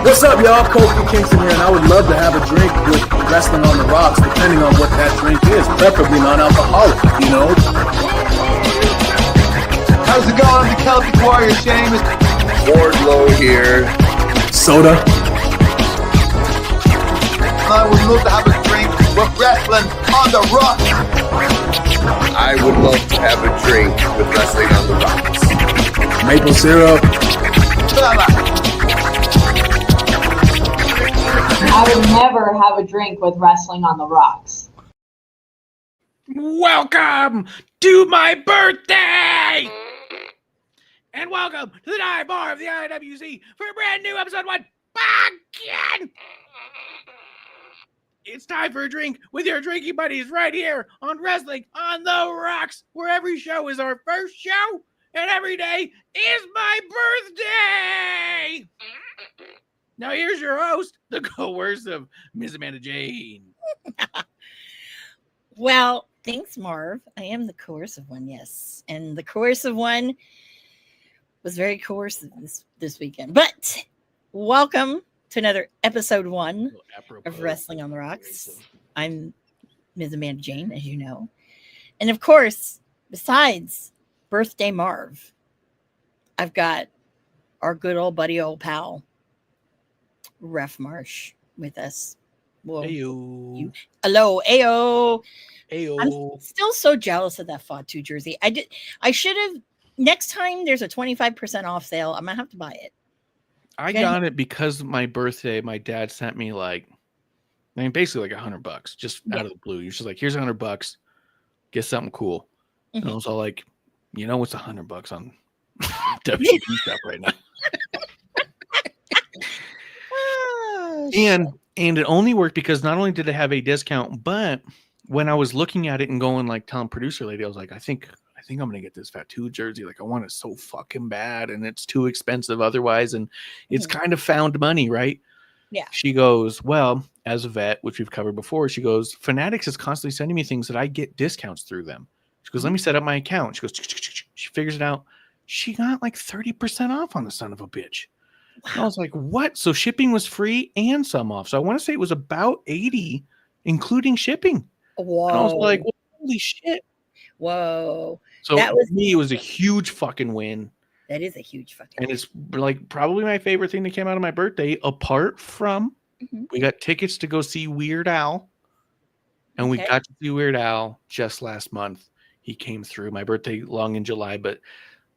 What's up, y'all? Kofi Kingston here, and I would love to have a drink with Wrestling on the Rocks, depending on what that drink is, preferably non-alcoholic, you know? How's it going? I'm the Celtic Warrior, Sheamus. Wardlow here. Soda. I would love to have a drink with Wrestling on the Rocks. I would love to have a drink with Wrestling on the Rocks. Maple syrup. I would never have a drink with Wrestling on the Rocks. Welcome to my birthday! And welcome to the dive bar of the IWC for a brand new episode 1 again! It's time for a drink with your drinking buddies right here on Wrestling on the Rocks, where every show is our first show and every day is my birthday! Now here's your host, the coercive Ms. Amanda Jane. Well, thanks, Marv. I am the coercive one, yes. And the coercive one was very coercive this weekend. But welcome to another episode 1 of Wrestling on the Rocks. I'm Ms. Amanda Jane, as you know. And of course, besides Birthday Marv, I've got our good old buddy, old pal, Ref Marsh, with us. Well, Ayo. Hello, Ayo. Ayo. I'm still so jealous of that Fatu jersey. I should have. Next time there's a 25% off sale, I'm gonna have to buy it. I got it because my birthday, my dad sent me basically like $100 just out of the blue. You're just like, here's $100, get something cool. Mm-hmm. And I was all like, you know what's $100 on WB stuff right now? And it only worked because not only did it have a discount, but when I was looking at it and going like telling producer lady, I was like, I think I'm gonna get this Fatu jersey. Like I want it so fucking bad, and it's too expensive otherwise, and it's kind of found money, right? Yeah. She goes, well, as a vet, which we've covered before, she goes, Fanatics is constantly sending me things that I get discounts through them. She goes, let me set up my account. She goes, she figures it out. She got like 30% off on the son of a bitch. Wow. I was like, what? So shipping was free and some off. So I want to say it was about 80, including shipping. Whoa. And I was like, well, holy shit. Whoa. So for me, it was a huge fucking win. That is a huge fucking win. And it's like probably my favorite thing that came out of my birthday, apart from we got tickets to go see Weird Al And we Okay. got to see Weird Al just last month. He came through. My birthday long in July, but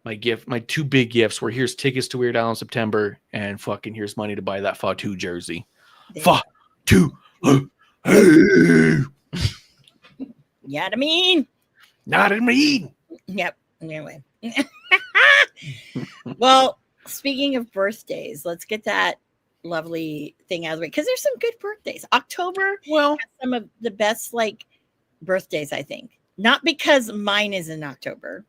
my two big gifts were here's tickets to Weird Al in September, and fucking here's money to buy that Fatu jersey. There you Fatu. Yeah, I mean. Not in me. Yep. Anyway. Well, speaking of birthdays, let's get that lovely thing out of the way because there's some good birthdays. October, Well, has some of the best like birthdays, I think. Not because mine is in October.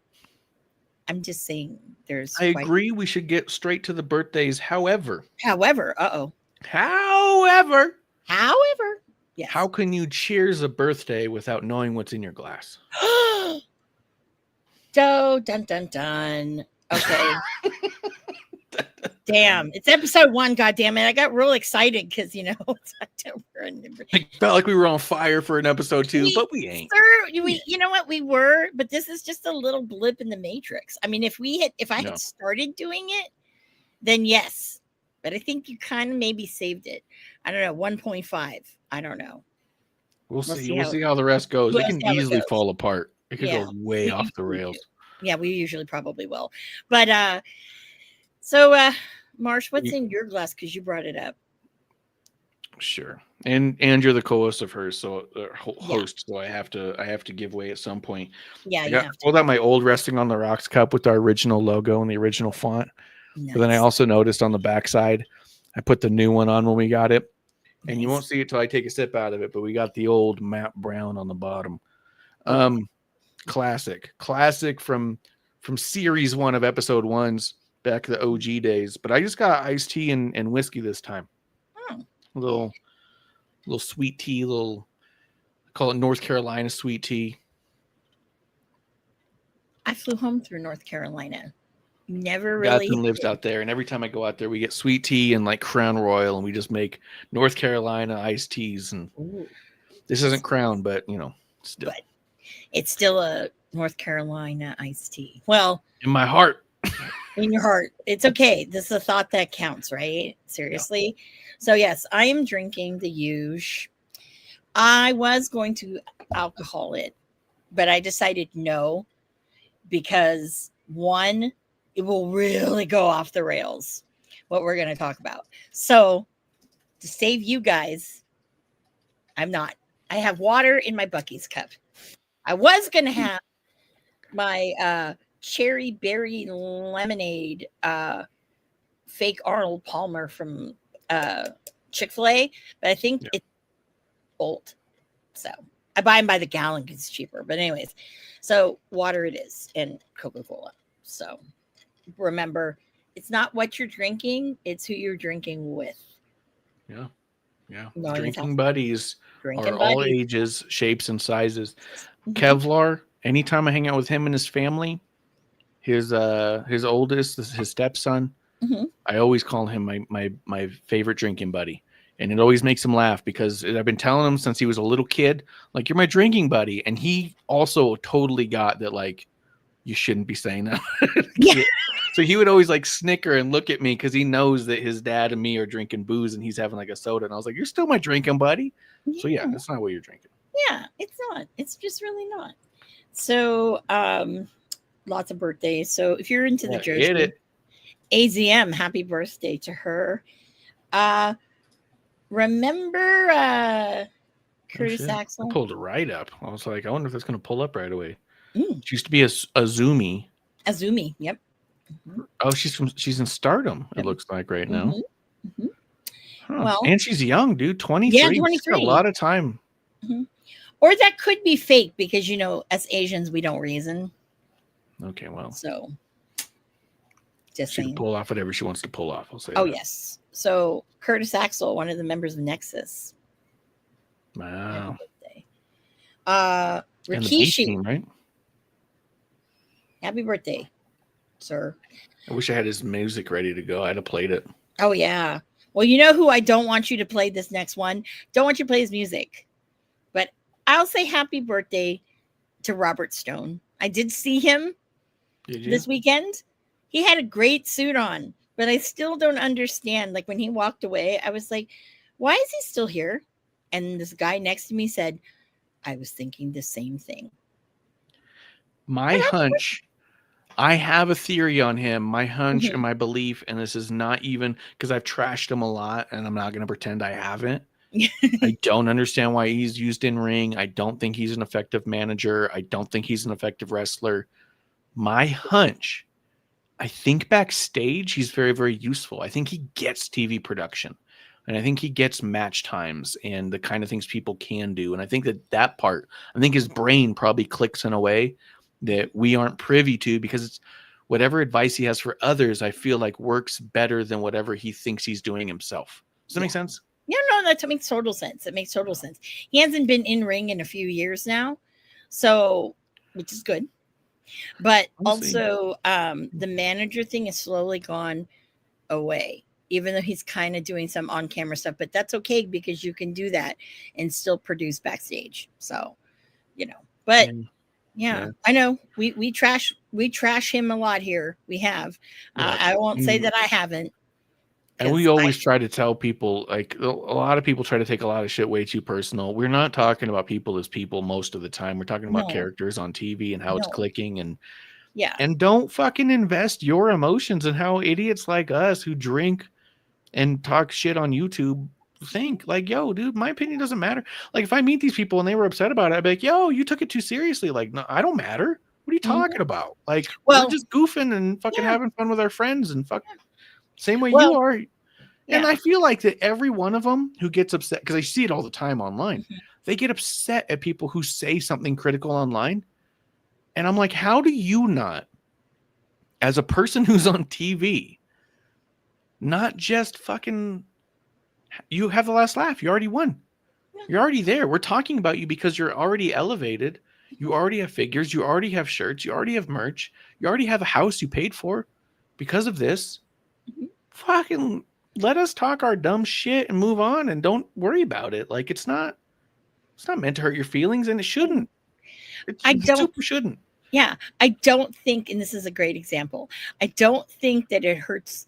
I'm just saying there's. I agree. We should get straight to the birthdays. However, However, yes. how can you cheers a birthday without knowing what's in your glass? Dun dun dun. Okay. Damn, it's episode 1. God damn it! I got real excited because it's October and I felt like we were on fire for an episode 2, but we ain't. Sir, you know what we were, but this is just a little blip in the matrix. I mean, if I had started doing it, then yes. But I think you kind of maybe saved it. I don't know, 1.5. I don't know. We'll see. We'll see how the rest goes. It can easily fall apart. It could Yeah. go way off the rails. Yeah, we usually probably will. But so Marsh, what's in your glass? Because you brought it up. Sure. And you're the co-host of hers, so host. So I have to give way at some point. Yeah, I pulled out my old Resting on the Rocks cup with our original logo and the original font. Nice. But then I also noticed on the backside, I put the new one on when we got it. And you won't see it till I take a sip out of it, but we got the old matte brown on the bottom. Classic from series 1 of episode 1's back to the OG days. But I just got iced tea and whiskey this time. A little sweet tea, I call it North Carolina sweet tea. I flew home through North Carolina. Never really. Godson lives out there, and every time I go out there, we get sweet tea and like Crown Royal, and we just make North Carolina iced teas. And this isn't Crown, but still. But it's still a North Carolina iced tea. Well, in my heart. In your heart. It's okay. This is a thought that counts, right? Seriously. Yeah. So yes, I am drinking the Huge. I was going to alcohol it, but I decided no, because 1, it will really go off the rails, what we're going to talk about. So to save you guys, I'm not. I have water in my Buc-ee's cup. I was going to have my cherry berry lemonade, fake Arnold Palmer from Chick-fil-A, but I think it's old. So I buy them by the gallon because it's cheaper. But anyways, so water it is, and Coca-Cola. So remember, it's not what you're drinking, it's who you're drinking with. Yeah. No, drinking buddies are all ages, shapes, and sizes. Kevlar, anytime I hang out with him and his family, his oldest, his stepson, I always call him my favorite drinking buddy. And it always makes him laugh because I've been telling him since he was a little kid, like, you're my drinking buddy. And he also totally got that, like, you shouldn't be saying that. Yeah. So he would always like snicker and look at me because he knows that his dad and me are drinking booze and he's having like a soda. And I was like, you're still my drinking buddy. Yeah. So yeah, that's not what you're drinking. Yeah, it's not. It's just really not. So lots of birthdays. So if you're into the Jersey, AZM, happy birthday to her. Remember Curtis Axel? I pulled it right up. I was like, I wonder if that's going to pull up right away. She used to be a Zoomy. Azumi, yep. Oh, she's in Stardom. It looks like right now. Huh. Well, and she's young, dude. 23. Yeah, 23. A lot of time. Or that could be fake because as Asians we don't reason. Okay, well. So just she saying. can pull off whatever she wants to pull off. I'll say. Oh that. yes. So Curtis Axel, one of the members of Nexus. Wow. Rikishi, team, right? Happy birthday, sir. I wish I had his music ready to go. I'd have played it. Oh, yeah. Well, you know who I don't want you to play this next one? Don't want you to play his music. But I'll say happy birthday to Robert Stone. I did see him this weekend. He had a great suit on, but I still don't understand. Like when he walked away, I was like, why is he still here? And this guy next to me said, I was thinking the same thing. My hunch, I have a theory on him. My hunch Mhm. and my belief, and this is not even because I've trashed him a lot, and I'm not going to pretend I haven't. I don't understand why he's used in ring. I don't think he's an effective manager. I don't think he's an effective wrestler. My hunch, I think backstage he's very, very useful. I think he gets TV production, and I think he gets match times and the kind of things people can do. And I think that part, I think his brain probably clicks in a way that we aren't privy to, because it's whatever advice he has for others, I feel like works better than whatever he thinks he's doing himself. Does that make sense? Yeah, no, that makes total sense. It makes total sense. He hasn't been in ring in a few years now, so which is good. But also, the manager thing has slowly gone away, even though he's kind of doing some on-camera stuff. But that's okay, because you can do that and still produce backstage. So, but yeah. I know we trash him a lot here. We have. I won't say that I haven't. And we always try to tell people, like, a lot of people try to take a lot of shit way too personal. We're not talking about people as people most of the time. We're talking about characters on TV and how it's clicking. And don't fucking invest your emotions in how idiots like us who drink and talk shit on YouTube think. Like, yo, dude, my opinion doesn't matter. Like, if I meet these people and they were upset about it, I'd be like, yo, you took it too seriously. Like, no, I don't matter. What are you talking about? Like, we're just goofing and fucking having fun with our friends and same way you are. And I feel like that every one of them who gets upset, because I see it all the time online, they get upset at people who say something critical online. And I'm like, how do you not, as a person who's on TV, not just fucking, you have the last laugh. You already won. You're already there. We're talking about you because you're already elevated. You already have figures. You already have shirts. You already have merch. You already have a house you paid for because of this. Fucking let us talk our dumb shit and move on, and don't worry about it. Like, it's not meant to hurt your feelings, and it shouldn't. It super shouldn't. Yeah, I don't think, and this is a great example, I don't think that it hurts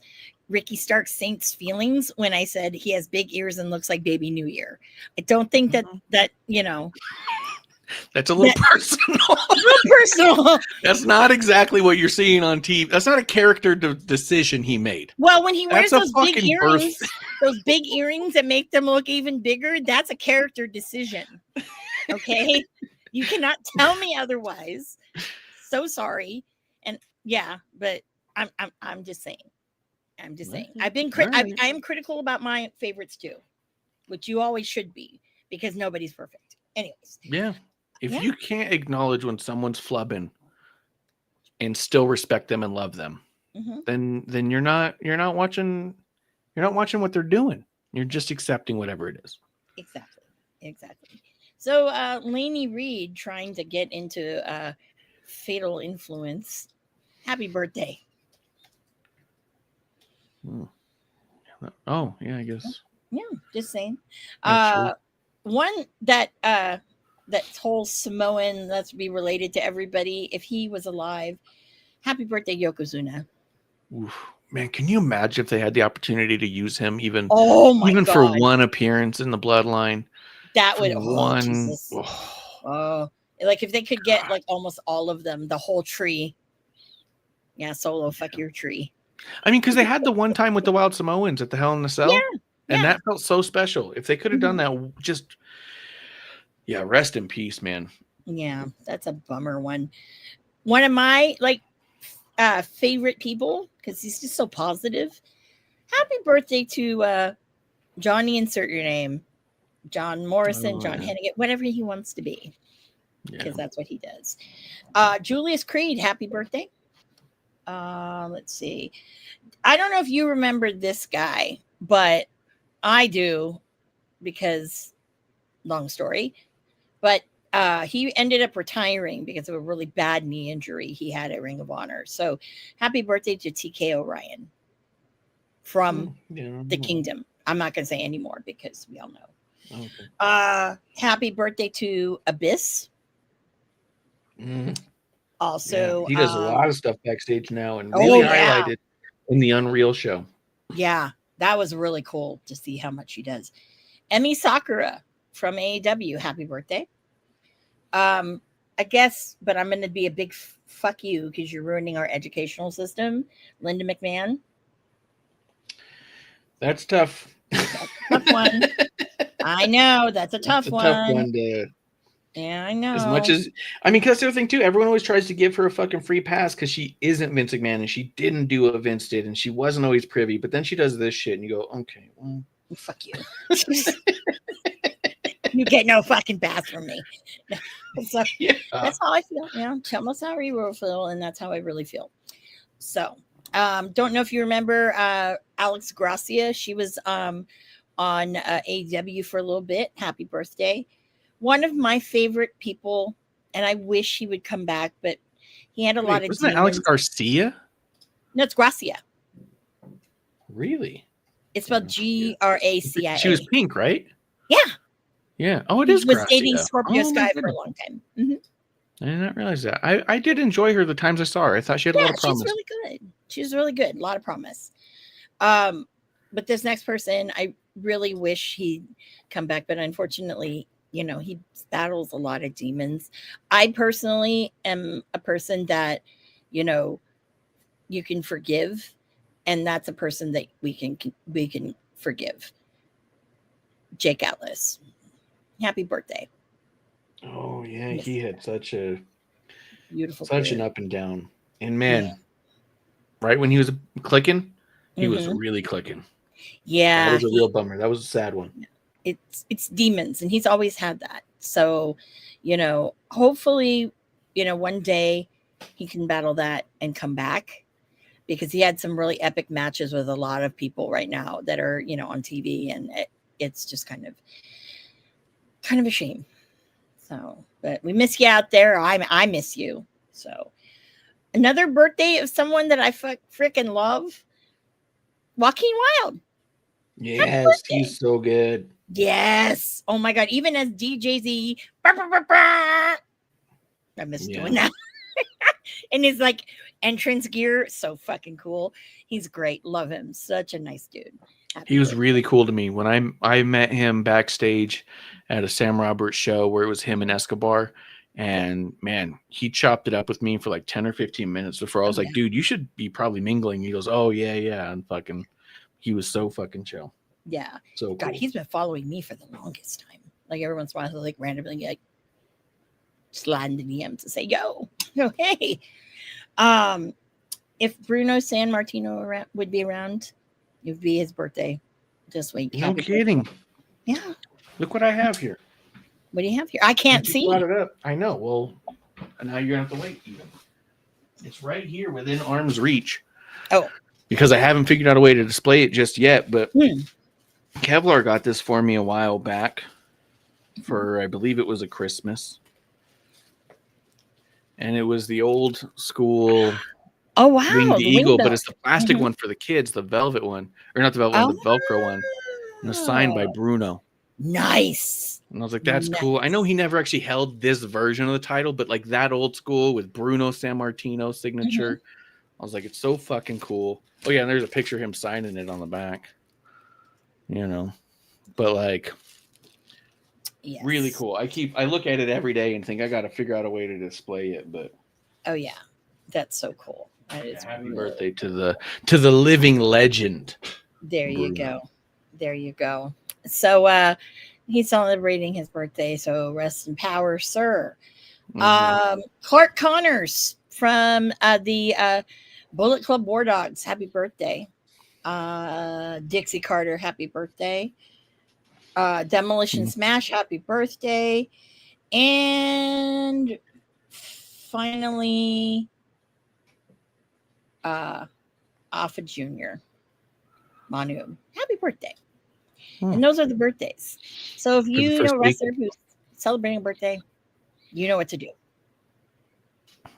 Ricky Stark Saint's feelings when I said he has big ears and looks like Baby New Year. I don't think that that's a little personal. A little personal. That's not exactly what you're seeing on TV. That's not a character decision he made. Well, when he wears those big earrings, those big earrings that make them look even bigger, that's a character decision. Okay, you cannot tell me otherwise. So sorry, and but I'm just saying. I'm just saying. I've been I am critical about my favorites too, which you always should be, because nobody's perfect. Anyways. Yeah. If you can't acknowledge when someone's flubbing and still respect them and love them, then you're not watching what they're doing. You're just accepting whatever it is. Exactly. So Lainey Reed trying to get into Fatal Influence. Happy birthday. Oh, yeah, I guess. Yeah, just saying. One that whole Samoan, let's be related to everybody. If he was alive, happy birthday, Yokozuna. Oof. Man, can you imagine if they had the opportunity to use him even God. for one appearance in the bloodline? That would like if they could get like almost all of them, the whole tree. Yeah, Solo, fuck your tree. I mean, because they had the one time with the Wild Samoans at the Hell in a Cell, and that felt so special. If they could have done that, just rest in peace, man. Yeah, that's a bummer one. One of my favorite people, because he's just so positive. Happy birthday to Johnny, insert your name. John Morrison, John Hennigan, whatever he wants to be. Because that's what he does. Julius Creed, happy birthday. Let's see. I don't know if you remember this guy, but I do, because long story. But he ended up retiring because of a really bad knee injury he had at Ring of Honor. So happy birthday to TK O'Ryan from the Kingdom. I'm not going to say anymore because we all know. Okay. Happy birthday to Abyss. Also, he does a lot of stuff backstage now, and really highlighted in the Unreal show. Yeah, that was really cool to see how much he does. Emi Sakura from AEW, happy birthday. I guess, but I'm going to be a big fuck you because you're ruining our educational system. Linda McMahon. That's tough. Tough one. I know that's a tough one. Tough one to. Yeah, I know. As much as I mean, because that's the other thing too. Everyone always tries to give her a fucking free pass because she isn't Vince McMahon and she didn't do what Vince did and she wasn't always privy. But then she does this shit and you go, okay, well, fuck you. You get no fucking pass from me. So that's how I feel. Yeah, tell us how you will feel, and that's how I really feel. So, don't know if you remember Alex Gracia. She was on AEW for a little bit. Happy birthday. One of my favorite people, and I wish he would come back, but he had a lot of wasn't it Alex Garcia? No, it's Gracia. Really? It's spelled Gracia. She was pink, right? Yeah. Yeah. Oh, it he is. Was Gracia. dating Scorpio Sky for a long time. Mm-hmm. I did not realize that. I did enjoy her the times I saw her. I thought she had a lot of promise. She's really good. She's really good. A lot of promise. But this next person, I really wish he'd come back, but unfortunately, he battles a lot of demons. I personally am a person that, you can forgive, and that's a person that we can forgive. Jake Atlas. Happy birthday. Oh yeah, he had such a beautiful an up and down. And man, right when he was clicking, he was really clicking. Yeah. That was a real bummer. That was a sad one. It's demons, and he's always had that. So, hopefully, one day he can battle that and come back, because he had some really epic matches with a lot of people right now that are, on TV, and it's just kind of a shame. So, but we miss you out there. I miss you. So, another birthday of someone that I freaking love, Joaquin Wilde. Yes, he's so good. Yes. Oh my God. Even as DJZ, I miss doing that. And his entrance gear, so fucking cool. He's great. Love him. Such a nice dude. He was really cool to me when I met him backstage at a Sam Roberts show where it was him and Escobar. And man, he chopped it up with me for like 10 or 15 minutes before I was like, dude, you should be probably mingling. He goes, oh yeah. And he was so fucking chill. Yeah. So God, cool. He's been following me for the longest time. Like every once in a while, he'll randomly slide into DMs to say, yo, hey. If Bruno San Martino would be around, it would be his birthday this week. No kidding. Yeah. Look what I have here. What do you have here? I can't see. Brought it up. I know. Well, now you're going to have to wait even. It's right here within arm's reach. Oh. Because I haven't figured out a way to display it just yet, but Kevlar got this for me a while back for, I believe it was a Christmas. And it was the old school winged eagle, but it's the plastic one for the kids, the velvet one. Or not the velvet one, the Velcro one. And it's signed by Bruno. Nice. And I was like, that's cool. I know he never actually held this version of the title, but like that old school with Bruno San Martino signature. I was like, it's so fucking cool. Oh yeah, and there's a picture of him signing it on the back. But like, really cool. I look at it every day and think I got to figure out a way to display it. But oh yeah, that's so cool. That is happy birthday to the living legend. There you go. There you go. So he's celebrating his birthday. So rest in power, sir. Clark Connors from the Bullet Club War Dogs. Happy birthday. Dixie Carter. Happy birthday. Demolition Smash. Happy birthday. And finally, Alpha Jr. Manu. Happy birthday. And those are the birthdays. So if you know a wrestler who's celebrating a birthday, you know what to do.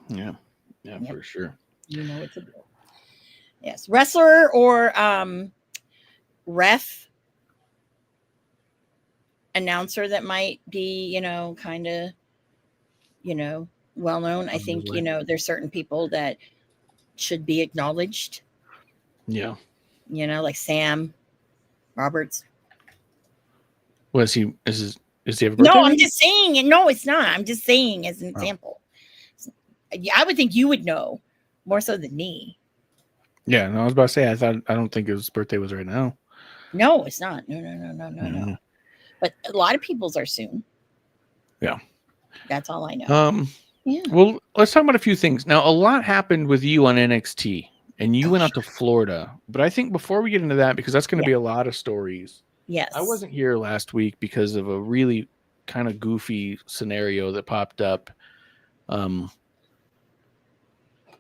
Yeah, for sure. You know what to do. Yes. Wrestler or ref, announcer that might be, kind of, well known. I think, there's certain people that should be acknowledged. Yeah. Like Sam Roberts. Was he? Is Does he have a birthday? No, I'm just saying it. No, it's not. I'm just saying as an example. I would think you would know more so than me. Yeah, no, I was about to say, I don't think his birthday was right now. No, it's not. No. But a lot of people's are soon. Yeah. That's all I know. Yeah. Well, let's talk about a few things. Now, a lot happened with you on NXT, and you went out to Florida. But I think before we get into that, because that's going to be a lot of stories. Yes. I wasn't here last week because of a really kind of goofy scenario that popped up.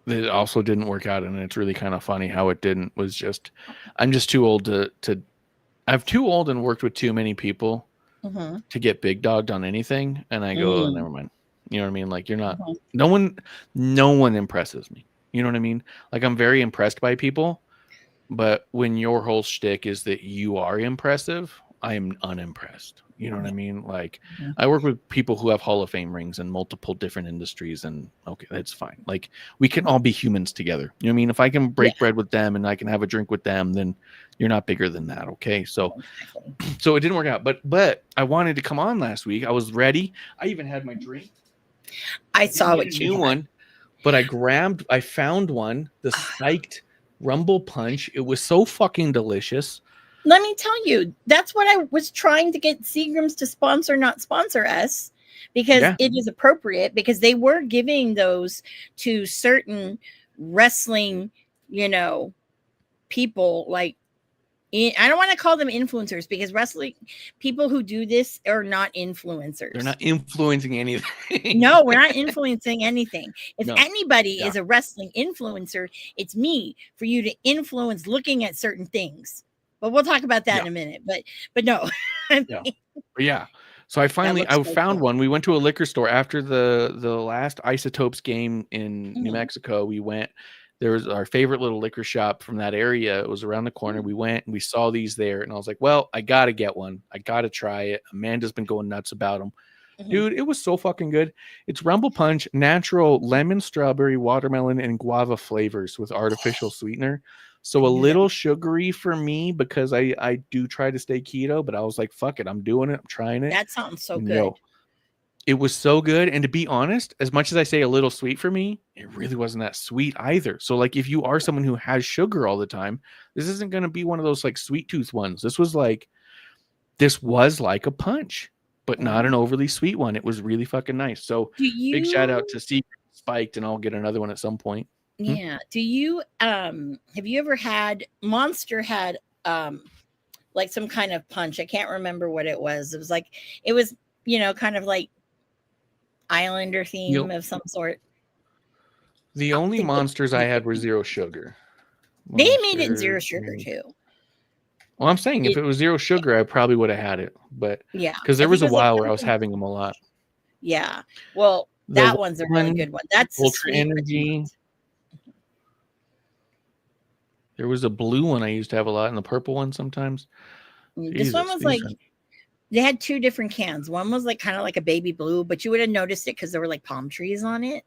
That also didn't work out, and it's really kind of funny how it didn't. Was just, I'm just too old to I'm too old and worked with too many people to get big dogged on anything. And I go, oh, never mind. You know what I mean? Like, you're not, no one impresses me. You know what I mean? Like, I'm very impressed by people, but when your whole shtick is that you are impressive, I am unimpressed. You know what I mean? Like, I work with people who have Hall of Fame rings in multiple different industries, and okay, that's fine. Like, we can all be humans together. You know what I mean? If I can break bread with them and I can have a drink with them, then you're not bigger than that. Okay. So it didn't work out, but I wanted to come on last week. I was ready. I even had my drink. I saw what you knew one, but I found one, the spiked Rumble Punch. It was so fucking delicious. Let me tell you, that's what I was trying to get Seagram's to not sponsor us, because it is appropriate, because they were giving those to certain wrestling, people. Like, I don't want to call them influencers, because wrestling people who do this are not influencers. They're not influencing anything. No, we're not influencing anything. If anybody is a wrestling influencer, it's me, for you to influence looking at certain things. But we'll talk about that in a minute. But no. So I found one. We went to a liquor store after the last Isotopes game in New Mexico. We went. There was our favorite little liquor shop from that area. It was around the corner. We went and we saw these there, and I was like, well, I got to get one. I got to try it. Amanda's been going nuts about them. Dude, it was so fucking good. It's Rumble Punch, natural lemon, strawberry, watermelon, and guava flavors with artificial sweetener. So a little sugary for me, because I do try to stay keto, but I was like, fuck it, I'm doing it. I'm trying it. That sounds so good. It was so good. And to be honest, as much as I say a little sweet for me, it really wasn't that sweet either. So like, if you are someone who has sugar all the time, this isn't going to be one of those like sweet tooth ones. This was like a punch, but not an overly sweet one. It was really fucking nice. So big shout out to Secret Spiked, and I'll get another one at some point. Yeah. Do you have you ever had Monster had like some kind of punch? I can't remember what it was. It was kind of like Islander theme of some sort. The only Monsters I had were zero sugar. They made it zero sugar too. Well, I'm saying if it was zero sugar, I probably would have had it. But because there was a while where I was having them a lot. Yeah. Well, that one's a really good one. That's Ultra Energy. There was a blue one I used to have a lot, and the purple one sometimes. This one was like, they had two different cans. One was like kind of like a baby blue, but you would have noticed it because there were like palm trees on it.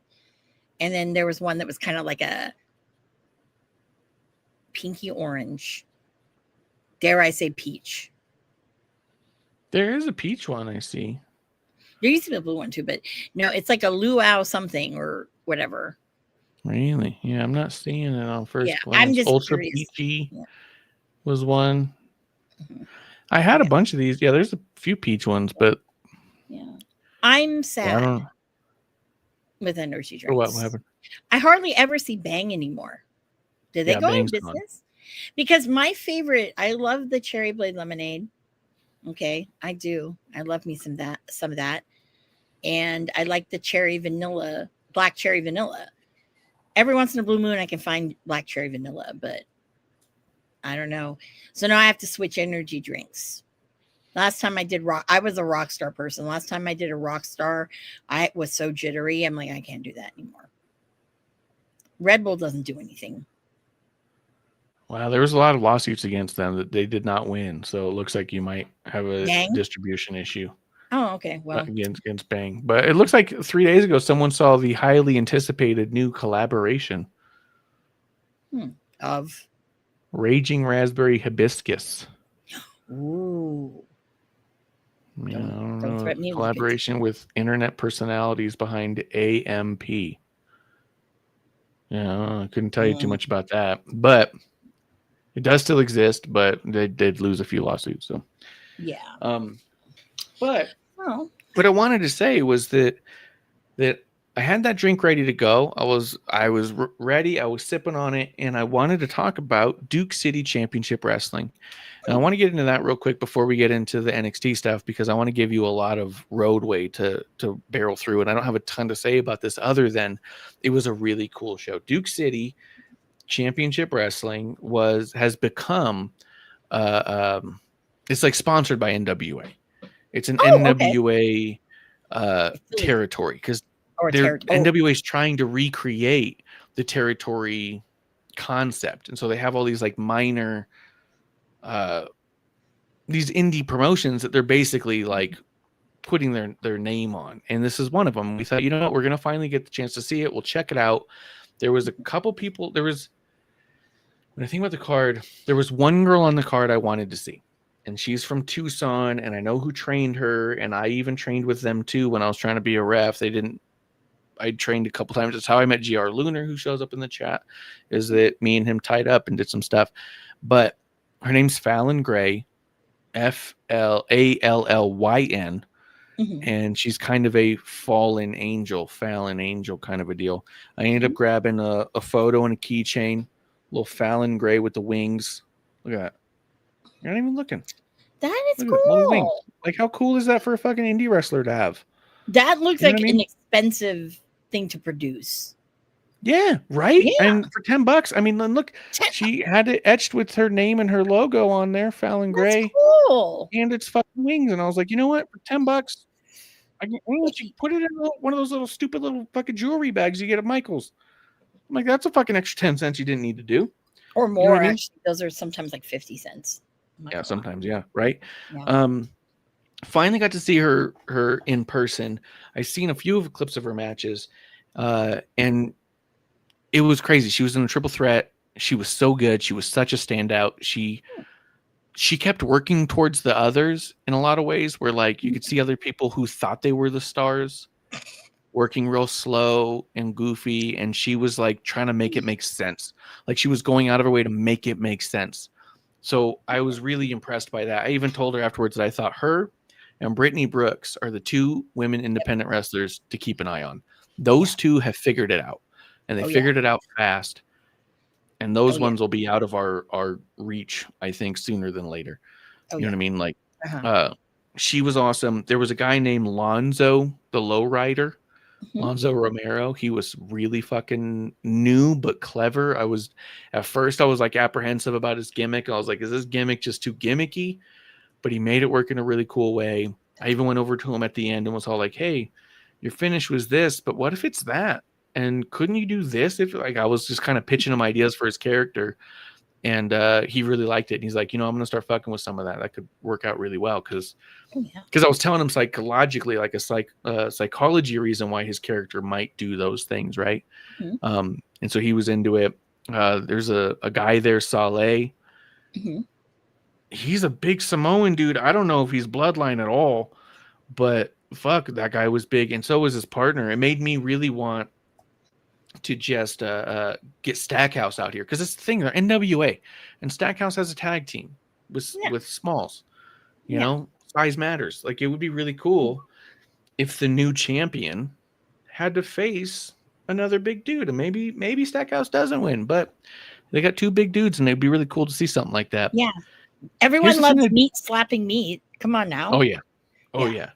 And then there was one that was kind of like a pinky orange. Dare I say peach? There is a peach one I see. There used to be a blue one too, but no, it's like a luau something or whatever. Really? Yeah, I'm not seeing it on first glance. I'm just Ultra curious. Peachy was one. I had a bunch of these. Yeah, there's a few peach ones, but I'm sad with energy drinks. What happened? I hardly ever see Bang anymore. Did they go in business? Gone. Because my favorite, I love the cherry blade lemonade. Okay, I do. I love me some of that, and I like the black cherry vanilla. Every once in a blue moon, I can find black cherry vanilla, but I don't know. So now I have to switch energy drinks. Last time I did I was a Rockstar person. Last time I did a Rockstar, I was so jittery. I'm like, I can't do that anymore. Red Bull doesn't do anything. Wow, there was a lot of lawsuits against them that they did not win. So it looks like you might have a distribution issue. Oh, okay. Well, against Bang. But it looks like 3 days ago, someone saw the highly anticipated new collaboration of Raging Raspberry Hibiscus. Ooh. Yeah, I don't Don't know. threaten me with Collaboration with internet personalities behind AMP. Yeah, I couldn't tell you too much about that, but it does still exist. But they did lose a few lawsuits. So, Yeah. But Oh. what I wanted to say was that I had that drink ready to go. I was ready. I was sipping on it, and I wanted to talk about Duke City Championship Wrestling. And I want to get into that real quick before we get into the NXT stuff, because I want to give you a lot of roadway to barrel through. And I don't have a ton to say about this other than it was a really cool show. Duke City Championship Wrestling has become it's like sponsored by NWA. It's an Oh, okay. NWA territory, because NWA is trying to recreate the territory concept, and so they have all these like minor these indie promotions that they're basically like putting their name on, and this is one of them. We thought, you know what, we're gonna finally get the chance to see it. We'll check it out. There was a couple people. When I think about the card, there was one girl on the card I wanted to see, and she's from Tucson, and I know who trained her, and I even trained with them too when I was trying to be a ref. I trained a couple times. That's how I met GR Lunar, who shows up in the chat, is that me and him tied up and did some stuff. But her name's Fallon Gray, Fallyn, and she's kind of a fallen angel kind of a deal. I ended up grabbing a photo and a keychain, little Fallon Gray with the wings. Look at that. You're not even looking. That is Look at little wings. cool. Like, how cool is that for a fucking indie wrestler to have? That looks You know like what I mean? an expensive thing to produce. Yeah, right? Yeah. And for $10, I mean, then look, she had it etched with her name and her logo on there, Fallon Gray. That's cool. And it's fucking wings. And I was like, you know what? For $10, I can let you put it in one of those little stupid little fucking jewelry bags you get at Michael's. I'm like, that's a fucking extra 10 cents you didn't need to do. Or more, what I mean? actually. Those are sometimes like 50 cents. Yeah, sometimes, yeah, right? Yeah. Finally got to see her in person. I seen a few of clips of her matches, and it was crazy. She was in a triple threat. She was so good. She was such a standout. She kept working towards the others in a lot of ways, where like you could see other people who thought they were the stars working real slow and goofy, and she was like trying to make it make sense. Like she was going out of her way to make it make sense. So I was really impressed by that. I even told her afterwards that I thought her and Brittany Brooks are the two women independent wrestlers to keep an eye on. Those two have figured it out, and they figured it out fast. And those ones will be out of our reach, I think, sooner than later. You know what I mean? Like, she was awesome. There was a guy named Lonzo, the lowrider, Lonzo Romero. He was really fucking new but clever. At first I was like apprehensive about his gimmick. I was like, is this gimmick just too gimmicky? But he made it work in a really cool way. I even went over to him at the end and was all like, hey, your finish was this, but what if it's that? And couldn't you do this? If like, I was just kind of pitching him ideas for his character, and he really liked it. And he's like, I'm going to start fucking with some of that. That could work out really well. Cause I was telling him psychologically, like a psychology reason why his character might do those things. Right. And so he was into it. There's a guy there, Saleh. He's a big Samoan dude. I don't know if he's bloodline at all, but fuck, that guy was big. And so was his partner. It made me really want to just get Stackhouse out here, because it's the thing, they're NWA, and Stackhouse has a tag team with Smalls. You know, size matters. Like, it would be really cool if the new champion had to face another big dude, and maybe Stackhouse doesn't win, but they got two big dudes, and it'd be really cool to see something like that. Yeah, everyone loves meat slapping meat. Come on now. Oh yeah.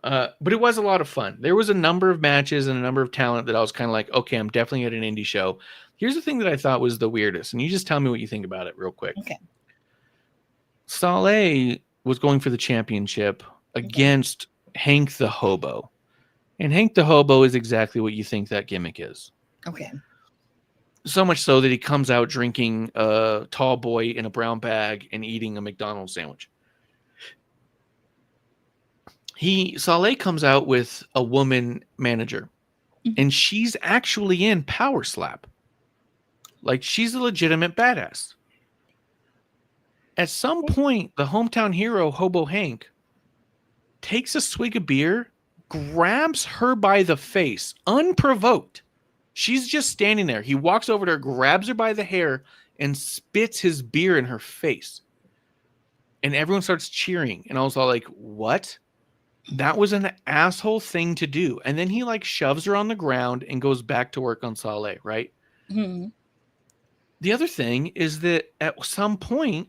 But it was a lot of fun. There was a number of matches and a number of talent that I was kind of like, okay, I'm definitely at an indie show. Here's the thing that I thought was the weirdest, and you just tell me what you think about it real quick. Okay. Saleh was going for the championship against Hank the Hobo. And Hank the Hobo is exactly what you think that gimmick is. Okay. So much so that he comes out drinking a tall boy in a brown bag and eating a McDonald's sandwich. Saleh comes out with a woman manager, and she's actually in Power Slap. Like, she's a legitimate badass. At some point, the hometown hero, Hobo Hank, takes a swig of beer, grabs her by the face, unprovoked. She's just standing there. He walks over to her, grabs her by the hair, and spits his beer in her face. And everyone starts cheering. And I was all like, what? That was an asshole thing to do. And then he like shoves her on the ground and goes back to work on Saleh, right? Mm-hmm. The other thing is that at some point,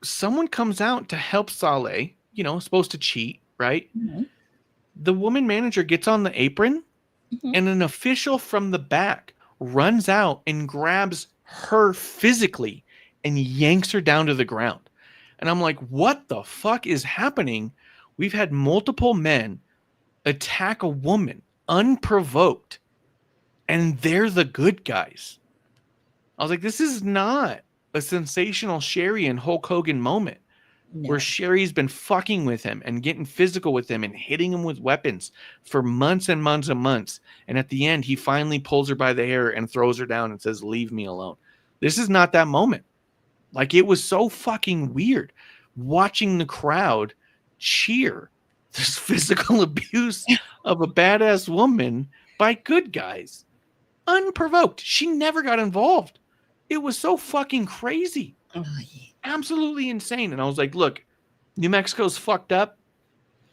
someone comes out to help Saleh, supposed to cheat, right? Mm-hmm. The woman manager gets on the apron, and an official from the back runs out and grabs her physically and yanks her down to the ground. And I'm like, what the fuck is happening? We've had multiple men attack a woman unprovoked, and they're the good guys. I was like, this is not a sensational Sherry and Hulk Hogan moment. No. Where Sherry's been fucking with him and getting physical with him and hitting him with weapons for months and months and months. And at the end, he finally pulls her by the hair and throws her down and says, leave me alone. This is not that moment. Like, it was so fucking weird watching the crowd cheer this physical abuse of a badass woman by good guys. Unprovoked. She never got involved. It was so fucking crazy. Oh, yeah. Absolutely insane. And I was like, look, New Mexico's fucked up,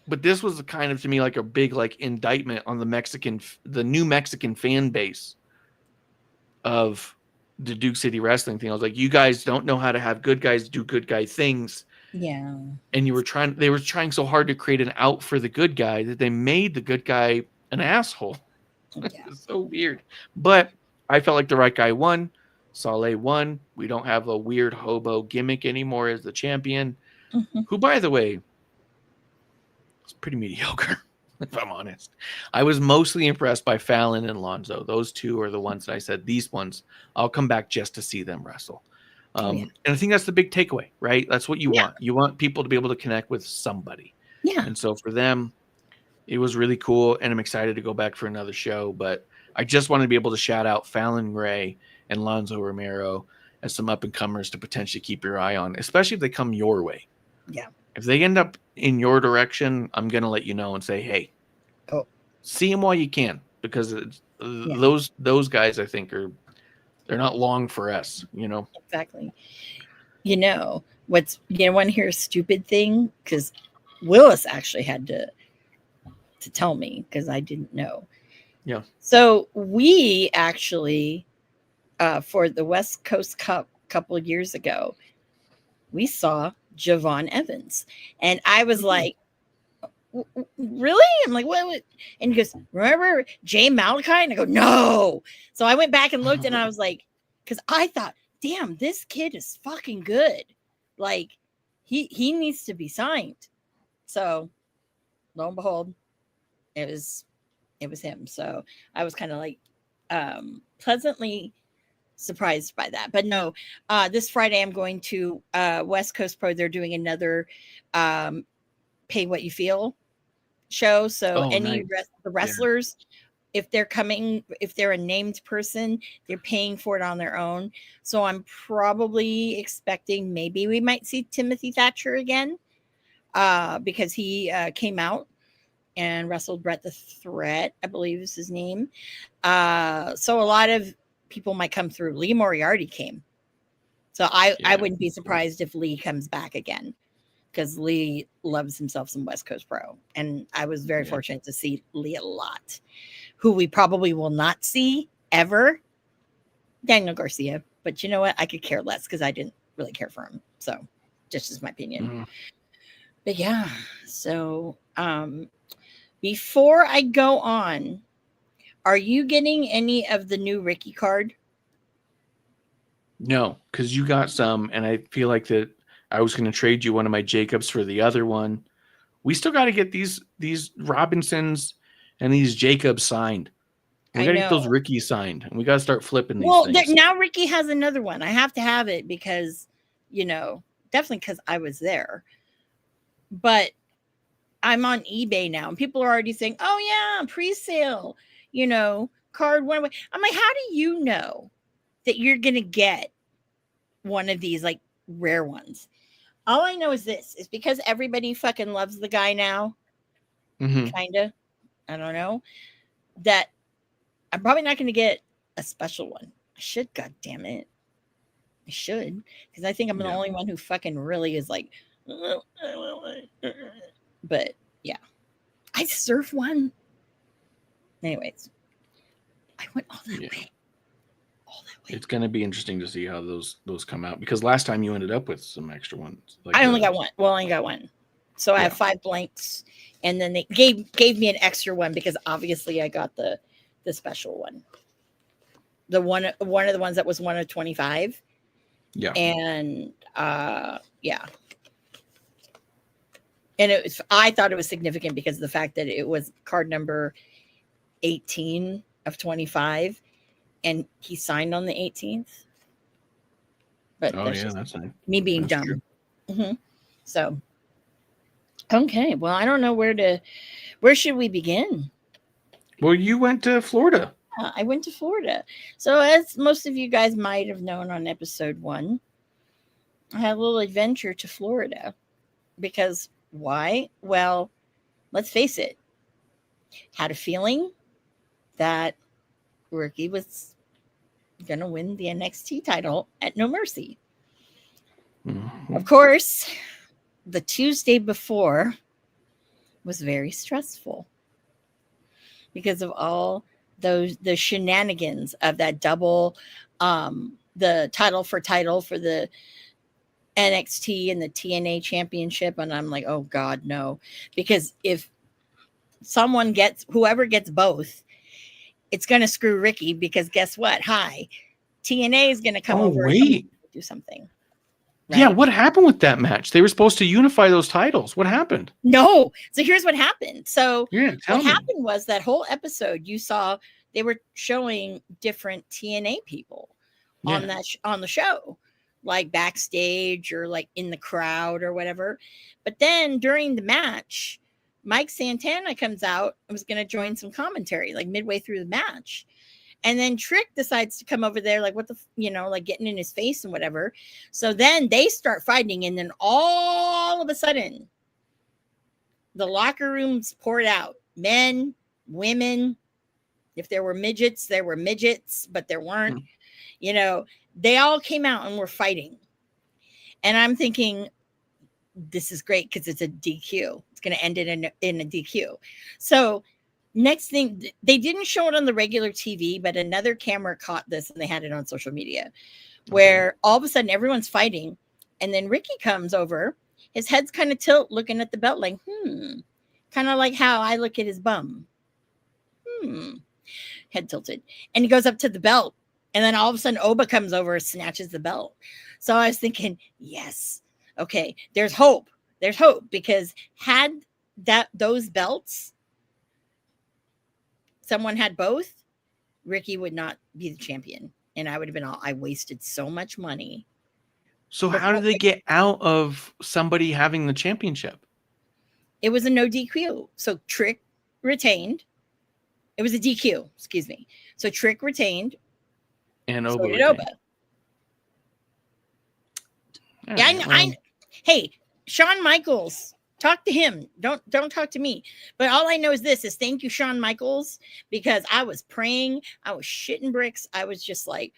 but this was kind of, to me, like a big like indictment on the New Mexican fan base of the Duke City Wrestling thing. I was like, you guys don't know how to have good guys do good guy things. Yeah. And they were trying so hard to create an out for the good guy that they made the good guy an asshole. Yeah. It's so weird. But I felt like the right guy won. Saleh won. We don't have a weird hobo gimmick anymore as the champion, who, by the way, is pretty mediocre, if I'm honest. I was mostly impressed by Fallon and Lonzo. Those two are the ones that I said, these ones, I'll come back just to see them wrestle. And I think that's the big takeaway, right? That's what you want. You want people to be able to connect with somebody. Yeah. And so for them, it was really cool, and I'm excited to go back for another show. But I just wanted to be able to shout out Fallon Gray and Lonzo Romero as some up-and-comers to potentially keep your eye on, especially if they come your way. Yeah. If they end up in your direction, I'm going to let you know and say, hey, see them while you can, because those guys, I think, they're not long for us, Exactly. Want to hear a stupid thing? Because Willis actually had to tell me, because I didn't know. Yeah. So we actually, for the West Coast Cup a couple of years ago, we saw Javon Evans. And I was like, really? I'm like, what? And he goes, remember Jay Malachi? And I go, no. So I went back and looked, and I was like, because I thought, damn, this kid is fucking good. Like, he needs to be signed. So lo and behold, it was him. So I was kind of like pleasantly surprised by that. But no, this Friday I'm going to West Coast Pro. They're doing another Pay What You Feel show. So the wrestlers, if they're coming, if they're a named person, they're paying for it on their own. So I'm probably expecting maybe we might see Timothy Thatcher again, because he came out and wrestled Brett the Threat, I believe is his name. So a lot of people might come through. Lee Moriarty came. So I wouldn't be surprised if Lee comes back again, because Lee loves himself some West Coast Pro. And I was very fortunate to see Lee a lot. Who we probably will not see ever, Daniel Garcia. But you know what? I could care less, because I didn't really care for him. So just as my opinion. But yeah, so before I go on, are you getting any of the new Ricky card? No, because you got some, and I feel like that I was going to trade you one of my Jacobs for the other one. We still got to get these Robinsons and these Jacobs signed. We got to get those Ricky signed, and we got to start flipping these things. Now Ricky has another one. I have to have it because, definitely because I was there. But I'm on eBay now, and people are already saying, oh yeah, pre-sale, card one way. I'm like, how do you know that you're going to get one of these like rare ones? All I know is this is because everybody fucking loves the guy now, Mhm. kind of. I don't know. That I'm probably not going to get a special one. I should, god damn it. I should, because I think I'm the Yeah. only one who fucking really is like, but yeah, I deserve one. Anyways, I went all that Yeah. way. All that way. It's going to be interesting to see how those come out, because last time you ended up with some extra ones. Like I only got one. Well, I only got one. So I have 5 blanks, and then they gave me an extra one because obviously I got the special one. The one of the ones that was one of 25. Yeah. And yeah. And I thought it was significant because of the fact that it was card number 18 of 25, and he signed on the 18th. But that's nice. Me being That's dumb. Mm-hmm. So, okay. Well, I don't know where should we begin? Well, you went to Florida. I went to Florida. So, as most of you guys might have known on episode 1, I had a little adventure to Florida. Because why? Well, let's face it. Had a feeling that Ricky was going to win the NXT title at No Mercy. Mhm. Of course, the Tuesday before was very stressful because of all the shenanigans of that double, the title for the NXT and the TNA championship. And I'm like, oh God, no. Because if whoever gets both, it's going to screw Ricky, because guess what? TNA is going to come over and do something. Right? Yeah, what happened with that match? They were supposed to unify those titles. What happened? No. So here's what happened. So what happened was that whole episode you saw, they were showing different TNA people on the show, like backstage or like in the crowd or whatever. But then during the match, Mike Santana comes out and was going to join some commentary like midway through the match. And then Trick decides to come over there, like, what the, like getting in his face and whatever. So then they start fighting. And then all of a sudden, the locker rooms poured out. Men, women. If there were midgets, there were midgets, but there weren't. They all came out and were fighting. And I'm thinking, this is great because it's a DQ. It's going to end it in a DQ. So next thing, they didn't show it on the regular TV, but another camera caught this and they had it on social media, where all of a sudden everyone's fighting. And then Ricky comes over, his head's kind of tilt looking at the belt like, kind of like how I look at his bum. Head tilted. And he goes up to the belt. And then all of a sudden Oba comes over, snatches the belt. So I was thinking, yes, okay, there's hope. There's hope, because had those belts, someone had both, Ricky would not be the champion. And I would have been I wasted so much money. So how did they get out of somebody having the championship? It was a no DQ. So Trick retained. It was a DQ, excuse me. So Trick retained. And Oba. So did Oba. Hey, Shawn Michaels, talk to him. Don't talk to me. But all I know is this: thank you, Shawn Michaels, because I was praying, I was shitting bricks. I was just like,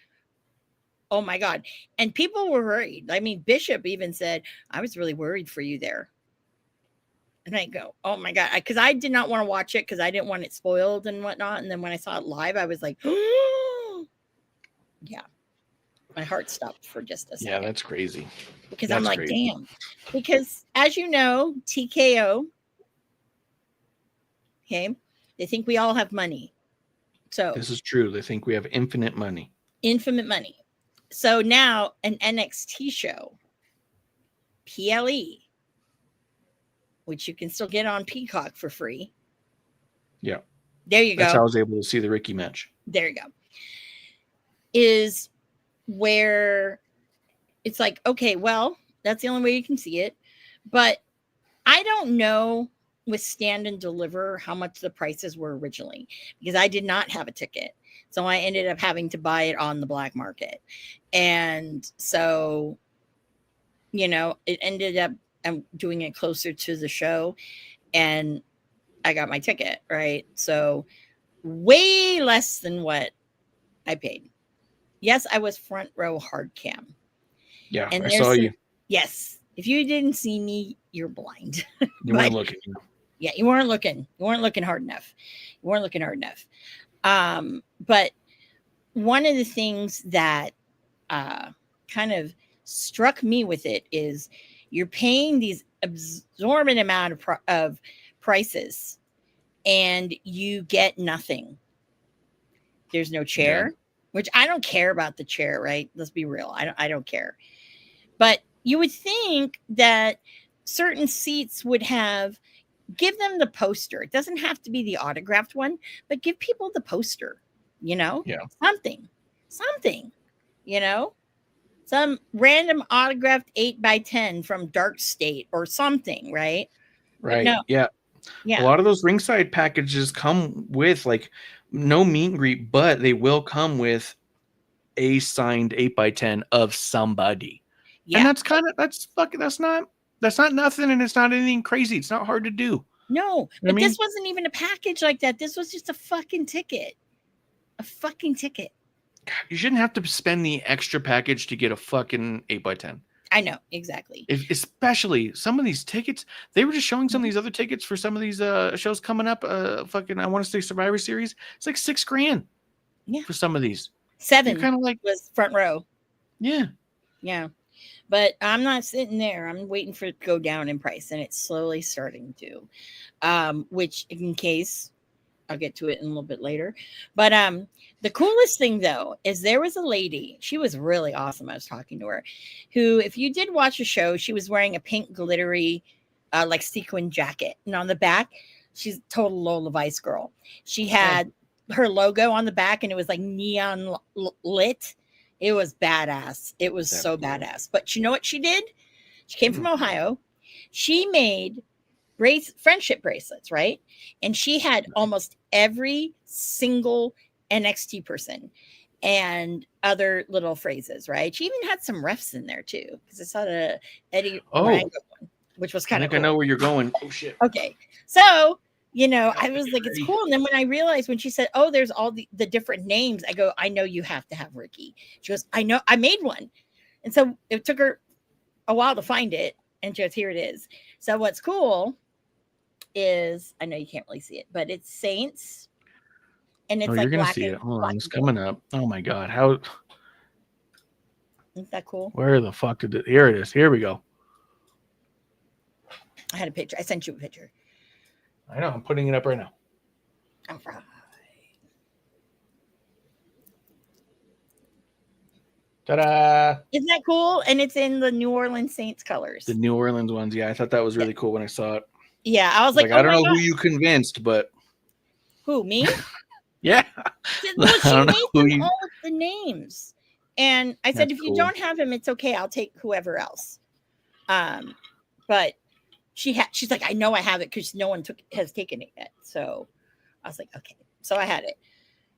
oh my God. And people were worried. I mean, Bishop even said, I was really worried for you there. And I go, oh my God, because I did not want to watch it because I didn't want it spoiled and whatnot. And then when I saw it live, I was like, yeah. My heart stopped for just a second. Yeah, that's crazy. Because I'm like, damn. Because as you know, TKO, okay, they think we all have money. So this is true. They think we have infinite money. Infinite money. So now an NXT show, PLE, which you can still get on Peacock for free. Yeah. There you go. That's how I was able to see the Ricky match. There you go. Is where it's like, okay, well, that's the only way you can see it. But I don't know with Stand and Deliver how much the prices were originally, because I did not have a ticket. So I ended up having to buy it on the black market. And so it ended up I'm doing it closer to the show, and I got my ticket, right? So way less than what I paid. Yes, I was front row hard cam. Yeah, And I there's saw some, you. yes. If you didn't see me, you're blind. You But weren't looking. yeah, you weren't looking. You weren't looking hard enough. You weren't looking hard enough. But one of the things that kind of struck me with it is you're paying these absorbent amount of prices and you get nothing. There's no chair, which I don't care about the chair, right? Let's be real. I don't care. But you would think that certain seats would give them the poster. It doesn't have to be the autographed one, but give people the poster, Yeah. something, some random autographed 8x10 from Dark State or something, right? Right. No. Yeah. Yeah. A lot of those ringside packages come with like no meet and greet, but they will come with a signed 8x10 of somebody. Yeah. And that's not nothing, and it's not anything crazy. It's not hard to do. No, You know but this wasn't even a package like that. This was just a fucking ticket. A fucking ticket. You shouldn't have to spend the extra package to get a fucking 8x10. I know, exactly. Especially some of these tickets. They were just showing some of these other tickets for some of these shows coming up. I want to say Survivor Series. It's like $6,000. Yeah. For some of these. 7 kind of like was front row. Yeah. Yeah. But I'm not sitting there. I'm waiting for it to go down in price, and it's slowly starting to. Which, in case, I'll get to it in a little bit later. But the coolest thing, though, is there was a lady. She was really awesome. I was talking to her, who, if you did watch a show, she was wearing a pink glittery, like sequin jacket, and on the back, she's a total Lola Vice girl. She had her logo on the back, and it was like neon lit. It was badass. It was so badass. But you know what she did? She came from Ohio. She made friendship bracelets, right? And she had almost every single NXT person and other little phrases, right? She even had some refs in there too, because I saw the Eddie Rango one, which was kind of cool. I know where you're going. Oh shit. Okay. So I was like, it's cool. And then when I realized, when she said, oh, there's all the different names, I go, I know you have to have Ricky. She goes, I know, I made one. And so it took her a while to find it. And just here it is. So what's cool is, I know you can't really see it, but it's Saints. And it's you're going to see it. Hold on. It's coming up. Oh my God. How? Isn't that cool? Where the fuck did it? Here it is. Here we go. I had a picture. I sent you a picture. I know. I'm putting it up right now. All right. Ta-da! Isn't that cool? And it's in the New Orleans Saints colors. The New Orleans ones. Yeah, I thought that was really cool when I saw it. Yeah, I was like, I don't know who you convinced, but who, me? Yeah. Well, she made all of the names. And I said, if you don't have him, it's okay. I'll take whoever else. But she's like, I know I have it because no one has taken it yet. So I was like, okay. So I had it,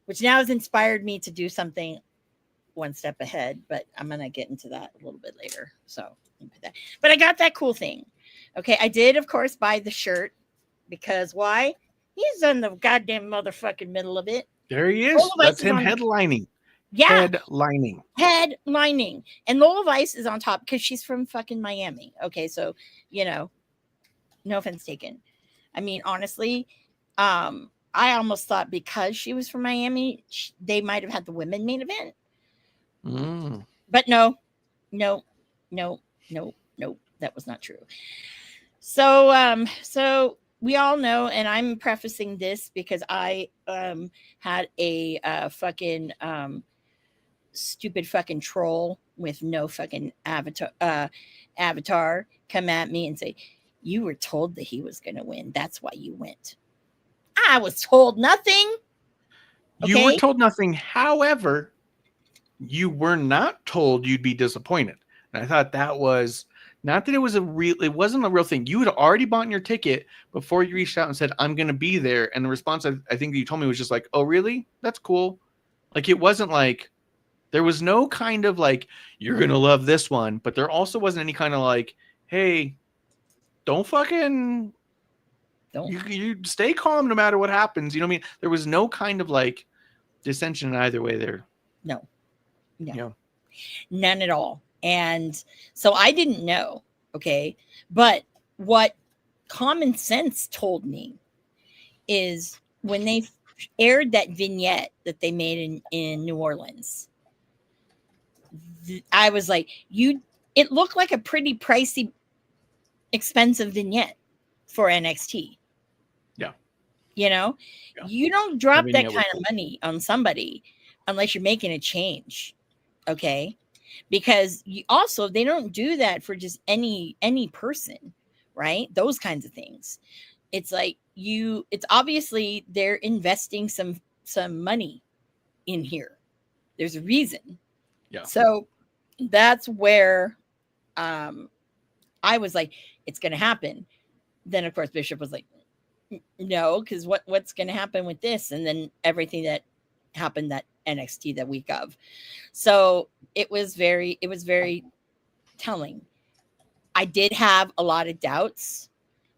which now has inspired me to do something one step ahead, but I'm going to get into that a little bit later. So, but I got that cool thing. Okay. I did, of course, buy the shirt because why? He's in the goddamn motherfucking middle of it. There he is. That's him headlining. Yeah. Headlining. And Lola Vice is on top because she's from fucking Miami. Okay. So, no offense taken. I mean, honestly, I almost thought because she was from Miami, they might have had the women main event. But no, that was not true. So we all know, and I'm prefacing this because I had a fucking stupid fucking troll with no fucking avatar come at me and say, you were told that he was going to win. That's why you went. I was told nothing. Okay? You were told nothing. However, you were not told you'd be disappointed. And I thought that was not that it wasn't a real thing. You had already bought your ticket before you reached out and said, I'm going to be there. And the response I think that you told me was just like, oh, really? That's cool. Like, it wasn't like, There was no kind of like, you're going to love this one, but there also wasn't any kind of like, hey, don't fucking, you stay calm no matter what happens. You know what I mean? There was no kind of like dissension in either way there. No. Yeah. None at all. And so I didn't know. Okay. But what common sense told me is when they aired that vignette that they made in New Orleans, I was like, it looked like a pretty pricey, expensive vignette for NXT. Yeah. You know, you don't drop that kind of money on somebody unless you're making a change. Okay. Because they don't do that for just any person, right? Those kinds of things. It's like it's obviously they're investing some money in here. There's a reason. Yeah. So that's where I was like, it's going to happen. Then of course Bishop was like, no, because what's going to happen with this? And then everything that happened that NXT that week of. So it was very telling. I did have a lot of doubts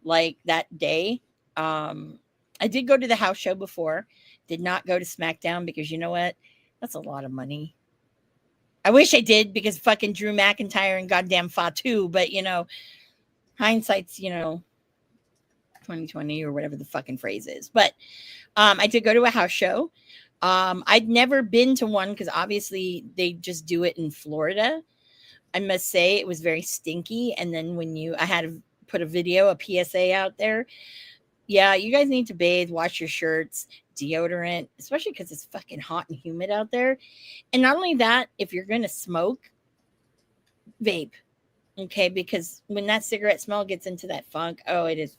like that day. I did go to the house show before, did not go to SmackDown because you know what? That's a lot of money. I wish I did because fucking Drew McIntyre and goddamn Fatu, but you know, hindsight's, 2020 or whatever the fucking phrase is. But I did go to a house show. I'd never been to one because obviously they just do it in Florida. I must say it was very stinky. And then I had to put a PSA out there. Yeah, you guys need to bathe, wash your shirts, deodorant, especially because it's fucking hot and humid out there. And not only that, if you're going to smoke, vape. Okay, because when that cigarette smell gets into that funk, it is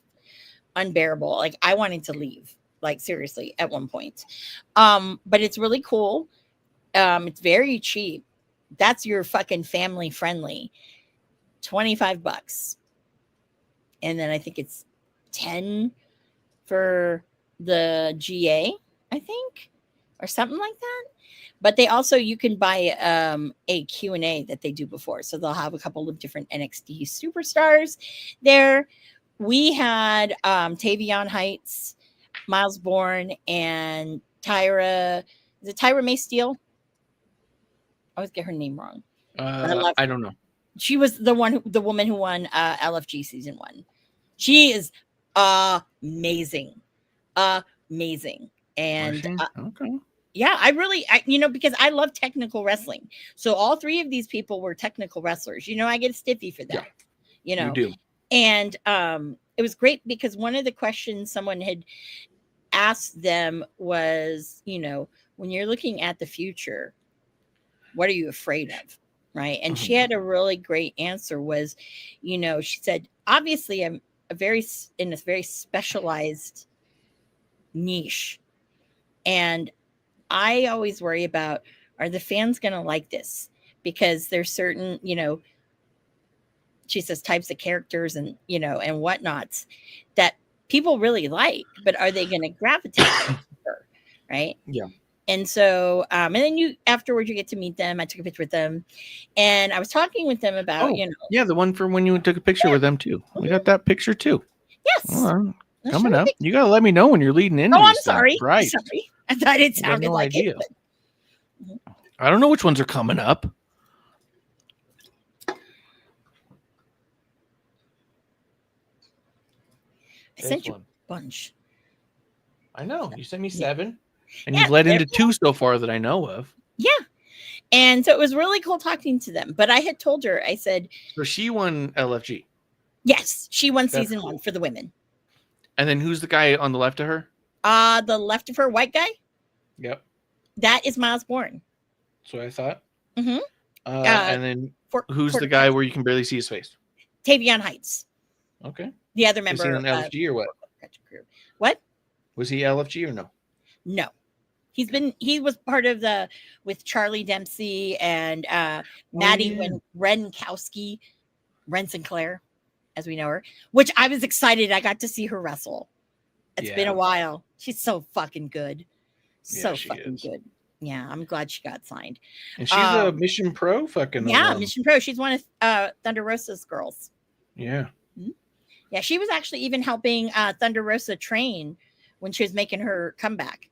unbearable. Like I wanted to leave. Like seriously, at one point. But it's really cool. It's very cheap. That's your fucking family friendly. $25. And then I think it's 10 for the GA, I think, or something like that. But they also, you can buy a Q&A that they do before. So they'll have a couple of different NXT superstars there. We had Tavion Heights, Miles Bourne, and Tyra. Is it Tyra May Steele? I always get her name wrong. I don't know. She was the woman who won LFG season 1. She is amazing. And okay. Yeah, because I love technical wrestling. So all three of these people were technical wrestlers. I get a stiffy for that. Yeah, you do. And it was great because one of the questions someone had asked them was, when you're looking at the future, what are you afraid of? Right. And she had a really great answer was, she said, obviously I'm in a very specialized niche. And I always worry about, are the fans going to like this? Because there's certain, she says types of characters and, and whatnots that people really like, but are they going to gravitate to her? Right. Yeah. And so, and then afterwards you get to meet them. I took a picture with them and I was talking with them about, Yeah. The one from when you took a picture with them too. We got that picture too. Yes. Coming up. You got to let me know when you're leading in. I'm sorry. Right. Sorry. I thought it sounded like idea. It. But... I don't know which ones are coming up. I sent you a bunch. I know. You sent me 7. And you've led into 2 so far that I know of. Yeah. And so it was really cool talking to them. But I had told her, I said. So she won LFG. Yes. She won season 1 for the women. And then who's the guy on the left of her? The left of her, white guy? Yep. That is Miles Bourne. That's what I thought. Mm-hmm. And then who's the guy where you can barely see his face? Tavion Heights. Okay. The other member. Was he on LFG or what? What? Was he LFG or no? No. He was part of with Charlie Dempsey and Maddie Renkowski, Ren Sinclair, as we know her, which I was excited. I got to see her wrestle. It's been a while. She's so fucking good. So fucking good. Yeah, I'm glad she got signed. And she's a Mission Pro fucking. Yeah, Mission Pro. She's one of Thunder Rosa's girls. Yeah. Yeah, she was actually even helping Thunder Rosa train when she was making her comeback.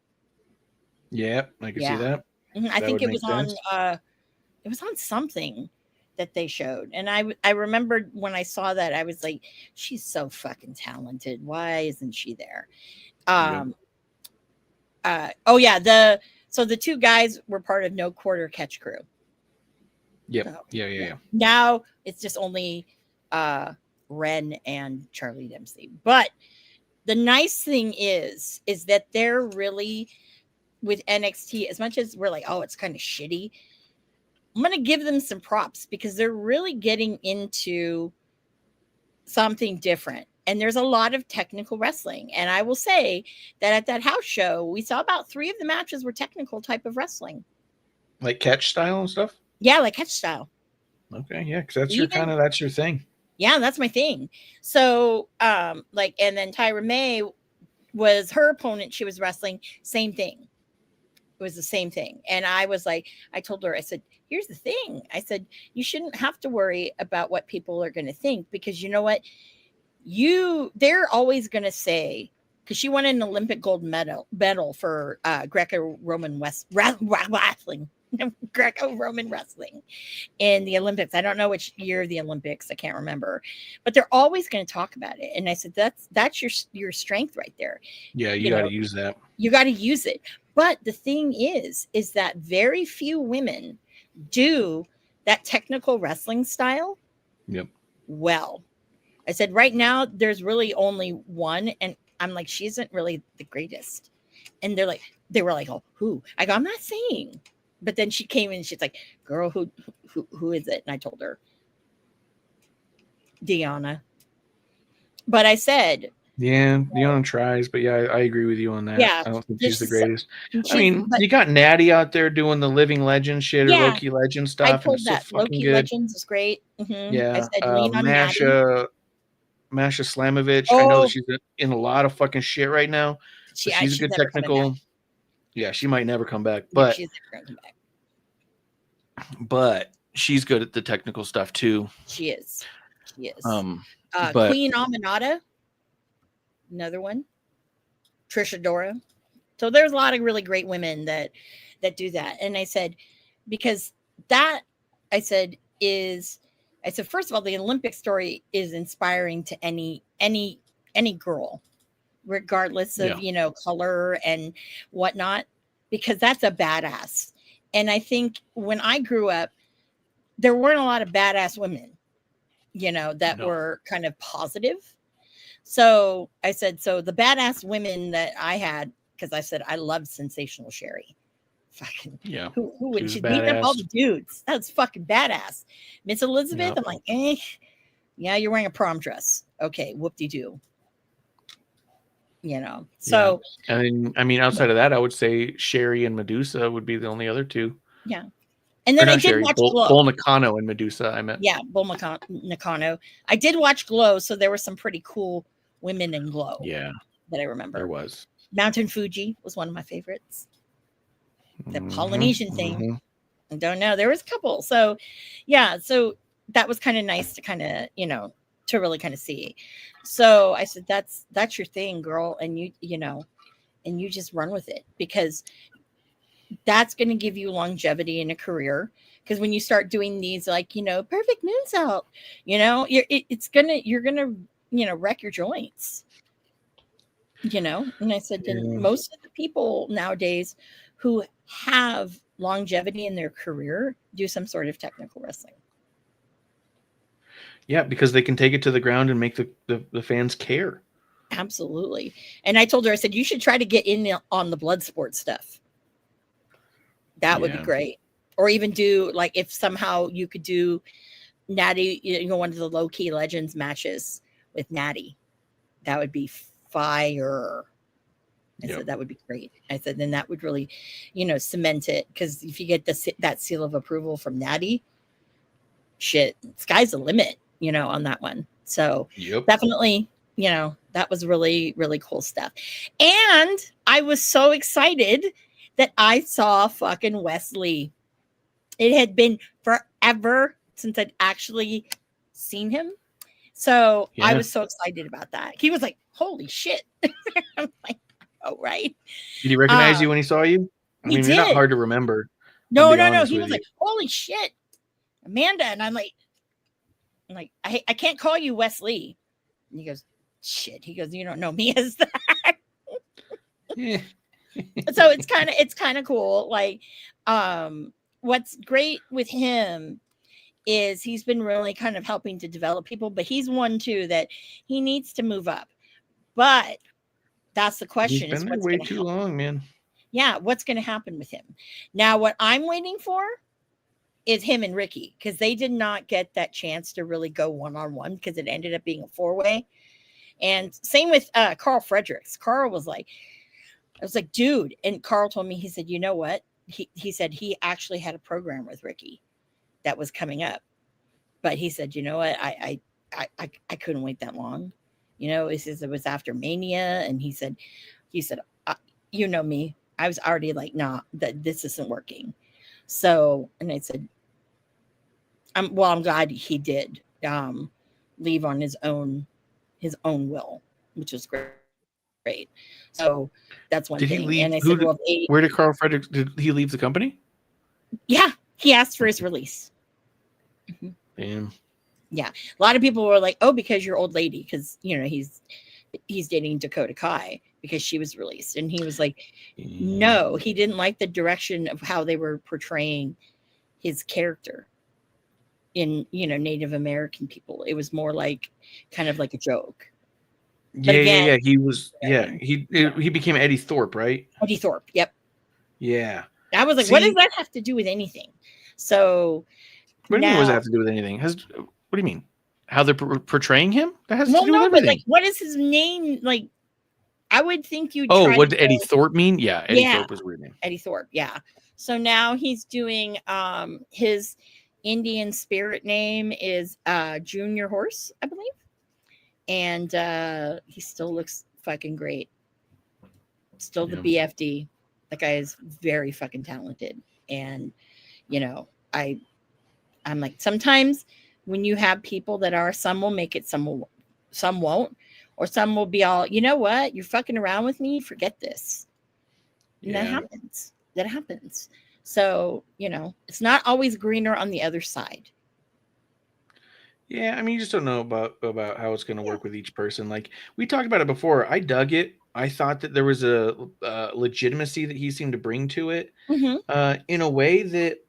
Yeah, I can see that. I think it was on something that they showed. And I remembered when I saw that, I was like, she's so fucking talented. Why isn't she there? So the two guys were part of No Quarter Catch Crew. Yep. So, Yeah. Now it's just only Ren and Charlie Dempsey. But the nice thing is that they're really, with NXT, as much as we're like, oh, it's kind of shitty, I'm going to give them some props because they're really getting into something different. And there's a lot of technical wrestling. And I will say that at that house show, we saw about 3 of the matches were technical type of wrestling. Like catch style and stuff? Yeah, like catch style. Okay, yeah, because that's your thing. Yeah, that's my thing. So, and then Tyra May was her opponent. She was wrestling, same thing. It was the same thing. And I was like, I told her, I said, here's the thing. I said, you shouldn't have to worry about what people are going to think, because you know what? They're always going to say, because she won an Olympic gold medal for Greco-Roman wrestling. Greco-Roman wrestling in the Olympics. I don't know which year of the Olympics. I can't remember, but they're always going to talk about it. And I said, that's your strength right there. Yeah. You got to use that. You got to use it. But the thing is that very few women do that technical wrestling style. Yep. Well, I said, right now there's really only one. And I'm like, she isn't really the greatest. And they were like, oh, who? I go, I'm not saying. But then she came in and she's like, girl, who is it? And I told her, Deanna. But I said, yeah, Deanna tries, but yeah, I agree with you on that. Yeah, I don't think she's the greatest. You got Natty out there doing the living legend shit or Loki legend stuff. I told that Loki Legends is great. Mm-hmm. Yeah, I said, lean on Natty. Masha Slamovich. I know that she's in a lot of fucking shit right now. She's a good technical. Yeah, she might never come back, but she's never gonna come back. But she's good at the technical stuff too. She is. But Queen Aminata, another one. Trisha Dora. So there's a lot of really great women that do that. And I said, because that first of all, the Olympic story is inspiring to any girl, regardless of color and whatnot, because that's a badass. And I think when I grew up, there weren't a lot of badass women, that were kind of positive. So I said, so the badass women that I had, because I said I loved Sensational Sherry. Fucking yeah. Who would she beat up all the dudes? That's fucking badass. Miss Elizabeth, I'm like, yeah, you're wearing a prom dress. Okay, whoop-de-doo. So and I mean, outside of that, I would say Sherry and Medusa would be the only other two. Yeah. And then I did watch Glow. Bull Nakano and Medusa, I meant. Yeah, Bull Nakano. I did watch Glow, so there were some pretty cool women in Glow. Yeah. That I remember. There was. Mountain Fuji was one of my favorites. The Polynesian thing. I don't know. There was a couple. So yeah, so that was kind of nice to kind of, to really kind of see. So I said, that's your thing, girl. And and you just run with it, because that's going to give you longevity in a career. Because when you start doing these, perfect moonsault, you're going to wreck your joints, And I said, most of the people nowadays who have longevity in their career do some sort of technical wrestling. Yeah, because they can take it to the ground and make the fans care. Absolutely. And I told her, I said, you should try to get in on the blood sport stuff. That would be great. Or even do, if somehow you could do Natty, one of the low-key legends matches with Natty. That would be fire. I said, that would be great. I said, then that would really, cement it. Because if you get that seal of approval from Natty, shit, sky's the limit, on that one. So definitely, that was really, really cool stuff. And I was so excited that I saw fucking Wesley. It had been forever since I'd actually seen him. So I Yeah. was so excited about that. He was like, holy shit. I'm like, oh, right. Did he recognize you when he saw you? I he mean, you're not did. hard to remember. No. I'll be honest He with was you. like, holy shit, Amanda. And I'm like, I can't call you Wesley. And he goes, shit. He goes, you don't know me as that. Yeah. So it's kind of cool. Like, what's great with him is he's been really kind of helping to develop people, but he's one too that he needs to move up. But that's the He's question: been is there what's way going to too happen? long, man. Yeah, what's going to happen with him? Now, what I'm waiting for is him and Ricky, because they did not get that chance to really go one-on-one because it ended up being a 4-way. And same with Carl Fredericks. Carl was like, I was like, dude. And Carl told me, he said, you know what? He said he actually had a program with Ricky that was coming up. But he said, you know what? I couldn't wait that long. You know, he says it was after Mania. And he said, you know me. I was already like, nah, that this isn't working. So, and I said, I'm glad he did leave on his own will, which was great. So that's one Did he thing. leave? And I said, well, Where did Carl Fredericks? Did he leave the company? yeah, he asked for his release. Mm-hmm. Damn. Yeah, a lot of people were like, oh, because you're old lady, because you know he's dating Dakota Kai because she was released, and he was like, no, he didn't like the direction of how they were portraying his character in Native American people. It was more like kind of like a joke. Yeah. He was. Yeah, he became Eddie Thorpe, right? Eddie Thorpe. Yep. Yeah. I was like, what does that have to do with anything? So what do you mean? now, What does that have to do with anything? What do you mean? How they're portraying him? That has to do with but everything. like, what is his name? Like, I would think you'd. Oh, what did Eddie Thorpe mean? Yeah, Eddie Thorpe was a weird name. Eddie Thorpe, yeah. So now he's doing his Indian spirit name is Junior Horse, I believe. And he still looks fucking great. Still the BFD. That guy is very fucking talented. And I'm like, sometimes when you have people that are, some will make it, some won't, or some will be all, you know what, you're fucking around with me, forget this. And that happens. So it's not always greener on the other side. Yeah, I mean, you just don't know about how it's going to work with each person. Like we talked about it before. I dug it. I thought that there was a legitimacy that he seemed to bring to it, in a way that,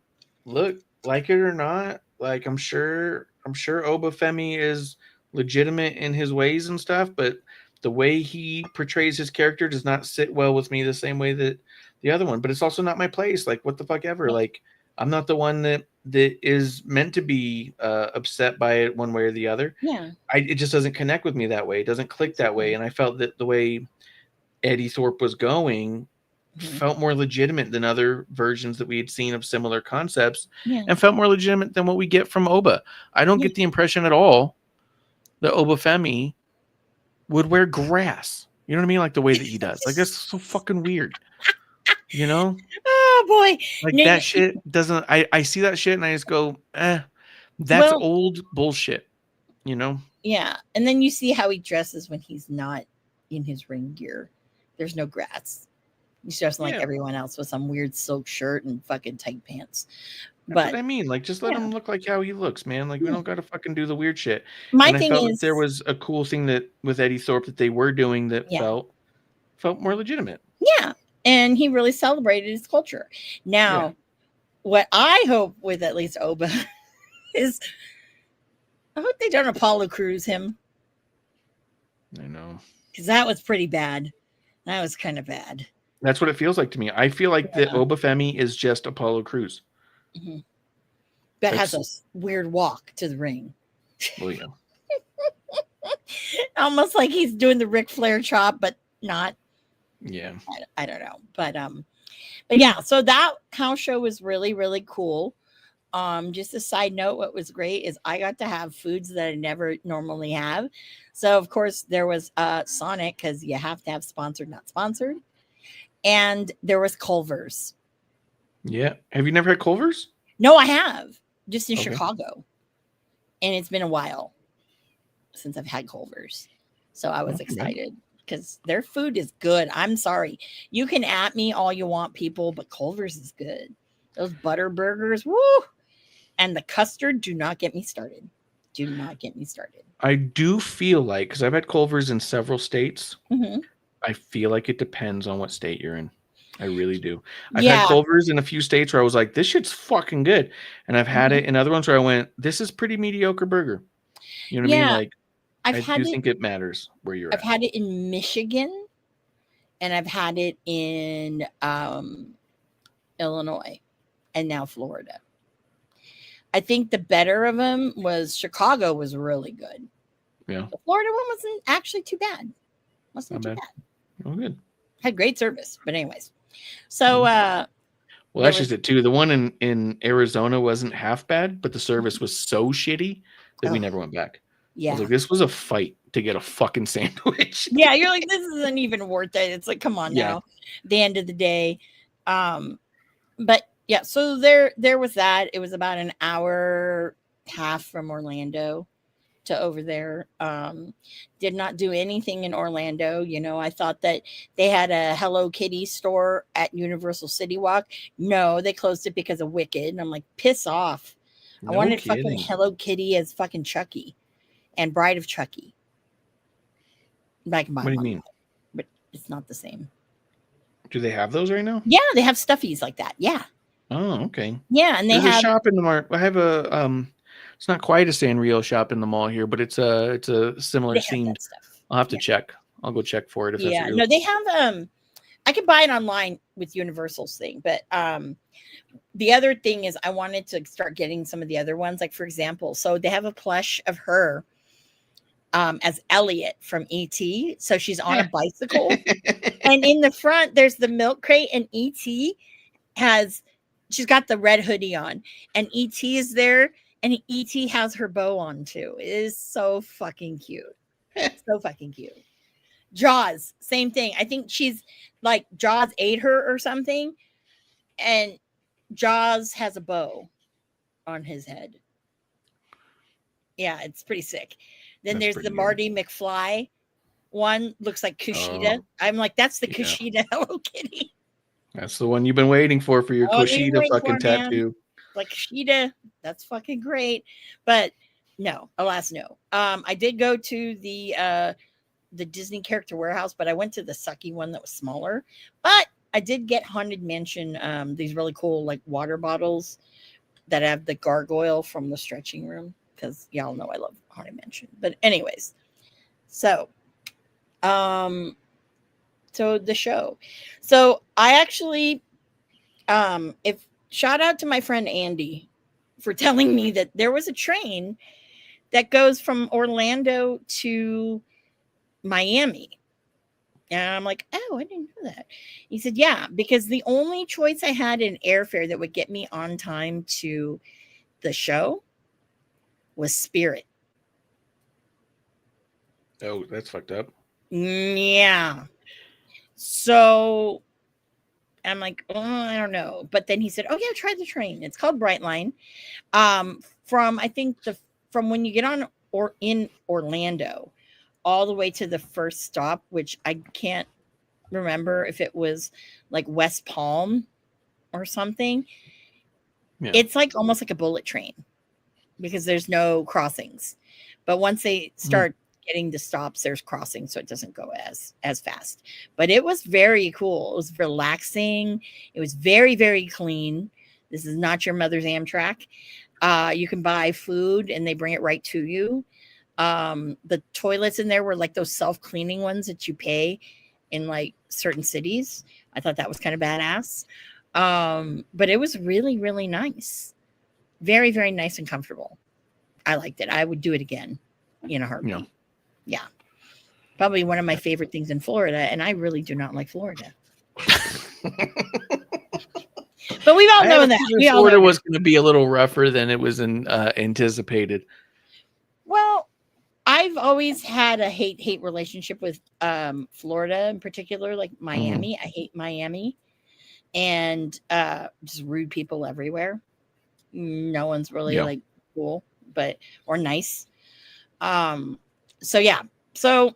look, like it or not, like I'm sure Obafemi is legitimate in his ways and stuff, but the way he portrays his character does not sit well with me the same way that the other one. But it's also not my place. Like, what the fuck ever. Like, I'm not the one that is meant to be upset by it one way or the other. Yeah. It just doesn't connect with me that way. It doesn't click that way. And I felt that the way Eddie Thorpe was going felt more legitimate than other versions that we had seen of similar concepts, and felt more legitimate than what we get from Oba. I don't get the impression at all that Obafemi would wear grass. You know what I mean? Like the way that he does. Like, that's so fucking weird. Oh boy. Like that shit doesn't, I see that shit and I just go, that's old bullshit, Yeah. And then you see how he dresses when he's not in his ring gear. There's no grass. He's dressing like everyone else with some weird silk shirt and fucking tight pants. That's what I mean. Like, just let him look like how he looks, man. Like, we don't got to fucking do the weird shit. My and thing I felt is, that there was a cool thing that with Eddie Thorpe that they were doing that felt more legitimate. Yeah. And he really celebrated his culture. Now, what I hope with at least Oba is, I hope they don't Apollo Crews him. I know. Because that was pretty bad. That was kind of bad. That's what it feels like to me. I feel like that Obafemi is just Apollo Crews. Mm-hmm. That has a weird walk to the ring. Well, yeah. Almost like he's doing the Ric Flair chop, but not. Yeah. I don't know. But yeah, so that house show was really, really cool. Just a side note, what was great is I got to have foods that I never normally have. So of course there was Sonic, because you have to have sponsored, not sponsored. and there was Culver's. Yeah. Have you never had Culver's? No, I have, just in Okay. Chicago. And it's been a while since I've had Culver's. So I was Okay. excited because their food is good. I'm sorry. You can at me all you want, people, but Culver's is good. Those butter burgers, woo! And the custard, do not get me started. Do not get me started. I do feel like, because I've had Culver's in several states, Mhm. I feel like it depends on what state you're in. I really do. I've Yeah. had Culver's in a few states where I was like, this shit's fucking good. And I've had it in other ones where I went, this is pretty mediocre burger. You know what I mean? Yeah. Like, I do think it matters where you're I've at. had it in Michigan, and I've had it in Illinois, and now Florida. I think the better of them was Chicago was really good. Yeah. The Florida one wasn't actually too bad. Wasn't Not too bad. bad. Oh, good. Had great service. But anyways. So Well, there that's was- just it too. The one in Arizona wasn't half bad, but the service was so shitty that we Oh, never went back. I yeah. was like, this was a fight to get a fucking sandwich. Yeah, you're like, this isn't even worth it. It's like, come on Yeah. now. The end of the day. But yeah, so there was that. It was about an hour half from Orlando to over there. Did not do anything in Orlando. You know, I thought that they had a Hello Kitty store at Universal City Walk. No, they closed it because of Wicked. And I'm like, piss off. I No wanted kidding. fucking Hello Kitty as fucking Chucky and Bride of Chucky. Like, What do you mean? But it's not the same. Do they have those right now? Yeah, they have stuffies like that. Yeah. Oh, okay. Yeah, and they There's a have shop in the mart. I have a it's not quite a Sanrio shop in the mall here, but it's a similar they have scene. that stuff. I'll have to check. I'll go check for it if that's Yeah, what you're no, they have I can buy it online with Universal's thing, but the other thing is I wanted to start getting some of the other ones, like for example, so they have a plush of her as Elliot from ET. So she's on a bicycle, and in the front there's the milk crate, and ET she's got the red hoodie on, and ET is there, and ET has her bow on too. It is so fucking cute. So fucking cute. Jaws, same thing. I think she's like Jaws ate her or something, and Jaws has a bow on his head. Yeah, it's pretty sick. Then That's there's pretty the good. Marty McFly one. Looks like Kushida. Oh, I'm like, that's the yeah. Kushida Hello Kitty. That's the one you've been waiting for your Oh, you've been Kushida waiting fucking for it, man. tattoo. Like Kushida, that's fucking great. But no, alas, no. I did go to the Disney Character Warehouse, but I went to the sucky one that was smaller. But I did get Haunted Mansion, these really cool like water bottles that have the gargoyle from the stretching room, because y'all know I love Haunted Mansion. But anyways, so the show. So I actually if shout out to my friend Andy for telling me that there was a train that goes from Orlando to Miami. And I'm like, oh, I didn't know that. He said, yeah, because the only choice I had in airfare that would get me on time to the show was Spirit. Oh, that's fucked up. Yeah. So I'm like, oh, I don't know. But then he said, oh, yeah, try the train. It's called Brightline. From, I think, from when you get on or in Orlando all the way to the first stop, which I can't remember if it was like West Palm or something. Yeah. It's like almost like a bullet train because there's no crossings. But once they start getting the stops, there's crossings, so it doesn't go as fast. But it was very cool. It was relaxing. It was very, very clean. This is not your mother's Amtrak. You can buy food and they bring it right to you. The toilets in there were like those self-cleaning ones that you pay in like certain cities. I thought that was kind of badass. But it was really, really nice. Very, very nice and comfortable. I liked it. I would do it again in a heartbeat. Yeah. Probably one of my favorite things in Florida, and I really do not like Florida. But we've all known that. Florida was going to be a little rougher than it was anticipated. Well, I I've always had a hate relationship with Florida in particular, like Miami. I hate Miami, and just rude people everywhere. No one's really like cool, or nice. So yeah, so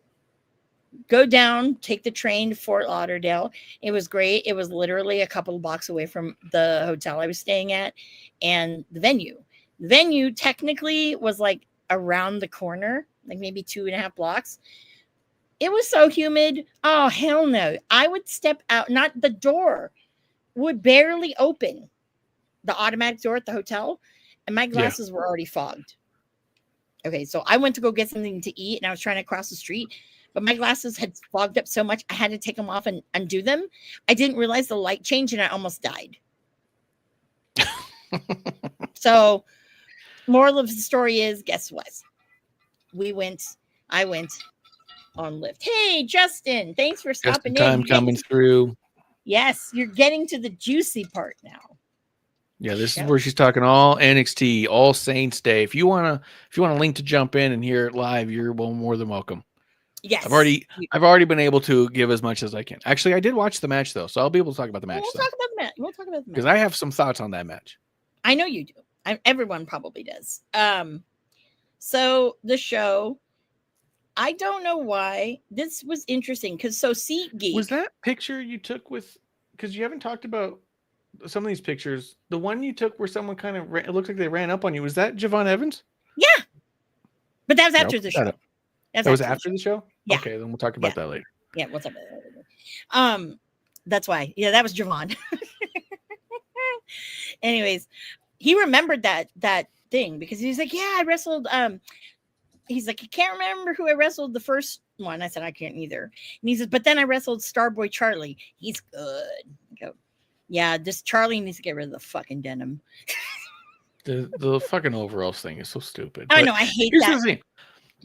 go down, take the train to Fort Lauderdale. It was great. It was literally a couple of blocks away from the hotel I was staying at, and the venue. The venue technically was like around the corner, like maybe 2.5 blocks. It was so humid. Oh, hell no. I would step out, not the door would barely open, the automatic door at the hotel, and my glasses were already fogged. Okay, so I went to go get something to eat, and I was trying to cross the street, but my glasses had fogged up so much I had to take them off and undo them. I didn't realize the light changed, and I almost died. So, moral of the story is, guess what? I went on Lyft. Hey, Justin, thanks for stopping Just time coming through. Yes, you're getting to the juicy part now. Yeah, this is where she's talking all NXT, all Saints Day. If you want a link to jump in and hear it live, you're more than welcome. Yes, I've already been able to give as much as I can. Actually, I did watch the match though, so I'll be able to talk about the match. We'll talk about the match. We'll talk about the match because I have some thoughts on that match. I know you do. Everyone probably does. So the show, I don't know why this was interesting because SeatGeek was that picture you took with, because you haven't talked about some of these pictures. The one you took where someone kind of it looked like they ran up on you. Was that Javon Evans? Yeah, but that was after the show. That was after the show. Yeah. Okay, then we'll talk about that later. Yeah, what's up? That's why. Yeah, that was Javon. Anyways, he remembered that thing because he's like, yeah, I wrestled. He's like, I can't remember who I wrestled the first one. I said, I can't either. And he says, but then I wrestled Starboy Charlie. He's good. I go, yeah, this Charlie needs to get rid of the fucking denim. The fucking overalls thing is so stupid. I know, I hate here's that. The thing.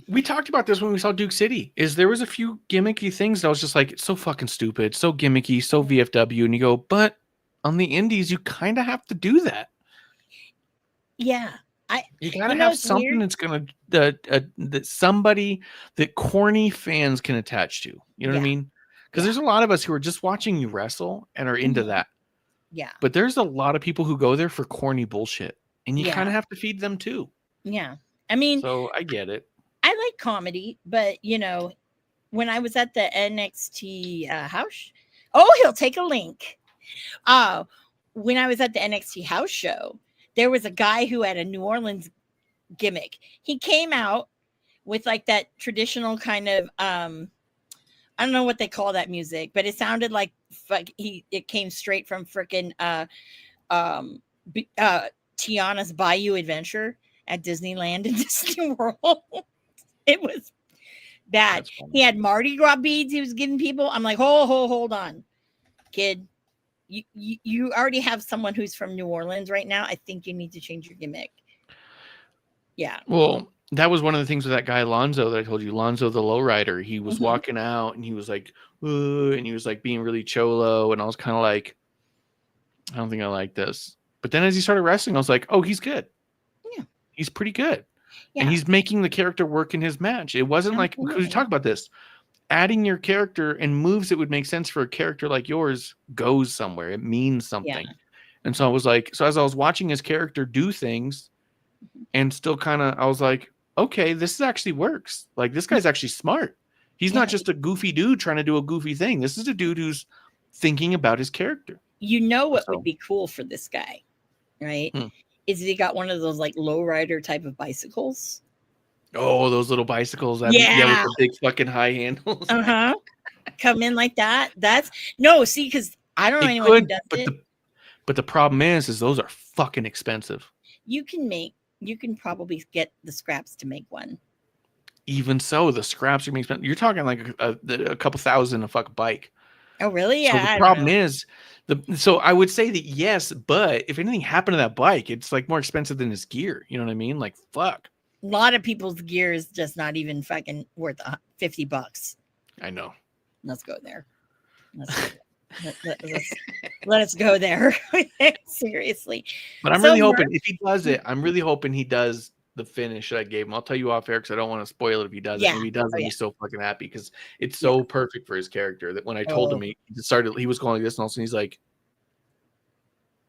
We talked about this when we saw Duke City. There was a few gimmicky things that I was just like, it's so fucking stupid, so gimmicky, so VFW. And you go, but on the indies, you kind of have to do that. Yeah. You gotta have something that's gonna that somebody that corny fans can attach to. You know what I mean? Because there's a lot of us who are just watching you wrestle and are into that. Yeah. But there's a lot of people who go there for corny bullshit, and you kind of have to feed them too. Yeah. I mean, so I get it. I like comedy, but when I was at the NXT house, he'll take a link. When I was at the NXT house show, there was a guy who had a New Orleans gimmick. He came out with like that traditional kind of I don't know what they call that music, but it sounded like it came straight from freaking Tiana's Bayou Adventure at Disneyland and Disney World. It was bad. He had Mardi Gras beads he was giving people. I'm like, hold on, kid. You already have someone who's from New Orleans right now. I think you need to change your gimmick. Yeah. Well, that was one of the things with that guy Lonzo that I told you, Lonzo the lowrider. He was walking out and he was like, and he was like being really cholo, and I was kind of like, I don't think I like this. But then as he started wrestling, I was like, oh, he's good. Yeah, he's pretty good. Yeah. And he's making the character work in his match. It wasn't like, because we talked about this, adding your character and moves that would make sense for a character like yours goes somewhere. It means something. Yeah. And so I was like, so as I was watching his character do things and still kind of, I was like, okay, this actually works. Like, this guy's actually smart. He's not just a goofy dude trying to do a goofy thing. This is a dude who's thinking about his character. What would be cool for this guy, right? Is he got one of those like lowrider type of bicycles? Oh, those little bicycles. With the big fucking high handles. Come in like that. Because I don't know anyone who does it. But the problem is those are fucking expensive. You can probably get the scraps to make one. Even so, the scraps are being spent. You're talking like a couple thousand a fucking bike. Oh, really? Yeah. So the problem is, so I would say that yes, but if anything happened to that bike, it's like more expensive than his gear. You know what I mean? Like, fuck. A lot of people's gear is just not even fucking worth $50. I know. Let's go there. Let us go there. Seriously. But I'm really hoping if he does it, I'm really hoping he does the finish that I gave him. I'll tell you off air because I don't want to spoil it if he does it. Yeah. And if he does, Oh, I'll be so fucking happy because it's so perfect for his character that when I told him he was going like this, and all of a sudden he's like,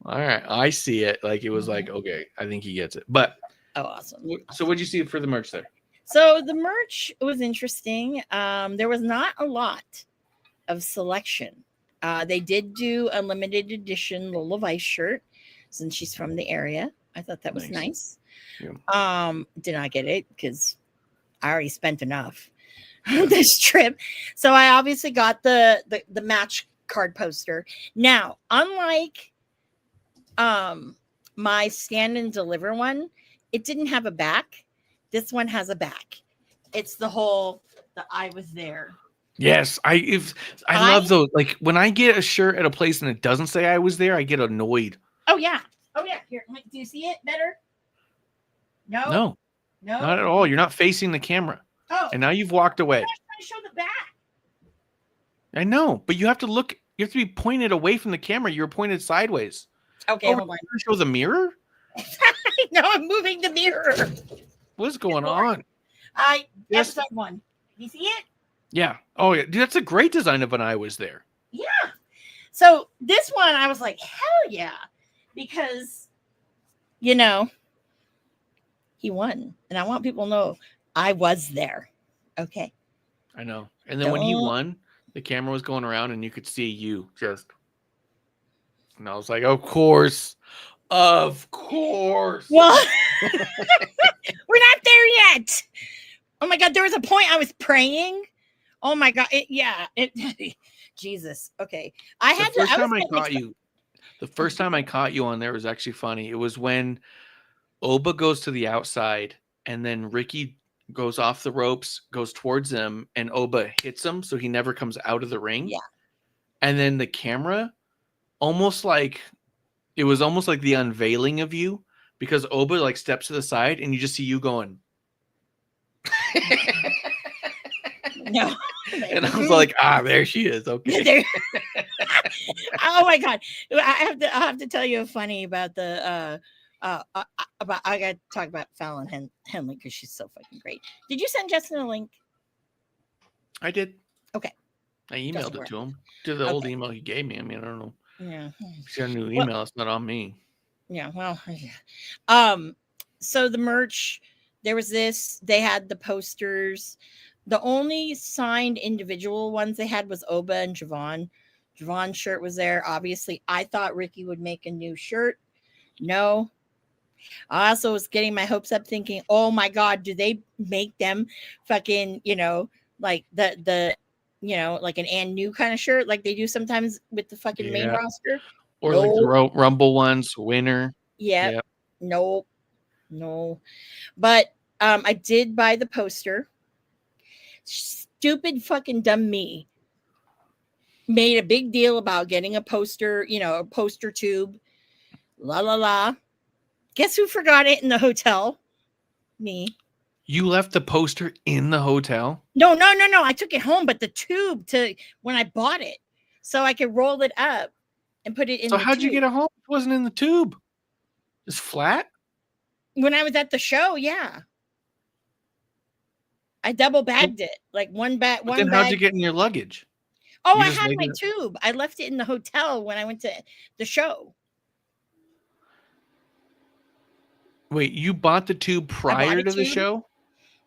all right, I see it. Like it was like, okay, I think he gets it. But awesome. So what'd you see for the merch there? So the merch was interesting. There was not a lot of selection. They did do a limited edition Lola Vice shirt since she's from the area. I thought that was nice. Yeah. Did not get it because I already spent enough on this trip. So I obviously got the match card poster. Now, unlike my stand and deliver one, it didn't have a back. This one has a back. It's the I was there. Yes, I love those. Like when I get a shirt at a place and it doesn't say I was there, I get annoyed. Oh yeah. Here, do you see it better? No, not at all. You're not facing the camera. Oh, and now you've walked away. I'm trying to show the back. I know, but you have to look. You have to be pointed away from the camera. You're pointed sideways. Okay, hold on. Show the mirror. No, I'm moving the mirror. What's going on? Episode 1. You see it? Yeah. Oh yeah, dude, that's a great design of when I was there. Yeah. So this one, I was like, hell yeah, because he won, and I want people to know I was there. Okay. I know. And then when he won, the camera was going around, and you could see you just. And I was like, of course. Well, we're not there yet. Oh my God, there was a point I was praying. Oh my God, Jesus. Okay, the first time I caught you on there was actually funny. It was when Oba goes to the outside, and then Ricky goes off the ropes, goes towards him, and Oba hits him, so he never comes out of the ring. Yeah, and then the camera, it was almost like the unveiling of you, because Oba like steps to the side, and you just see you going. No. And I was like, there she is. Okay. Oh my God. I have to tell you a funny about I got to talk about Fallon Henley because she's so fucking great. Did you send Justin a link? I did. Okay. I emailed it to him. To the old email he gave me. I mean, I don't know. Yeah. He's got a new email. It's not on me. Yeah. Well, yeah. So the merch, there was this, they had the posters. The only signed individual ones they had was Oba and Javon. Javon's shirt was there. Obviously, I thought Ricky would make a new shirt. No. I also was getting my hopes up thinking, oh my God, do they make them fucking, like the like an and new kind of shirt like they do sometimes with the fucking main roster? Or like the Rumble ones, winner. Yeah. Yep. No. But I did buy the poster. Stupid fucking dumb me made a big deal about getting a poster, a poster tube. La la la. Guess who forgot it in the hotel? Me. You left the poster in the hotel? No. I took it home, but the tube when I bought it, so I could roll it up and put it in. So the how'd tube. you get it home? It wasn't in the tube. Just flat? When I was at the show, yeah. I double bagged it, like one bag. Then how'd you get in your luggage? Oh, I had my tube. I left it in the hotel when I went to the show. Wait, you bought the tube prior to the show?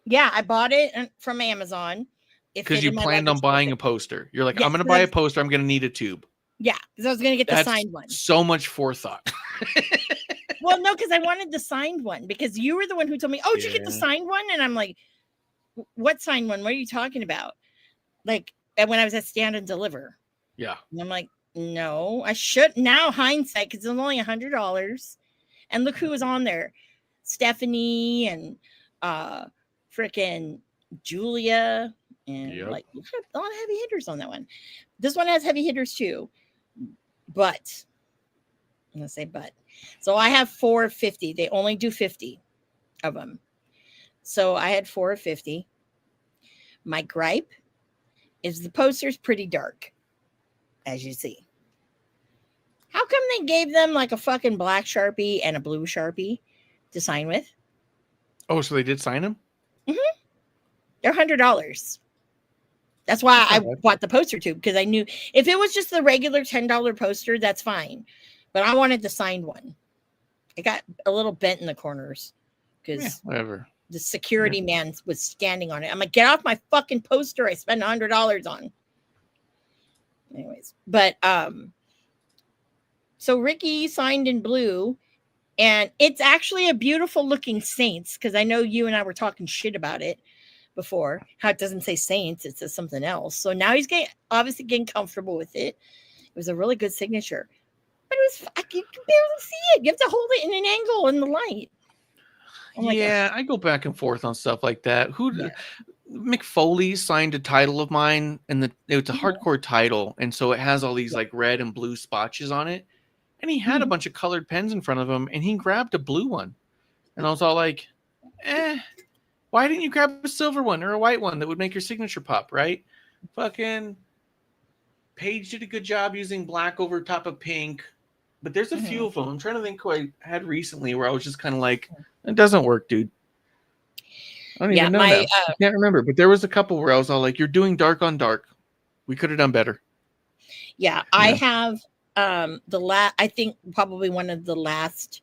Yeah, I bought it from Amazon. Because you planned on buying a poster. You're like, I'm going to buy a poster. I'm going to need a tube. Yeah, because I was going to get the signed one. So much forethought. Well, no, because I wanted the signed one. Because you were the one who told me, did you get the signed one? And I'm like, what signed one? What are you talking about? Like when I was at Stand and Deliver. Yeah. And I'm like, no, I should. Now hindsight, because it's only $100. And look who was on there. Stephanie and freaking Julia. And like a lot of heavy hitters on that one. This one has heavy hitters too. But I'm going to say but. So I have 450. They only do 50 of them. So I had 450. My gripe is the poster's pretty dark, as you see. How come they gave them like a fucking black Sharpie and a blue Sharpie to sign with? Oh, so they did sign him? They're $100. That's why I That's not bad. bought the poster tube, because I knew if it was just the regular $10 poster, that's fine. But I wanted the signed one. It got a little bent in the corners because Yeah, whatever. the security man was standing on it. I'm like, get off my fucking poster I spent $100 on. Anyways, but so Ricky signed in blue, and it's actually a beautiful looking Saints, because I know you and I were talking shit about it before, how it doesn't say Saints, it says something else. So now he's obviously getting comfortable with it. It was a really good signature, but you can barely see it. You have to hold it in an angle in the light. Yeah, I go back and forth on stuff like that. McFoley signed a title of mine, and it's a hardcore title, and so it has all these like red and blue spotches on it. And he had a bunch of colored pens in front of him, and he grabbed a blue one, and I was all like, why didn't you grab a silver one or a white one that would make your signature pop, right? Fucking Paige did a good job using black over top of pink, but there's a few of them. I'm trying to think who I had recently where I was just kind of like, it doesn't work, dude. I don't even know now. I can't remember, but there was a couple where I was all like, you're doing dark on dark. We could have done better. Yeah, I have I think probably one of the last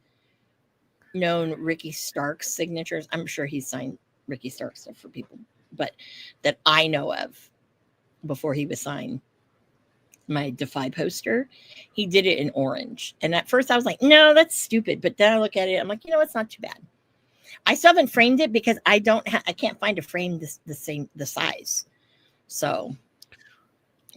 known Ricky Starks signatures. I'm sure he's signed Ricky Starks stuff for people, but that I know of before he was signed my Defy poster, he did it in orange. And at first I was like, no, that's stupid. But then I look at it, I'm like, it's not too bad. I still haven't framed it because I can't find a frame the size. So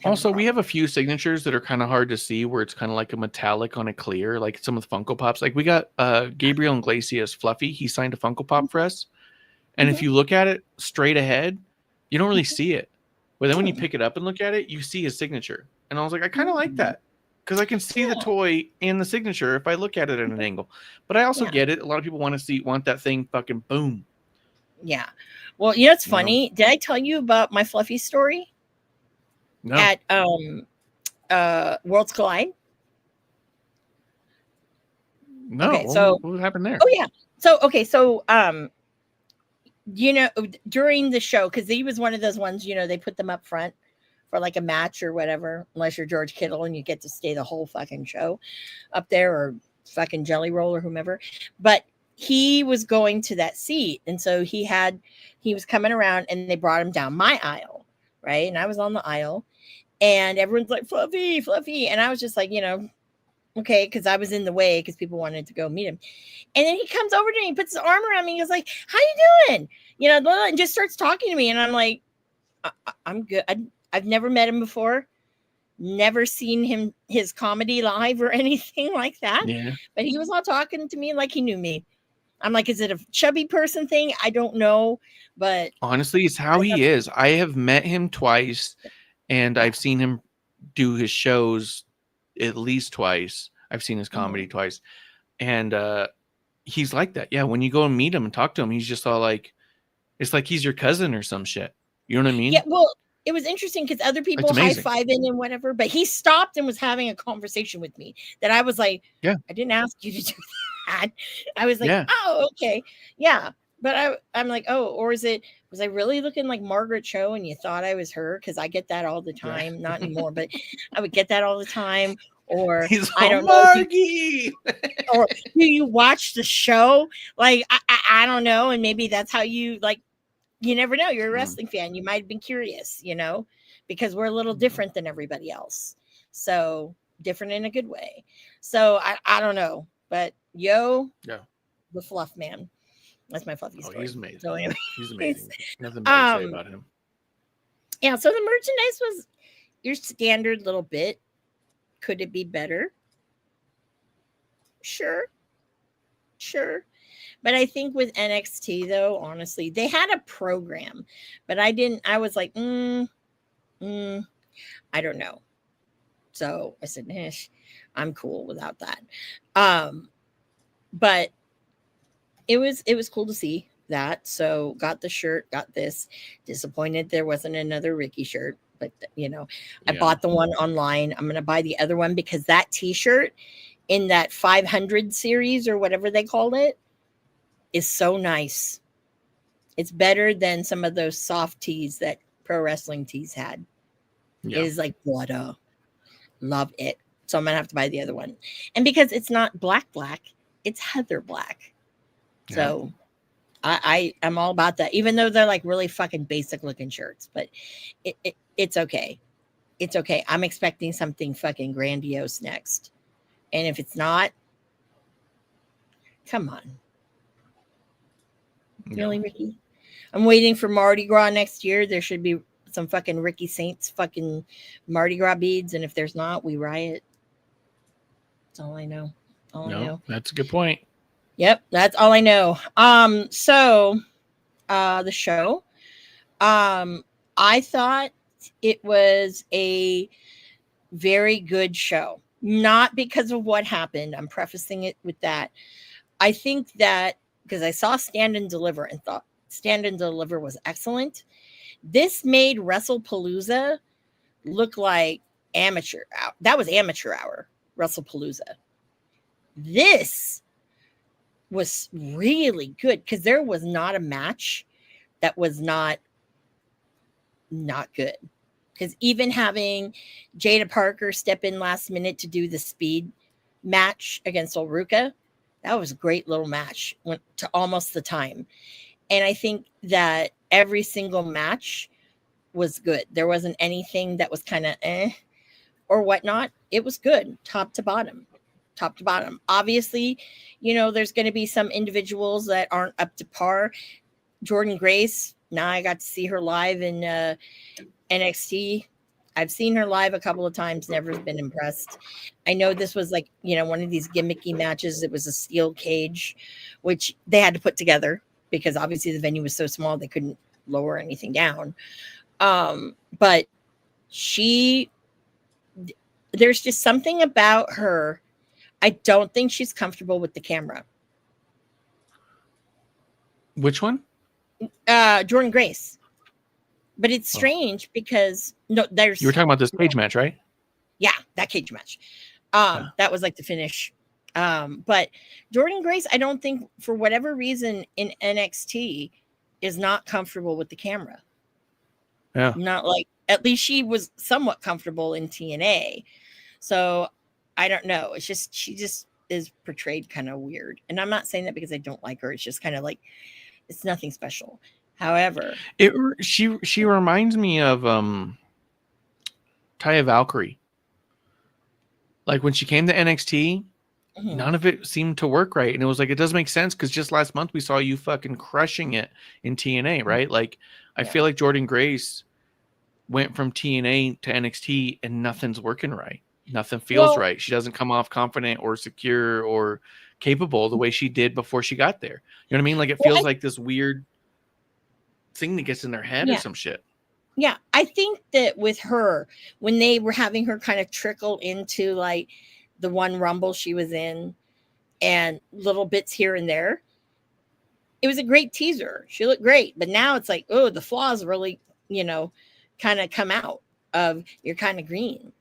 also, we have a few signatures that are kind of hard to see, where it's kind of like a metallic on a clear, like some of the Funko Pops. Like we got Gabriel Iglesias Fluffy. He signed a Funko Pop for us. And if you look at it straight ahead, you don't really see it. But then when you pick it up and look at it, you see his signature. And I was like, I kind of like that, because I can see the toy and the signature if I look at it at an angle. But I also get it. A lot of people want that thing fucking boom. Yeah. Well, it's funny. Did I tell you about my Fluffy story? No. At Worlds Collide? No. Okay, so what happened there? Oh yeah. So during the show, because he was one of those ones, they put them up front for like a match or whatever, unless you're George Kittle and you get to stay the whole fucking show up there, or fucking Jelly Roll or whomever. But he was going to that seat, and so he was coming around, and they brought him down my aisle, right? And I was on the aisle, and everyone's like, Fluffy, Fluffy, and I was just like, okay, because I was in the way because people wanted to go meet him. And then he comes over to me, puts his arm around me, he goes like, how you doing? And just starts talking to me, and I'm like, I'm good. I've never met him before, never seen his comedy live or anything like that. Yeah. But he was all talking to me like he knew me. I'm like, is it a chubby person thing? I don't know. But honestly, it's how he is. I have met him twice, and I've seen him do his shows at least twice. I've seen his comedy twice. And he's like that. Yeah, when you go and meet him and talk to him, he's just all like, it's like he's your cousin or some shit. You know what I mean? Yeah, well, it was interesting because other people high-fiving and whatever, but he stopped and was having a conversation with me that I was like, I didn't ask you to do that. I was like, oh, okay. Yeah. But I'm like, oh, or was I really looking like Margaret Cho and you thought I was her? Because I get that all the time. Not anymore, but I would get that all the time. Or I don't know. Or do you watch the show? Like, I don't know. And maybe that's how you like. You never know. You're a wrestling fan. You might have been curious, because we're a little different than everybody else. So different in a good way. So I don't know. But the Fluff Man. That's my Fluffy story. He's amazing. So anyway, he's amazing. Nothing bad to say about him. Yeah. So the merchandise was your standard little bit. Could it be better? Sure. But I think with NXT, though, honestly, they had a program, but I was like, I don't know. So I said, I'm cool without that. But it was cool to see that. So got the shirt, got this. Disappointed there wasn't another Ricky shirt, but I bought the one online. I'm going to buy the other one because that t-shirt in that 500 series or whatever they called it is so nice. It's better than some of those soft tees that pro wrestling tees had. Yeah. It is like water. Love it. So I'm gonna have to buy the other one. And because it's not black, it's heather black. So I'm all about that. Even though they're like really fucking basic looking shirts, but it's okay. It's okay. I'm expecting something fucking grandiose next. And if it's not, come on. Really, Ricky? I'm waiting for Mardi Gras next year. There should be some fucking Ricky Saints fucking Mardi Gras beads. And if there's not, we riot. That's all I know. I know. That's a good point. Yep, that's all I know. So the show. I thought it was a very good show. Not because of what happened. I'm prefacing it with that. I think that because I saw Stand and Deliver and thought Stand and Deliver was excellent. This made WrestlePalooza look like amateur hour. That was amateur hour, WrestlePalooza. This was really good because there was not a match that was not good. Because even having Jada Parker step in last minute to do the speed match against Ulruka, that was a great little match. Went to almost the time. And I think that every single match was good. There wasn't anything that was kind of or whatnot. It was good, top to bottom. Top to bottom. Obviously, there's going to be some individuals that aren't up to par. Jordan Grace, now I got to see her live in NXT. I've seen her live a couple of times, never been impressed. I know this was like, one of these gimmicky matches. It was a steel cage, which they had to put together because obviously the venue was so small they couldn't lower anything down. But there's just something about her. I don't think she's comfortable with the camera. Which one? Jordan Grace. But it's strange because you were talking about this cage match, right? Yeah, that cage match. That was like the finish. But Jordan Grace, I don't think for whatever reason in NXT is not comfortable with the camera. Yeah. Not like, at least she was somewhat comfortable in TNA. So I don't know. It's just, she just is portrayed kind of weird. And I'm not saying that because I don't like her. It's just kind of like, it's nothing special. However, she reminds me of Taya Valkyrie. Like when she came to NXT, none of it seemed to work right. And it was like, it doesn't make sense because just last month we saw you fucking crushing it in TNA, right? Like, I feel like Jordan Grace went from TNA to NXT and nothing's working right. Nothing feels right. She doesn't come off confident or secure or capable the way she did before she got there. You know what I mean? Like, it feels like this weird thing that gets in their head or some shit. Yeah, I think that with her, when they were having her kind of trickle into like the one Rumble she was in and little bits here and there, it was a great teaser. She looked great. But now it's like, oh, the flaws really, kind of come out of you're kind of green.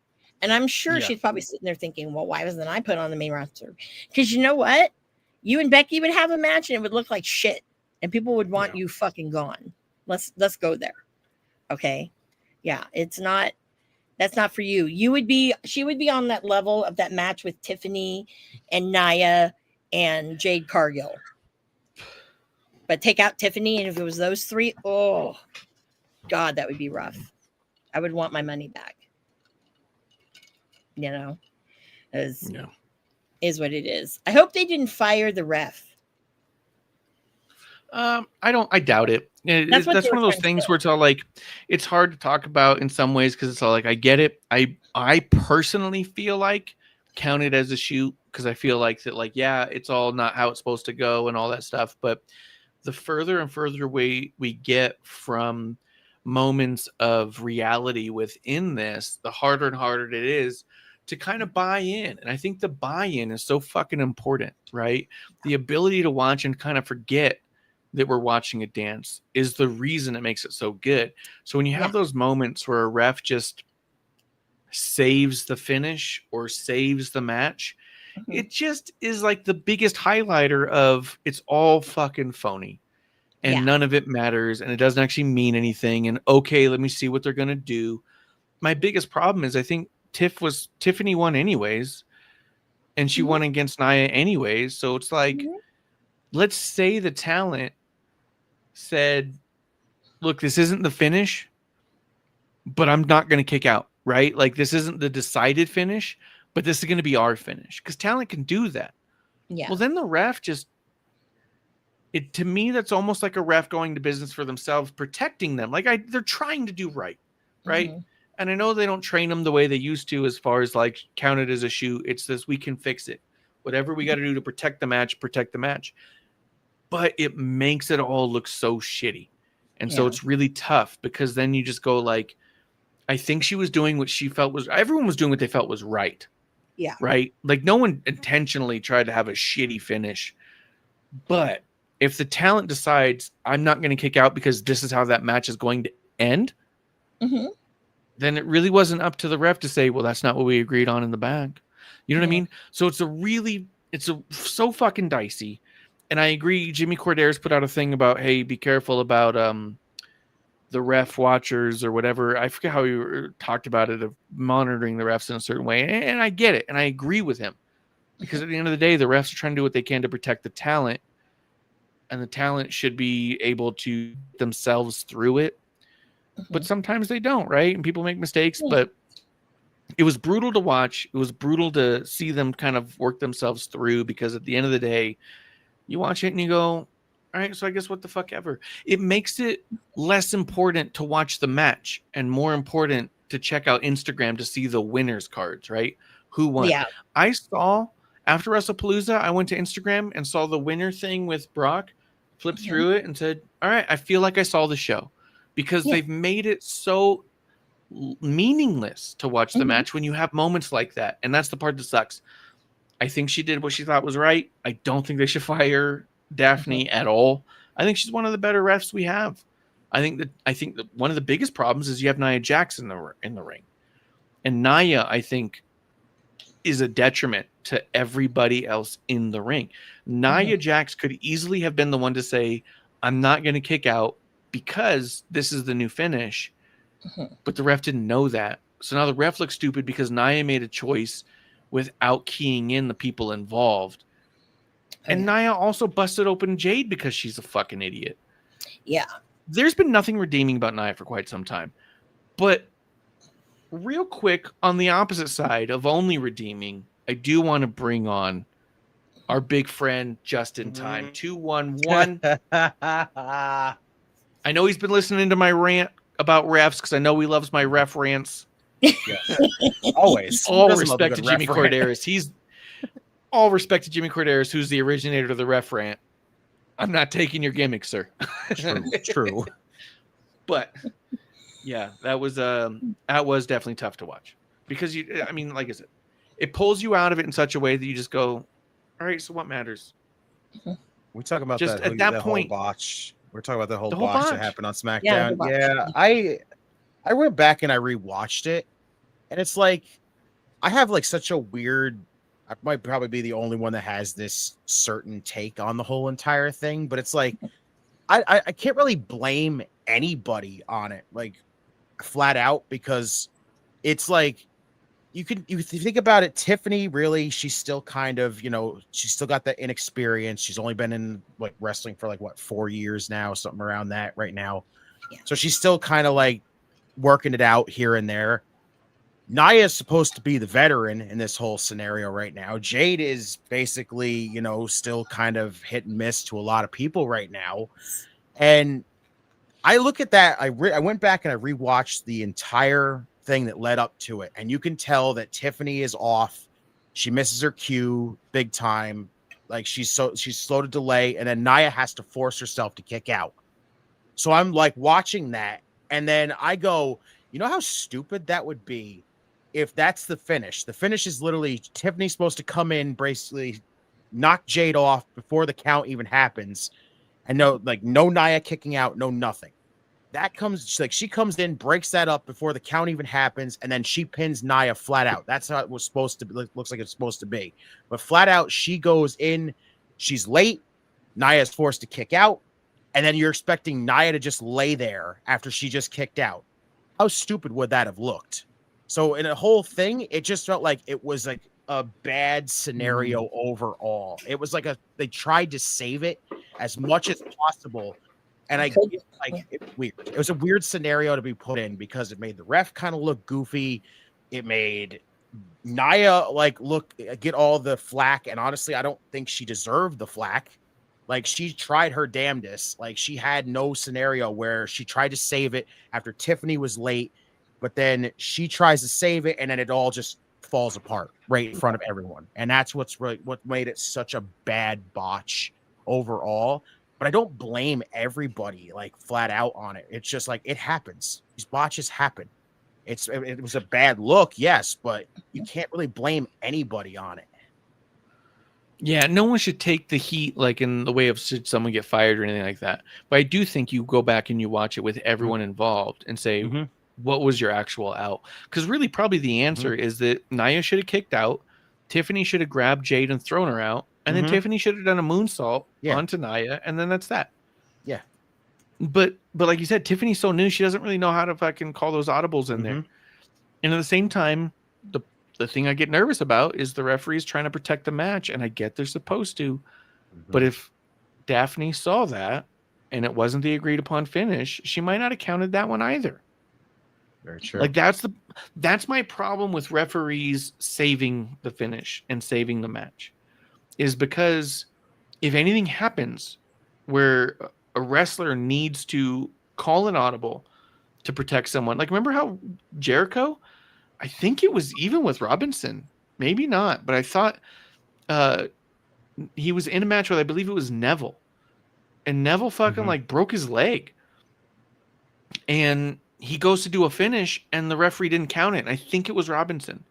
And I'm sure she's probably sitting there thinking, well, why wasn't I put on the main roster? Because you know what? You and Becky would have a match and it would look like shit. And people would want you fucking gone. Let's go there. Okay. Yeah. That's not for you. She would be on that level of that match with Tiffany and Nia and Jade Cargill. But take out Tiffany. And if it was those three, oh God, that would be rough. I would want my money back. Is what it is. I hope they didn't fire the ref. I doubt it. That's one of those things where it's all like, it's hard to talk about in some ways because it's all like, I get it. I personally feel like count it as a shoot because I feel like that, like, yeah, it's all not how it's supposed to go and all that stuff. But the further and further away we get from moments of reality within this, the harder and harder it is to kind of buy in. And I think the buy-in is so fucking important, right? The ability to watch and kind of forget that we're watching a dance is the reason it makes it so good. So when you have those moments where a ref just saves the finish or saves the match, it just is like the biggest highlighter of it's all fucking phony. and Yeah. none of it matters, and it doesn't actually mean anything. And okay, let me see what they're gonna do. My biggest problem is I think Tiffany won anyways, and she won against Nia anyways. So it's like, let's say the talent said, look, this isn't the finish, but I'm not going to kick out, right? Like, this isn't the decided finish, but this is going to be our finish, because talent can do that. Yeah. Well, then the ref just, to me, that's almost like a ref going to business for themselves, protecting them. Like, they're trying to do right? And I know they don't train them the way they used to, as far as like count it as a shoot. It's this, we can fix it. Whatever we got to do to protect the match, protect the match. But it makes it all look so shitty. And so it's really tough, because then you just go like, I think she was doing what she felt was, everyone was doing what they felt was right. Yeah. Right? Like, no one intentionally tried to have a shitty finish. But if the talent decides, I'm not going to kick out because this is how that match is going to end, then it really wasn't up to the ref to say, well, that's not what we agreed on in the back. You know what I mean? So it's so fucking dicey. And I agree. Jimmy Corderas put out a thing about, hey, be careful about the ref watchers or whatever. I forget how he talked about it, of monitoring the refs in a certain way. And I get it. And I agree with him, because at the end of the day, the refs are trying to do what they can to protect the talent, and the talent should be able to themselves through it. But sometimes they don't, right? And people make mistakes, but it was brutal to watch. It was brutal to see them kind of work themselves through, because at the end of the day, you watch it and you go, all right, so I guess what the fuck ever. It makes it less important to watch the match and more important to check out Instagram to see the winners cards, right? Who won? Yeah. I saw, after WrestlePalooza, I went to Instagram and saw the winner thing with Brock, flipped through it and said, all right, I feel like I saw the show, because they've made it so meaningless to watch the match when you have moments like that. And that's the part that sucks. I think she did what she thought was right. I don't think they should fire Daphne at all. I think she's one of the better refs we have. I think that one of the biggest problems is you have Nia Jax in the ring. And Nia, I think, is a detriment to everybody else in the ring. Nia Jax could easily have been the one to say, I'm not going to kick out because this is the new finish. But the ref didn't know that. So now the ref looks stupid because Nia made a choice without keying in the people involved. And Nia also busted open Jade because she's a fucking idiot. Yeah. There's been nothing redeeming about Nia for quite some time. But real quick, on the opposite side of only redeeming, I do want to bring on our big friend Just in Time 211. I know he's been listening to my rant about refs, because I know he loves my ref rants. Yes. Always. All respect to Jimmy Corderas. He's all respect to Jimmy Corderas, who's the originator of the ref rant. I'm not taking your gimmick, sir. True. But yeah, that was definitely tough to watch, because like I said, it pulls you out of it in such a way that you just go, all right, so what matters? We talk about just that, at that whole point. botch. We're talking about the whole whole botch that botch. happened on Yeah, SmackDown. the botch. Yeah, I went back and I rewatched it, and it's like I have like such a weird. I might probably be the only one that has this certain take on the whole entire thing, but it's like I can't really blame anybody on it, like flat out, because it's like you think about it. Tiffany, really, she's still kind of, she's still got that inexperience. She's only been in like wrestling for like 4 years now, something around that right now. Yeah. So she's still kind of like working it out here and there. Nia is supposed to be the veteran in this whole scenario right now. Jade is basically, still kind of hit and miss to a lot of people right now. And I look at that. I went back and I rewatched the entire thing that led up to it, and you can tell that Tiffany is off. She misses her cue big time. Like she's slow to delay, and then Nia has to force herself to kick out. So I'm like watching that, and then I go, you know how stupid that would be if that's the finish. The finish is literally Tiffany's supposed to come in, basically knock Jade off before the count even happens, and no Nia kicking out, no nothing. That comes like she comes in, breaks that up before the count even happens, and then she pins Nia flat out. That's how it was supposed to be. Looks like it's supposed to be, but flat out she goes in. She's late. Nia is forced to kick out. and then you're expecting Nia to just lay there after she just kicked out. How stupid would that have looked? So in a whole thing, it just felt like it was like a bad scenario overall. It was like they tried to save it as much as possible. And it was weird. It was a weird scenario to be put in because it made the ref kind of look goofy. It made Nia get all the flack. And honestly, I don't think she deserved the flack. Like, she tried her damnedest. Like, she had no scenario where she tried to save it after Tiffany was late, but then she tries to save it and then it all just falls apart right in front of everyone. And that's what made it such a bad botch overall. But I don't blame everybody like flat out on it. It's just like, it happens. These botches happen. It was a bad look, yes, but you can't really blame anybody on it. Yeah, no one should take the heat like in the way of should someone get fired or anything like that. But I do think you go back and you watch it with everyone involved and say, what was your actual out? Because really, probably the answer is that Nia should have kicked out, Tiffany should have grabbed Jade and thrown her out, and then Tiffany should have done a moonsault onto Nia, and then that's that. Yeah. But like you said, Tiffany's so new, she doesn't really know how to fucking call those audibles in there. And at the same time, the thing I get nervous about is the referees trying to protect the match, and I get they're supposed to. But if Daphne saw that and it wasn't the agreed upon finish, she might not have counted that one either. Very true. Like, that's my problem with referees saving the finish and saving the match, is because if anything happens where a wrestler needs to call an audible to protect someone, like remember how Jericho, I think it was even with Robinson, maybe not, but I thought he was in a match with, I believe it was Neville, and Neville fucking like broke his leg, and he goes to do a finish and the referee didn't count it. And I think it was Robinson.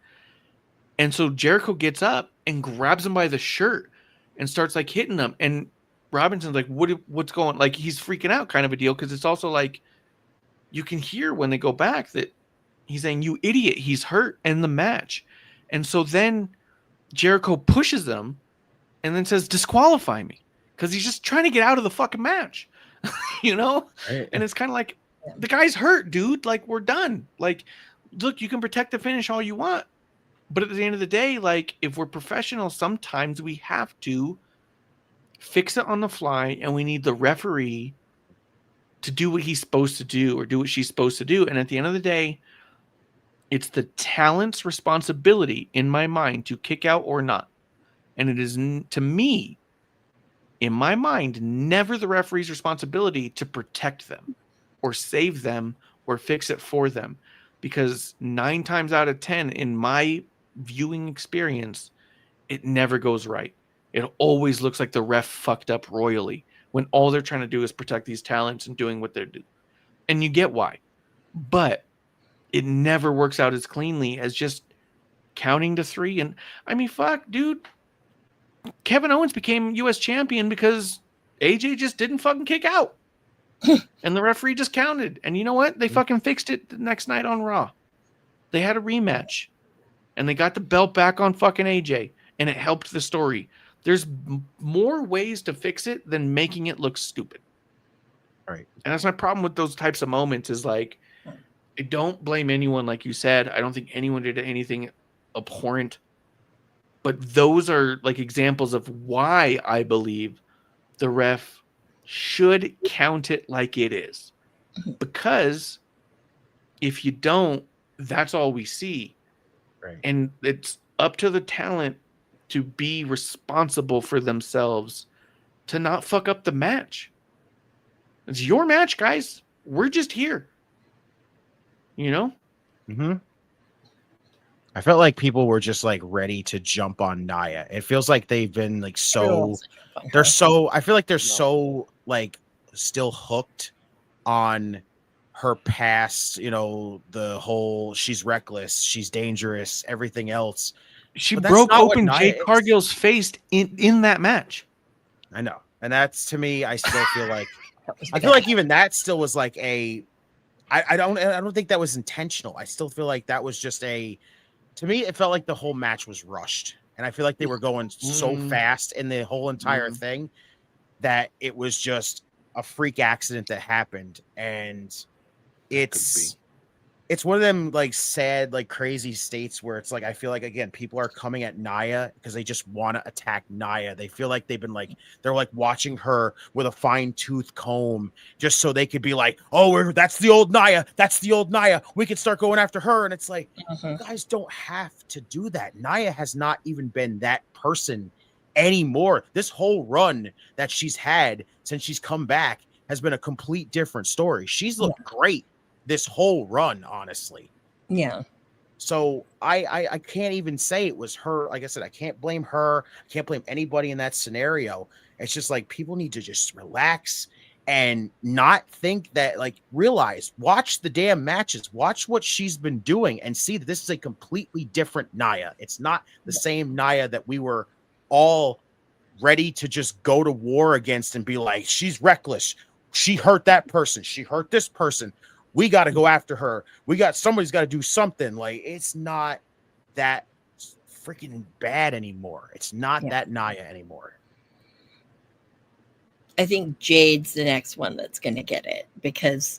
And so Jericho gets up and grabs him by the shirt and starts like hitting him. And Robinson's like, what's going on? Like, he's freaking out kind of a deal. Cause it's also like, you can hear when they go back that he's saying, you idiot, he's hurt in the match. And so then Jericho pushes them and then says, disqualify me. Cause he's just trying to get out of the fucking match, you know? Right. And it's kind of like, the guy's hurt, dude. Like, we're done. Like, look, you can protect the finish all you want, but at the end of the day, like, if we're professional, sometimes we have to fix it on the fly, and we need the referee to do what he's supposed to do or do what she's supposed to do. And at the end of the day, it's the talent's responsibility, in my mind, to kick out or not. And it is, to me, in my mind, never the referee's responsibility to protect them or save them or fix it for them. Because 9 times out of 10, in my viewing experience, it never goes right. It always looks like the ref fucked up royally when all they're trying to do is protect these talents and doing what they're doing. And you get why. But it never works out as cleanly as just counting to 3. And I mean, fuck, dude. Kevin Owens became U.S. champion because AJ just didn't fucking kick out. And the referee just counted. And you know what? They fucking fixed it the next night on Raw. They had a rematch. And they got the belt back on fucking AJ. And it helped the story. There's more ways to fix it than making it look stupid. All right. And that's my problem with those types of moments, is like, I don't blame anyone, like you said. I don't think anyone did anything abhorrent. But those are like examples of why I believe the ref should count it like it is. Because if you don't, that's all we see. Right. And it's up to the talent to be responsible for themselves to not fuck up the match. It's your match, guys. We're just here. You know? Mm-hmm. I felt like people were just like ready to jump on Nia. It feels like they've been like I feel like they're so like still hooked on her past, you know, the whole she's reckless, she's dangerous, everything else. She broke open Jade Cargill's face in that match. I know. And that's, to me, I still feel like I feel like even that still was like I don't think that was intentional. I still feel like that was just to me, it felt like the whole match was rushed. And I feel like they were going so fast in the whole entire thing that it was just a freak accident that happened, and it's one of them like sad, like crazy states where it's like I feel like again people are coming at Nia because they just want to attack Nia. They feel like they've been like they're like watching her with a fine tooth comb just so they could be like, oh, that's the old Nia, that's the old Nia. We can start going after her, and it's like you guys don't have to do that. Nia has not even been that person anymore. This whole run that she's had since she's come back has been a complete different story. She's looked great this whole run, honestly. Yeah. So I can't even say it was her. Like I said, I can't blame her. I can't blame anybody in that scenario. It's just like people need to just relax and not think that, like, realize, watch the damn matches, watch what she's been doing and see that this is a completely different Nia. It's not the same Nia that we were all ready to just go to war against and be like, she's reckless. She hurt that person. She hurt this person. We got to go after her. Somebody's got to do something. Like, it's not that freaking bad anymore. It's not that Nia anymore. I think Jade's the next one that's going to get it because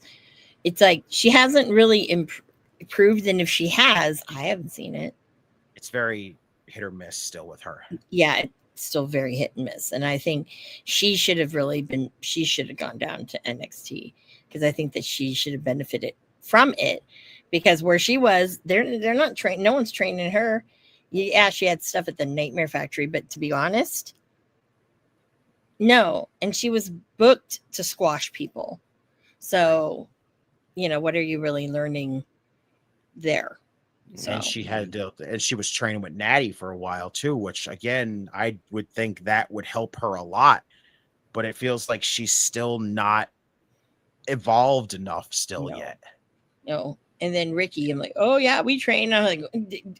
it's like she hasn't really improved. And if she has, I haven't seen it. It's very hit or miss still with her. Yeah, it's still very hit and miss. And I think she should have gone down to NXT. Because I think that she should have benefited from it, because where she was, they're not trained. No one's training her. Yeah, she had stuff at the Nightmare Factory, but to be honest, no. And she was booked to squash people. So, what are you really learning there? So. And she was training with Natty for a while too, which again, I would think that would help her a lot. But it feels like she's still not evolved enough yet. No. And then Ricky, I'm like, oh yeah, we train. I'm like,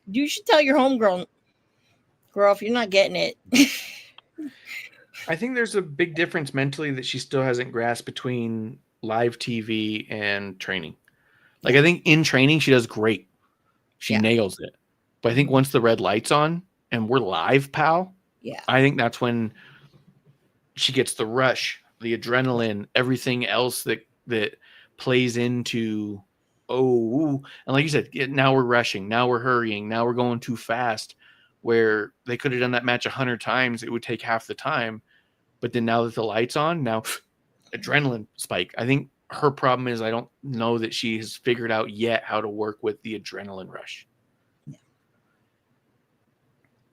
you should tell your homegirl, girl, if you're not getting it. I think there's a big difference mentally that she still hasn't grasped between live TV and training. Like, I think in training she does great. She nails it. But I think once the red light's on and we're live, pal, I think that's when she gets the rush, the adrenaline, everything else that plays into, and like you said, now we're rushing, now we're hurrying, now we're going too fast, where they could have done that match 100 times, it would take half the time. But then now that the light's on, now adrenaline spike. I think her problem is I don't know that she has figured out yet how to work with the adrenaline rush. Yeah.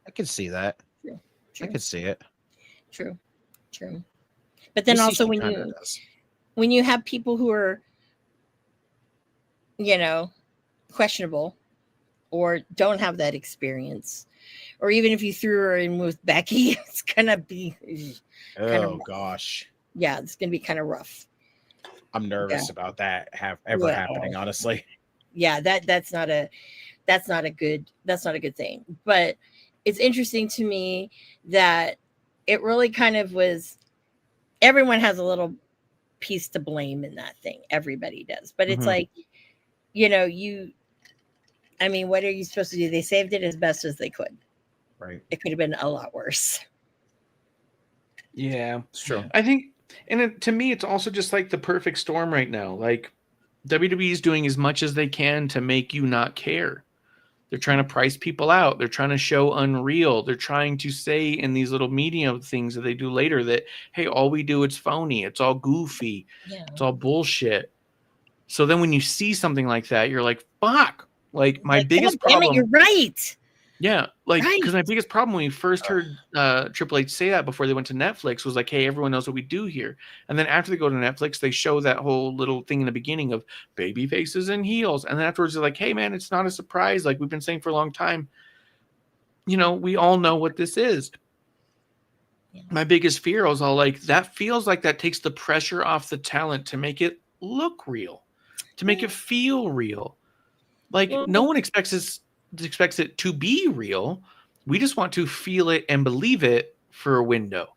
I can see that. True. I can see it. True. But then also when you have people who are, questionable or don't have that experience, or even if you threw her in with Becky, it's gonna be gosh. Yeah, it's gonna be kind of rough. I'm nervous about that happening, honestly. Yeah, that's not a good thing. But it's interesting to me that it really kind of was, everyone has a little piece to blame in that thing. Everybody does. But it's like, what are you supposed to do? They saved it as best as they could. Right. It could have been a lot worse. Yeah, it's true. I think, and to me, it's also just like the perfect storm right now. Like, WWE is doing as much as they can to make you not care. They're trying to price people out. They're trying to show unreal. They're trying to say in these little media things that they do later that, hey, all we do, it's phony. It's all goofy. Yeah. It's all bullshit. So then when you see something like that, you're like, fuck. Like, my biggest problem. You're right. Yeah, like, because my biggest problem when we first heard Triple H say that before they went to Netflix was like, hey, everyone knows what we do here. And then after they go to Netflix, they show that whole little thing in the beginning of baby faces and heels. And then afterwards, they're like, hey, man, it's not a surprise. Like, we've been saying for a long time. We all know what this is. Yeah. My biggest fear was all like, that feels like that takes the pressure off the talent to make it look real, to make it feel real. Like, no one expects it to be real. We just want to feel it and believe it for a window.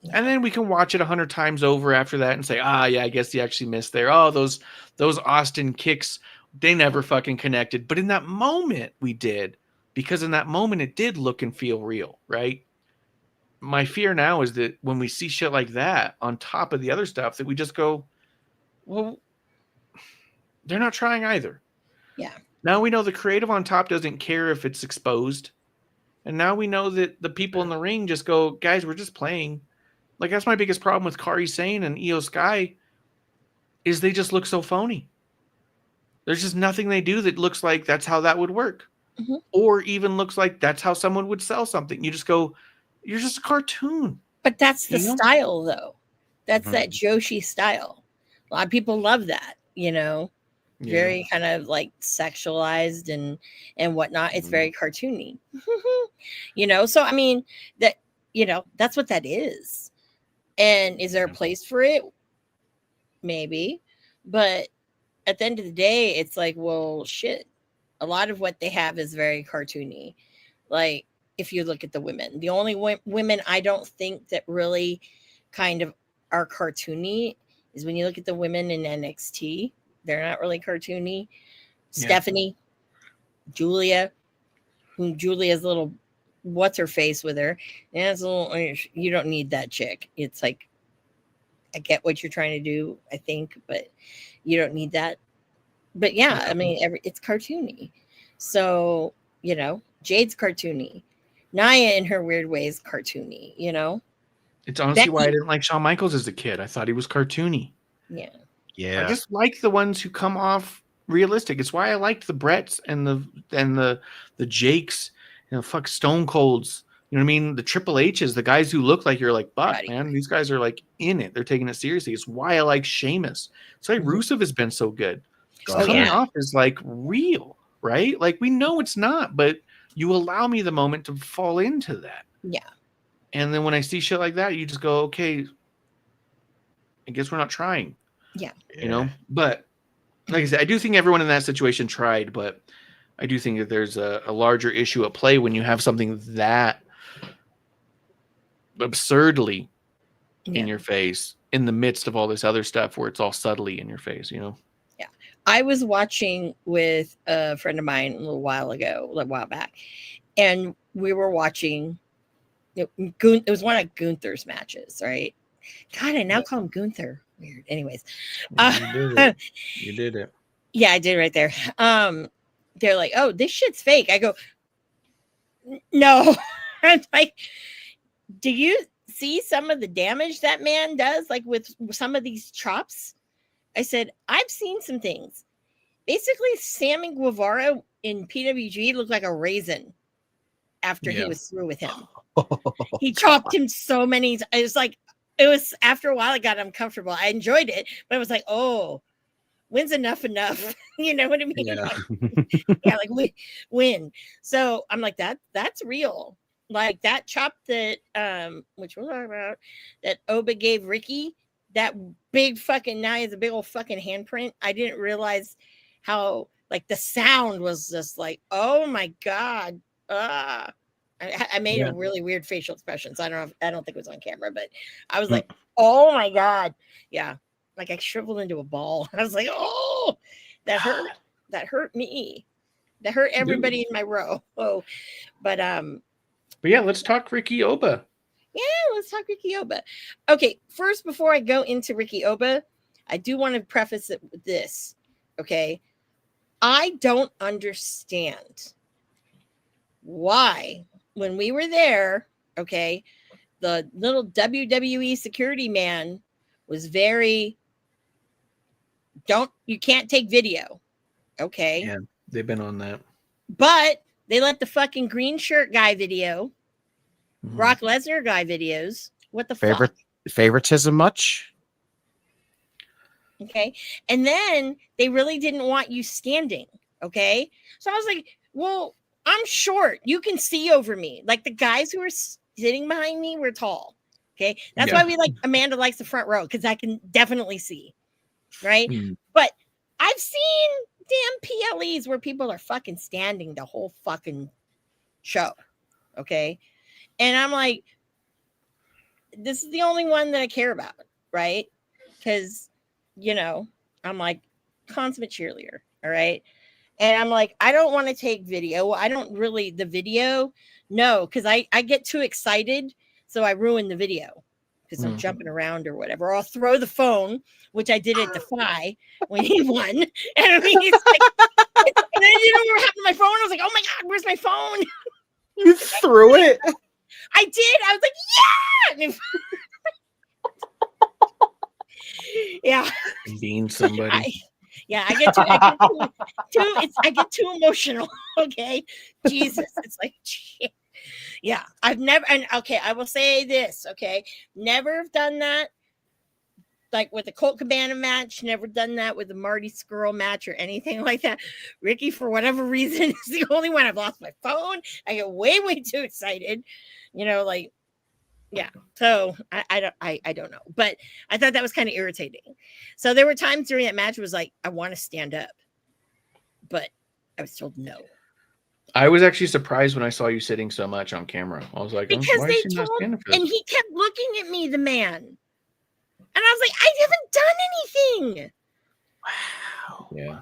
Yeah. And then we can watch it 100 times over after that and say, yeah, I guess he actually missed there. Oh, those Austin kicks, they never fucking connected. But in that moment we did, because in that moment it did look and feel real, right? my fear now is that when we see shit like that on top of the other stuff, that we just go, well, they're not trying either. Yeah. Now we know the creative on top doesn't care if it's exposed. And now we know that the people in the ring just go, guys, we're just playing. Like, that's my biggest problem with Kairi Sane and Io Sky is they just look so phony. There's just nothing they do that looks like that's how that would work. Mm-hmm. Or even looks like that's how someone would sell something. You just go, you're just a cartoon. But that's the You know? style, though. That's that Joshi style. A lot of people love that, you know. Yeah. Very kind of like sexualized and whatnot. It's very cartoony. You know, so I mean that, you know, that's what that is. And is there a place for it? Maybe. But at the end of the day, it's like, well, shit. A lot of what they have is very cartoony. Like, if you look at the women, the only women I don't think that really kind of are cartoony is when you look at the women in NXT. They're not really cartoony. Yeah. Stephanie, Julia's little what's her face with her. And it's a little, you don't need that chick. It's like, I get what you're trying to do, I think, but you don't need that. But yeah, I mean, it's cartoony. So, you know, Jade's cartoony. Nia in her weird ways cartoony, you know. It's honestly why I didn't like Shawn Michaels as a kid. I thought he was cartoony. Yeah. Yeah. I just like the ones who come off realistic. It's why I liked the Bretts and the Jakes, you know, fuck Stone Colds. You know what I mean? The Triple H's, the guys who look like you're like, Buck, man. These guys are like in it. They're taking it seriously. It's why I like Sheamus. It's why Rusev has been so good. Coming off is like real, right? Like we know it's not, but you allow me the moment to fall into that. Yeah. And then when I see shit like that, you just go, okay, I guess we're not trying. Yeah. You know, but like I said, I do think everyone in that situation tried, but I do think that there's a larger issue at play when you have something that absurdly in your face in the midst of all this other stuff where it's all subtly in your face, you know? Yeah. I was watching with a friend of mine a little while back, and we were watching, it was one of Gunther's matches, right? God, I now call him Gunther. Weird. Anyways. You did it. Yeah, I did right there. They're like, oh, this shit's fake. I go, no. I'm like, do you see some of the damage that man does, like with some of these chops? I said, I've seen some things. Basically, Sammy Guevara in PWG looked like a raisin after he was through with him. He chopped him so many times. It was after a while, it got uncomfortable. I enjoyed it, but it was like, oh, when's enough? You know what I mean? Yeah. Like win. So I'm like, that's real. Like that chop that which we'll talk about, that Oba gave Ricky, that big fucking, now he has a big old fucking handprint. I didn't realize how, like, the sound was just like, oh my God. I made a really weird facial expression. So I don't think it was on camera, but I was like, oh my God. Yeah. Like I shriveled into a ball. I was like, oh, that hurt. That hurt me. That hurt everybody in my row. Oh, but yeah, let's talk Ricky Oba. Yeah, let's talk Ricky Oba. Okay, first, before I go into Ricky Oba, I do want to preface it with this. Okay, I don't understand why, when we were there, okay, the little WWE security man was very, you can't take video. Okay. Yeah, they've been on that. But they let the fucking green shirt guy video, Brock Lesnar guy videos. What the fuck? Favoritism much? Okay. And then they really didn't want you standing. Okay. So I was like, well, I'm short. You can see over me. Like the guys who were sitting behind me were tall. Okay. That's why Amanda likes the front row, because I can definitely see. Right. But I've seen damn PLEs where people are fucking standing the whole fucking show. Okay. And I'm like, this is the only one that I care about. Right. Because, you know, I'm like consummate cheerleader. All right. And I'm like, I don't want to take video. I don't really, the video, no, because I get too excited So I ruined the video because I'm jumping around or whatever. Or I'll throw the phone, which I did at Defy when he won. And I mean, he's like, and then you know what happened to my phone? I was like, oh my God, where's my phone? You threw it. I did. I was like, yeah. Yeah. Being somebody. I get too emotional. Okay. Jesus. It's like, shit. Yeah. I've never, and okay, I will say this. Okay. Never done that. Like with the Colt Cabana match, never done that with the Marty Skrull match or anything like that. Ricky, for whatever reason, is the only one. I've lost my phone. I get way too excited. You know, like, yeah. So I don't know, but I thought that was kind of irritating. So there were times during that match it was like, I want to stand up, but I was told no. I was actually surprised when I saw you sitting so much on camera. I was like, because why they is she not told, standing for this? and he kept looking at me, the man. And I was like, I haven't done anything. Wow. Yeah.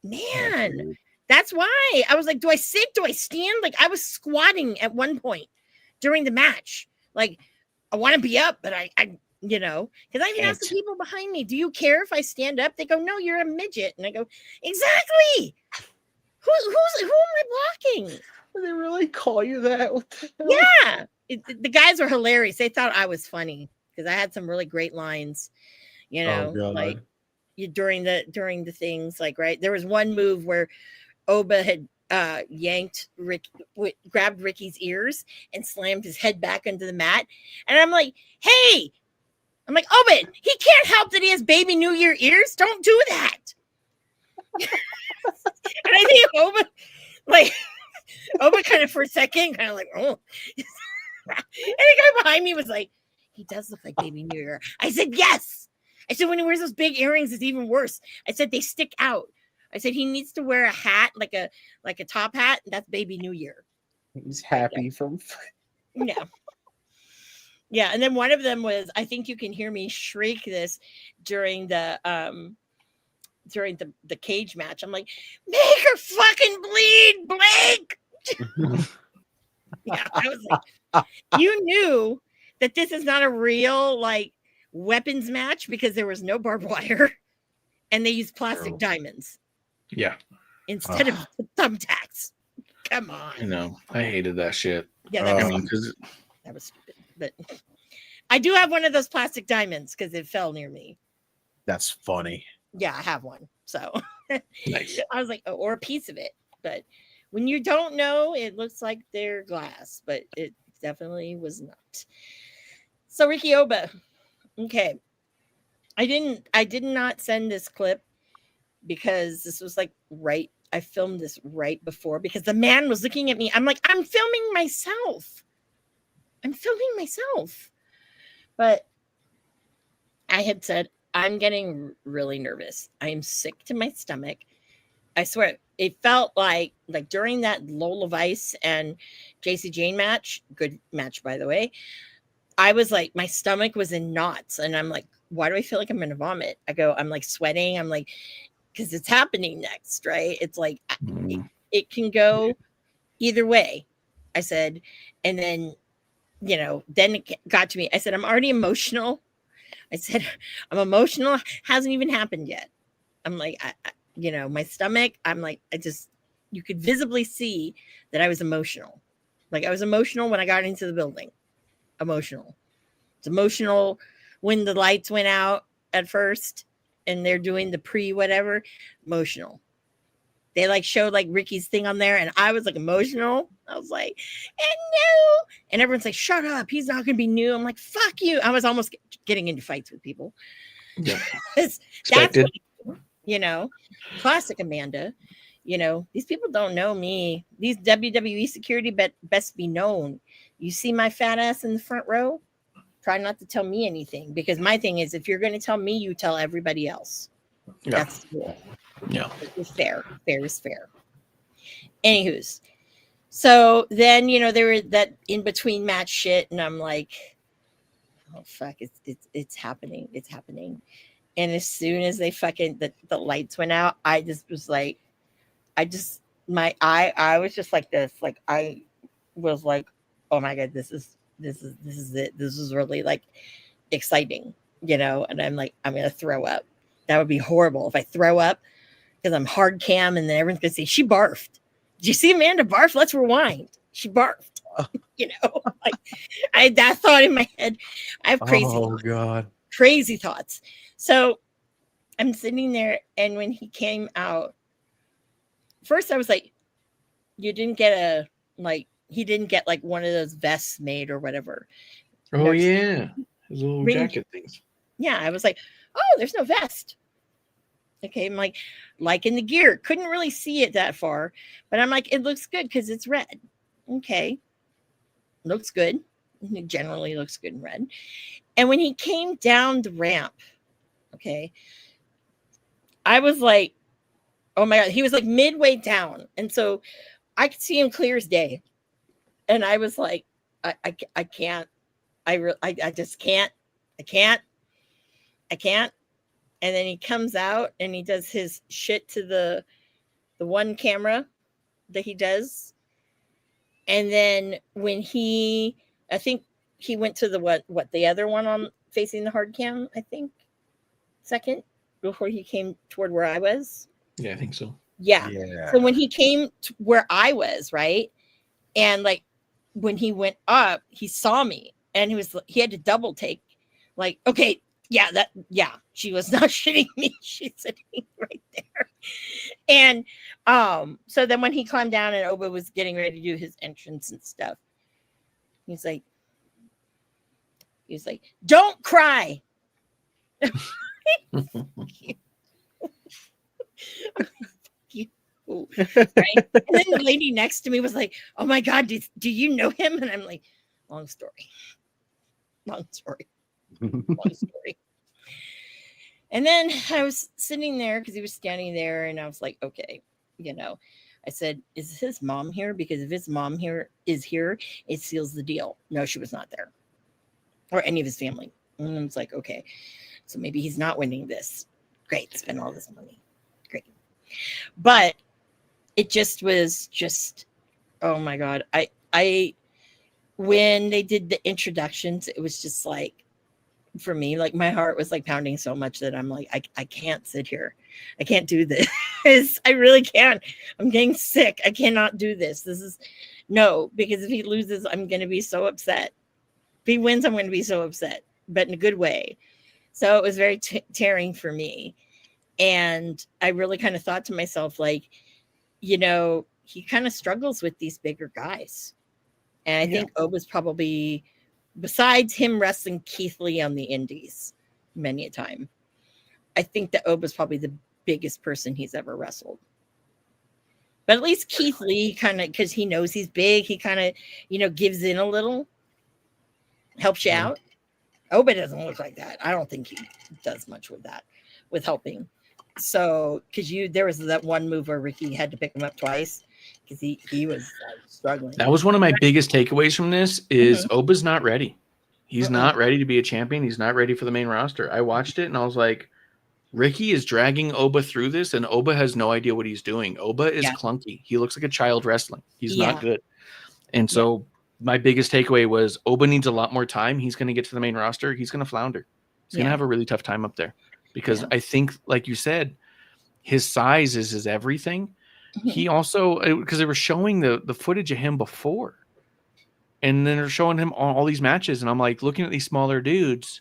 Man, that's why. I was like, do I sit? Do I stand? Like, I was squatting at one point during the match. Like, I want to be up, but I you know, because I even asked the people behind me, do you care if I stand up? They go, no, you're a midget. And I go, exactly. Who am I blocking? Did they really call you that? What the hell? Yeah. The guys were hilarious. They thought I was funny because I had some really great lines, you know, like during the things, like, right. There was one move where Oba had grabbed Ricky's ears and slammed his head back into the mat. And I'm like, hey, Oba, he can't help that he has baby New Year ears. Don't do that. And I think Oba kind of for a second, kind of like, oh. And the guy behind me was like, he does look like baby New Year. I said, yes. I said, when he wears those big earrings, it's even worse. I said, they stick out. I said, he needs to wear a hat, like a top hat. And that's baby New Year. He's happy from. Yeah. Yeah. And then one of them was, I think you can hear me shriek this during the cage match. I'm like, make her fucking bleed, Blake. Yeah. I was like, you knew that this is not a real like weapons match because there was no barbed wire and they used plastic diamonds. Yeah. Instead of thumbtacks. Come on. I know. I hated that shit. Yeah, that was stupid. But I do have one of those plastic diamonds because it fell near me. That's funny. Yeah, I have one. So nice. I was like, oh, or a piece of it. But when you don't know, it looks like they're glass, but it definitely was not. So Ricky Oba. Okay. I did not send this clip because this was like right. I filmed this right before because the man was looking at me. I'm like, I'm filming myself. But I had said, I'm getting really nervous. I am sick to my stomach. I swear, it felt like during that Lola Vice and JC Jane match, good match, by the way, I was like, my stomach was in knots. And I'm like, why do I feel like I'm going to vomit? I'm like sweating. I'm like, because it's happening next, right? It's like, it can go either way. I said, and then, you know, then it got to me. I said, I'm already emotional. I said, I'm emotional. Hasn't even happened yet. I'm like, you know, my stomach, I'm like, you could visibly see that I was emotional. Like I was emotional when I got into the building. Emotional. It's emotional when the lights went out at first and they're doing the whatever. Emotional. They like showed like Ricky's thing on there and I was like emotional. I was like, and no. And everyone's like, shut up. He's not going to be new. I'm like, fuck you. I was almost getting into fights with people. Yeah. That's what, you know, classic Amanda. You know, these people don't know me. These WWE security best be known. You see my fat ass in the front row? Try not to tell me anything because my thing is if you're going to tell me, you tell everybody else. Yeah. That's cool. Yeah. It's fair. Fair is fair. Anywho's. So then, you know, there were that in between match shit. And I'm like, oh, fuck. It's happening. It's happening. And as soon as they fucking, the lights went out, I just was like, I was just like this. Like, I was like, oh my God, this is this is it. This is really like exciting, you know. And I'm like, I'm gonna throw up. That would be horrible if I throw up because I'm hard cam, and then everyone's gonna say she barfed. Did you see Amanda barf? Let's rewind. She barfed. You know, like I had that thought in my head. I have God. crazy thoughts. So I'm sitting there, and when he came out, first I was like, you didn't get a, like, he didn't get like one of those vests made or whatever. Oh, yeah. His little jacket things. Yeah. I was like, oh, there's no vest. Okay. I'm like in the gear, couldn't really see it that far, but I'm like, it looks good because it's red. Okay. Looks good. It generally looks good in red. And when he came down the ramp, okay, I was like, oh my God, he was like midway down. And so I could see him clear as day. And I was like, I can't, I just can't, I can't. And then he comes out and he does his shit to the one camera that he does. And then when I think he went to the, what the other one on facing the hard cam, I think second before he came toward where I was. Yeah, I think so. Yeah. So when he came to where I was, right, and like when he went up, he saw me, and he had to double take, like, okay, yeah, she was not shitting me. She's sitting right there. And so then when he climbed down and Oba was getting ready to do his entrance and stuff, he's like, don't cry. Right? And then the lady next to me was like, oh my God, do you know him? And I'm like, long story. And then I was sitting there because he was standing there, and I was like, okay, you know, I said, is his mom here? Because if his mom is here, it seals the deal. No, she was not there, or any of his family. And I was like, okay, so maybe he's not winning this. Great, spend all this money. Great. But it just was oh my God. I when they did the introductions, it was just like, for me, like my heart was like pounding so much that I'm like, I can't sit here. I can't do this. I really can't. I'm getting sick. I cannot do this. Because if he loses, I'm going to be so upset. If he wins, I'm going to be so upset, but in a good way. So it was very tearing for me. And I really kind of thought to myself, like, you know, he kind of struggles with these bigger guys. And I think Oba's probably, besides him wrestling Keith Lee on the indies many a time, I think that Oba's probably the biggest person he's ever wrestled. But at least Keith Lee kind of, because he knows he's big, he kind of, you know, gives in a little, helps you out. Oba doesn't look like that. I don't think he does much with that, with helping. So, because there was that one move where Ricky had to pick him up twice because he was struggling. That was one of my biggest takeaways from this is Oba's not ready. He's not ready to be a champion. He's not ready for the main roster. I watched it and I was like, Ricky is dragging Oba through this, and Oba has no idea what he's doing. Oba is clunky. He looks like a child wrestling. He's not good. And so my biggest takeaway was Oba needs a lot more time. He's going to get to the main roster. He's going to flounder. He's going to have a really tough time up there. Because I think, like you said, his size is his everything. He also, because they were showing the footage of him before, and then they're showing him all these matches, and I'm like looking at these smaller dudes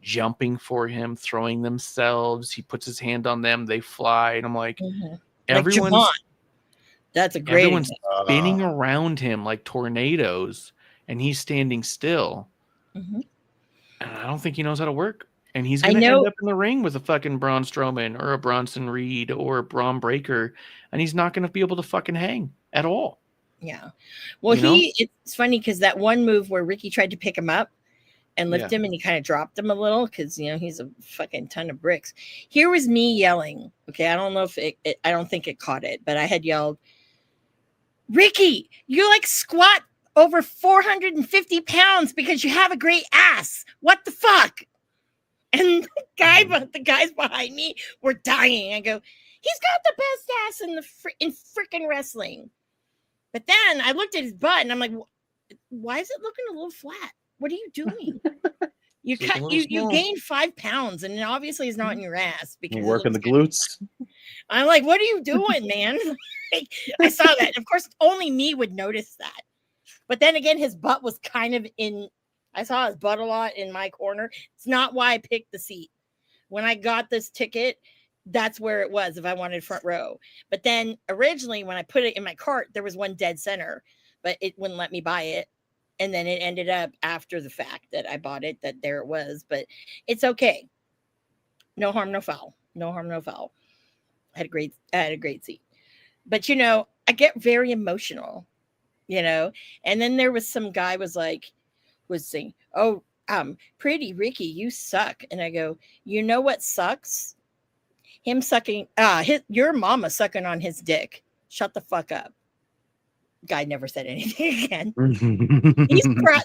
jumping for him, throwing themselves. He puts his hand on them, they fly, and I'm like, everyone's spinning around him like tornadoes, and he's standing still. And I don't think he knows how to work. And he's going to end up in the ring with a fucking Braun Strowman or a Bronson Reed or a Braun Breaker, and he's not going to be able to fucking hang at all. Yeah. Well, it's funny because that one move where Ricky tried to pick him up and lift him, and he kind of dropped him a little because, you know, he's a fucking ton of bricks. Here was me yelling. Okay, I don't know if I don't think it caught it, but I had yelled, Ricky, you like squat over 450 pounds because you have a great ass. What the fuck? And the guys behind me were dying. I go, he's got the best ass in freaking wrestling. But then I looked at his butt and I'm like, why is it looking a little flat? What are you doing? You It's looking a cut little you small. gained 5 pounds, and it obviously is not in your ass because You it working the looks- glutes. I'm like, what are you doing, man? Like, I saw that. Of course, only me would notice that. But then again, his butt was kind of in. I saw his butt a lot in my corner. It's not why I picked the seat. When I got this ticket, that's where it was if I wanted front row. But then originally, when I put it in my cart, there was one dead center, but it wouldn't let me buy it. And then it ended up after the fact that I bought it, that there it was. But it's okay. No harm, no foul. No harm, no foul. I had a great seat. But I get very emotional, And then there was some guy was saying, "Oh, pretty Ricky, you suck." And I go, "You know what sucks? Him sucking your mama sucking on his dick. Shut the fuck up." Guy never said anything again.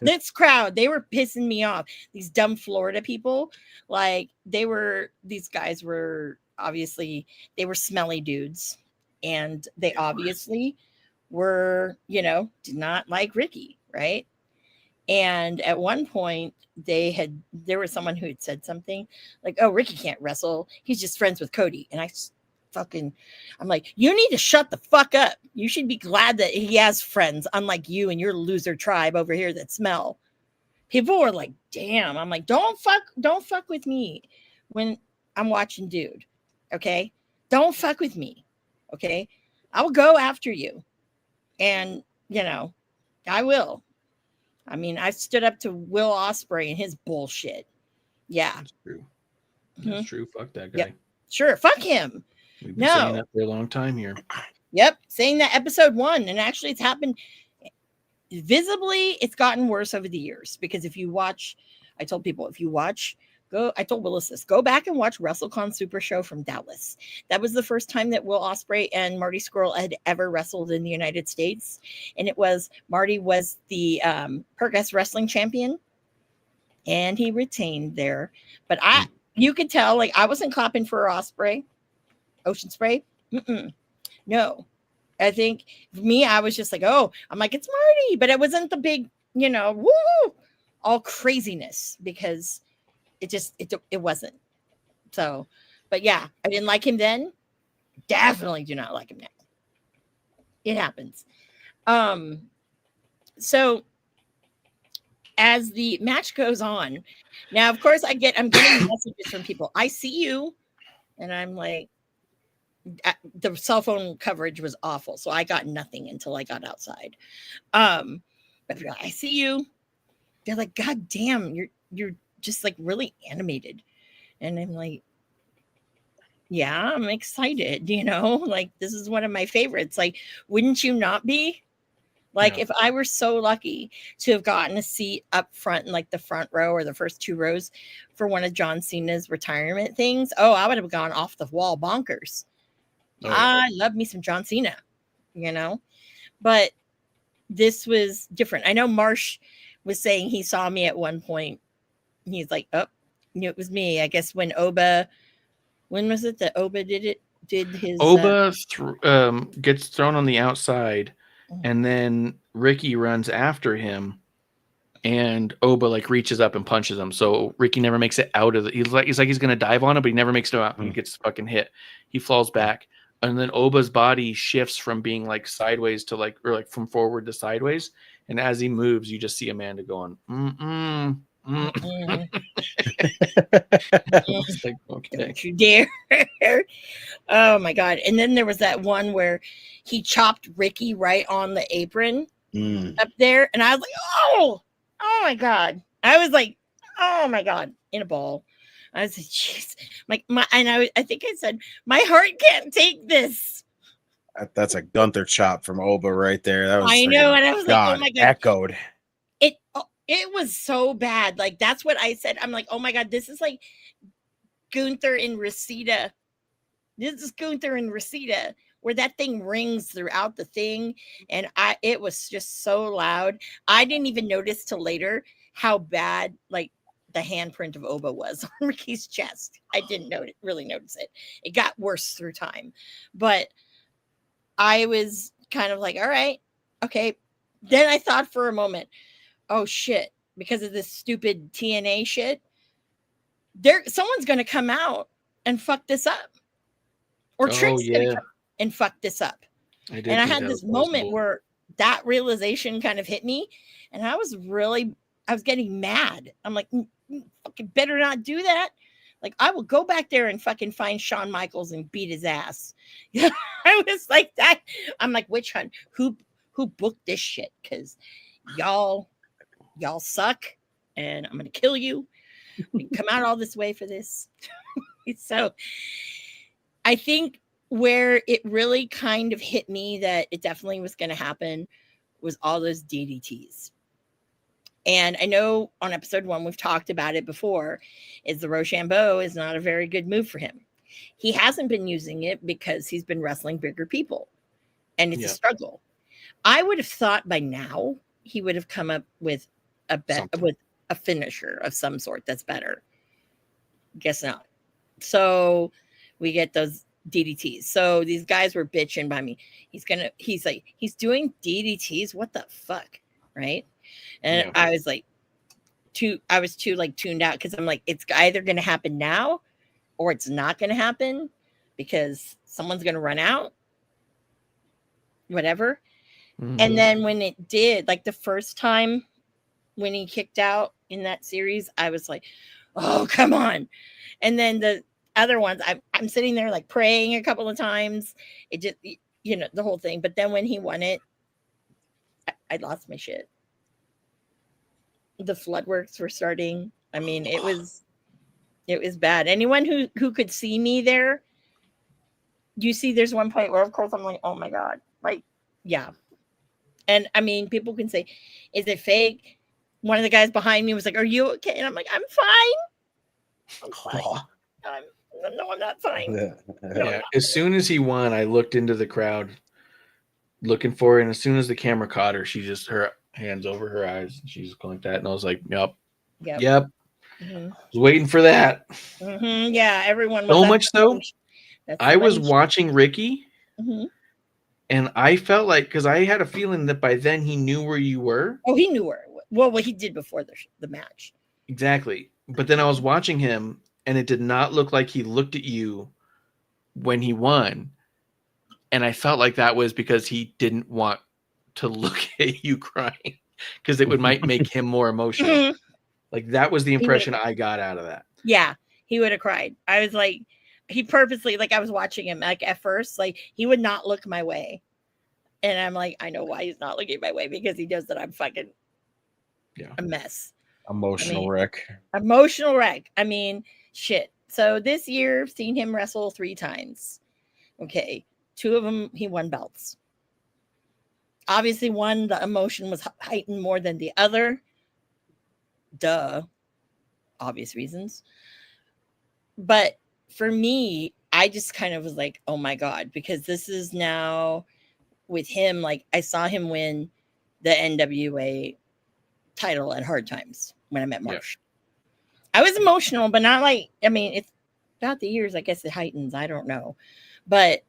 This crowd, they were pissing me off. These dumb Florida people, these guys were obviously, they were smelly dudes, and they obviously were, did not like Ricky, right? And at one point, there was someone who had said something like, "Oh, Ricky can't wrestle. He's just friends with Cody." And I'm like, you need to shut the fuck up. You should be glad that he has friends, unlike you and your loser tribe over here that smell. People were like, damn. I'm like, don't fuck with me when I'm watching dude. Okay. Don't fuck with me. Okay. I will go after you. And I will. I mean, I stood up to Will Ospreay and his bullshit. Yeah. That's true. That's true. Fuck that guy. Yep. Sure. Fuck him. We've been saying that for a long time here. Yep. Saying that episode 1. And actually it's happened visibly. It's gotten worse over the years, because if you watch, I told people, I told Willis this, go back and watch WrestleCon Super Show from Dallas. That was the first time that Will Ospreay and Marty Scurll had ever wrestled in the United States. And Marty was the Pergas wrestling champion, and he retained there. But you could tell, I wasn't clapping for Ospreay. Ocean Spray? No. I think for me, I was just like, oh, I'm like, it's Marty. But it wasn't the big, woo, all craziness, because it wasn't. So, but yeah, I didn't like him then. Definitely do not like him now. It happens. So as the match goes on, now, of course, I'm getting messages from people. I see you. And I'm like, the cell phone coverage was awful, so I got nothing until I got outside. But I see you. They're like, God damn, you're just like really animated. And I'm like, yeah, I'm excited, this is one of my favorites. Like, wouldn't you not be? Like, if I were so lucky to have gotten a seat up front in the front row or the first 2 rows for one of John Cena's retirement things, I would have gone off the wall bonkers. I love me some John Cena, but this was different. I know Marsh was saying he saw me at one point. He's like, oh, it was me. I guess when was it that Oba did his Oba gets thrown on the outside, and then Ricky runs after him, and Oba reaches up and punches him. So Ricky never makes it out of he's like he's gonna dive on him, but he never makes it out. He gets fucking hit. He falls back. And then Oba's body shifts from being sideways to from forward to sideways. And as he moves, you just see Amanda going, It's like, okay. Don't you dare. Oh my God. And then there was that one where he chopped Ricky right on the apron up there. And I was like, oh my God. I was like, oh my God, in a ball. I was like, jeez. I think I said, my heart can't take this. That's a Gunther chop from Oba right there. That was I know. And I was like, oh my God. Echoed. It was so bad. That's what I said. I'm like, oh my God, this is like Gunther and Reseda. This is Gunther and Reseda, where that thing rings throughout the thing. And it was just so loud. I didn't even notice till later how bad, the handprint of Oba was on Ricky's chest. I didn't really notice it. It got worse through time. But I was kind of like, all right, okay, then I thought for a moment, oh shit, because of this stupid TNA shit, someone's going to come out and fuck this up. Or Trick's going to come and fuck this up. And I had this moment where that realization kind of hit me, and I was getting mad. I'm like, fucking better not do that. Like, I will go back there and fucking find Shawn Michaels and beat his ass. I was like that. I'm like, witch hunt. Who booked this shit? Because y'all suck, and I'm gonna kill you. We come out all this way for this. So I think where it really kind of hit me that it definitely was going to happen was all those DDTs. And I know on episode 1, we've talked about it before, is the Rochambeau is not a very good move for him. He hasn't been using it because he's been wrestling bigger people, and it's a struggle. I would have thought by now he would have come up with with a finisher of some sort that's better. Guess not. So we get those DDTs. So these guys were bitching by me. He's doing DDTs. What the fuck? Right. And I was like, too tuned out, because I'm like, it's either going to happen now or it's not going to happen, because someone's going to run out, whatever. Mm-hmm. And then when it did, like the first time when he kicked out in that series, I was like, oh, come on. And then the other ones, I'm sitting there like praying a couple of times. It just, the whole thing. But then when he won it, I lost my shit. The floodworks were starting. I mean, it was bad. Anyone who could see me there, you see there's one point where, of course, I'm like, oh my God. Like, yeah. And I mean, people can say, is it fake? One of the guys behind me was like, are you okay? And I'm like, I'm fine. I'm fine. No, I'm not fine. Yeah. As soon as he won, I looked into the crowd looking for her. And as soon as the camera caught her, her hands over her eyes. And she's going like that. And I was like, yep. Mm-hmm. I was waiting for that. Mm-hmm. Yeah. Everyone was so much so. I was watching Ricky. Mm-hmm. And I felt like, because I had a feeling that by then he knew where you were. Oh, he knew where. Well, what he did before the match. Exactly. But then I was watching him, and it did not look like he looked at you when he won. And I felt like that was because he didn't want to look at you crying, because it might make him more emotional. Mm-hmm. Like, that was the impression I got out of that. Yeah, he would have cried. I was like, he purposely, like, I was watching him, like, at first, like, he would not look my way. And I'm like, I know why he's not looking my way, because he knows that I'm fucking a mess. Emotional wreck. Emotional wreck. I mean, shit. So this year, I've seen him wrestle 3 times. Okay. 2 of them, he won belts. Obviously, one, the emotion was heightened more than the other. Duh. Obvious reasons. But for me, I just kind of was like, oh my God, because this is now with him. Like, I saw him win the NWA title at Hard Times when I met Marsh. Yeah. I was emotional, but not like, I mean, it's about the years, I guess it heightens. I don't know. But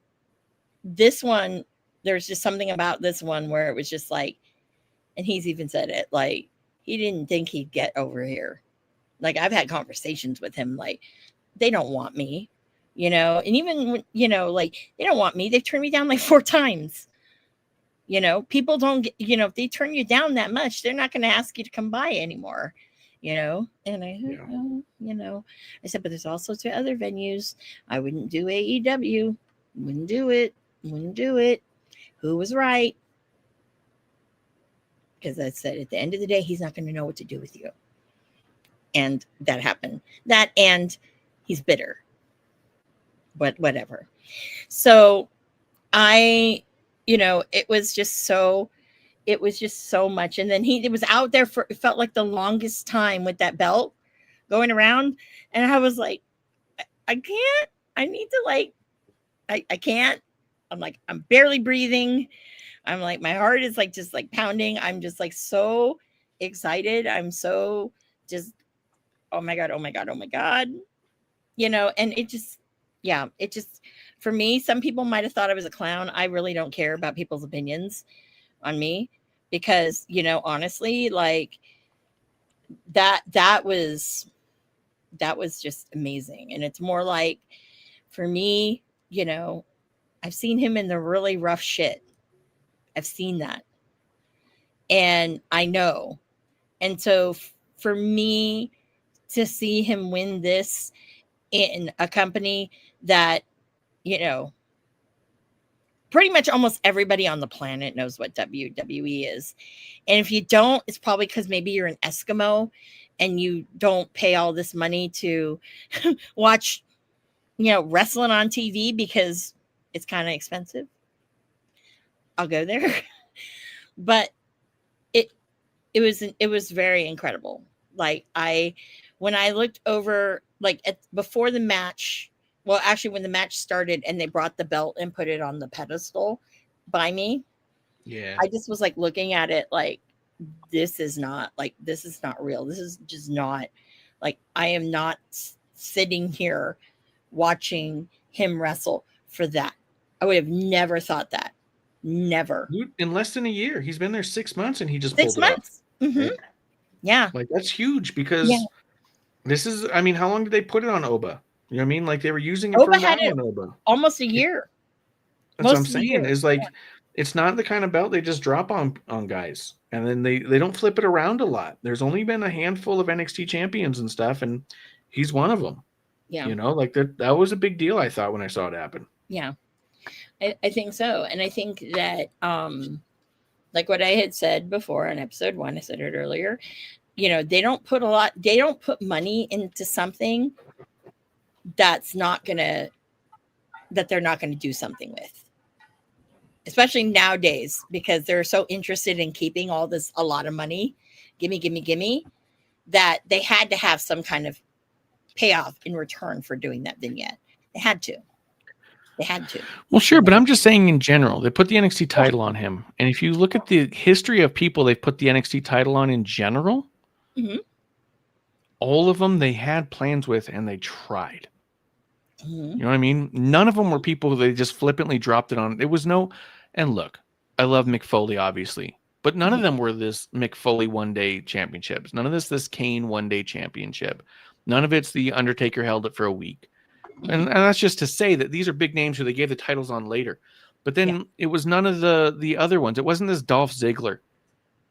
this one, there's just something about this one where it was just like, and he's even said it, like, he didn't think he'd get over here. Like, I've had conversations with him, like, they don't want me, and even, like, they don't want me. They've turned me down like 4 times. People don't get, if they turn you down that much, they're not going to ask you to come by anymore, and I said, but there's all sorts of other venues. I wouldn't do AEW. Wouldn't do it. Who was right? Because I said, at the end of the day, he's not going to know what to do with you. And that happened. That, and he's bitter. But whatever. So it was just so much. And then it was out there for, it felt like the longest time with that belt going around. And I was like, I can't, I need to I can't. I'm like, I'm barely breathing. I'm like, my heart is like, just like pounding. I'm just like so excited. I'm so just, oh my God. And it just, for me, some people might've thought I was a clown. I really don't care about people's opinions on me, because, you know, honestly, like that was just amazing. And it's more like, for me, you know, I've seen him in the really rough shit. I've seen that. And I know. And so for me to see him win this in a company that, you know, pretty much almost everybody on the planet knows what WWE is. And if you don't, it's probably because maybe you're an Eskimo and you don't pay all this money to watch, you know, wrestling on TV because it's kind of expensive. I'll go there. But it was very incredible. Like when I looked over, like before the match, well, actually when the match started and they brought the belt and put it on the pedestal by me, Yeah. I just was like looking at it like, this is not real. This is just not, like, I am not sitting here watching him wrestle for that. I would have never thought that. Never. Dude, in less than a year. He's been there 6 months and he just 6 pulled it off. months. Mm-hmm. Yeah. Like, that's huge because this is, I mean, how long did they put it on Oba? You know what I mean? Like, they were using it Oba for a had while it on Oba. almost a year. That's what I'm saying. Is like, it's not the kind of belt they just drop on guys, and then they don't flip it around a lot. There's only been a handful of NXT champions and stuff, and he's one of them. Yeah. You know, like that was a big deal, I thought, when I saw it happen. Yeah. I think so. And I think that like what I had said before on episode 1, I said it earlier, you know, they don't put money into something that they're not gonna do something with. Especially nowadays, because they're so interested in keeping a lot of money, gimme, that they had to have some kind of payoff in return for doing that vignette. They had to. Well, sure, but I'm just saying in general, they put the NXT title on him. And if you look at the history of people they've put the NXT title on in general, all of them they had plans with and they tried. You know what I mean? None of them were people who they just flippantly dropped it on. It was no, and look, I love Mick Foley, obviously, but none of them were this Mick Foley one-day championships. None of this Kane one-day championship. None of it's the Undertaker held it for a week. And that's just to say that these are big names who they gave the titles on later. But then it was none of the other ones. It wasn't this Dolph Ziggler.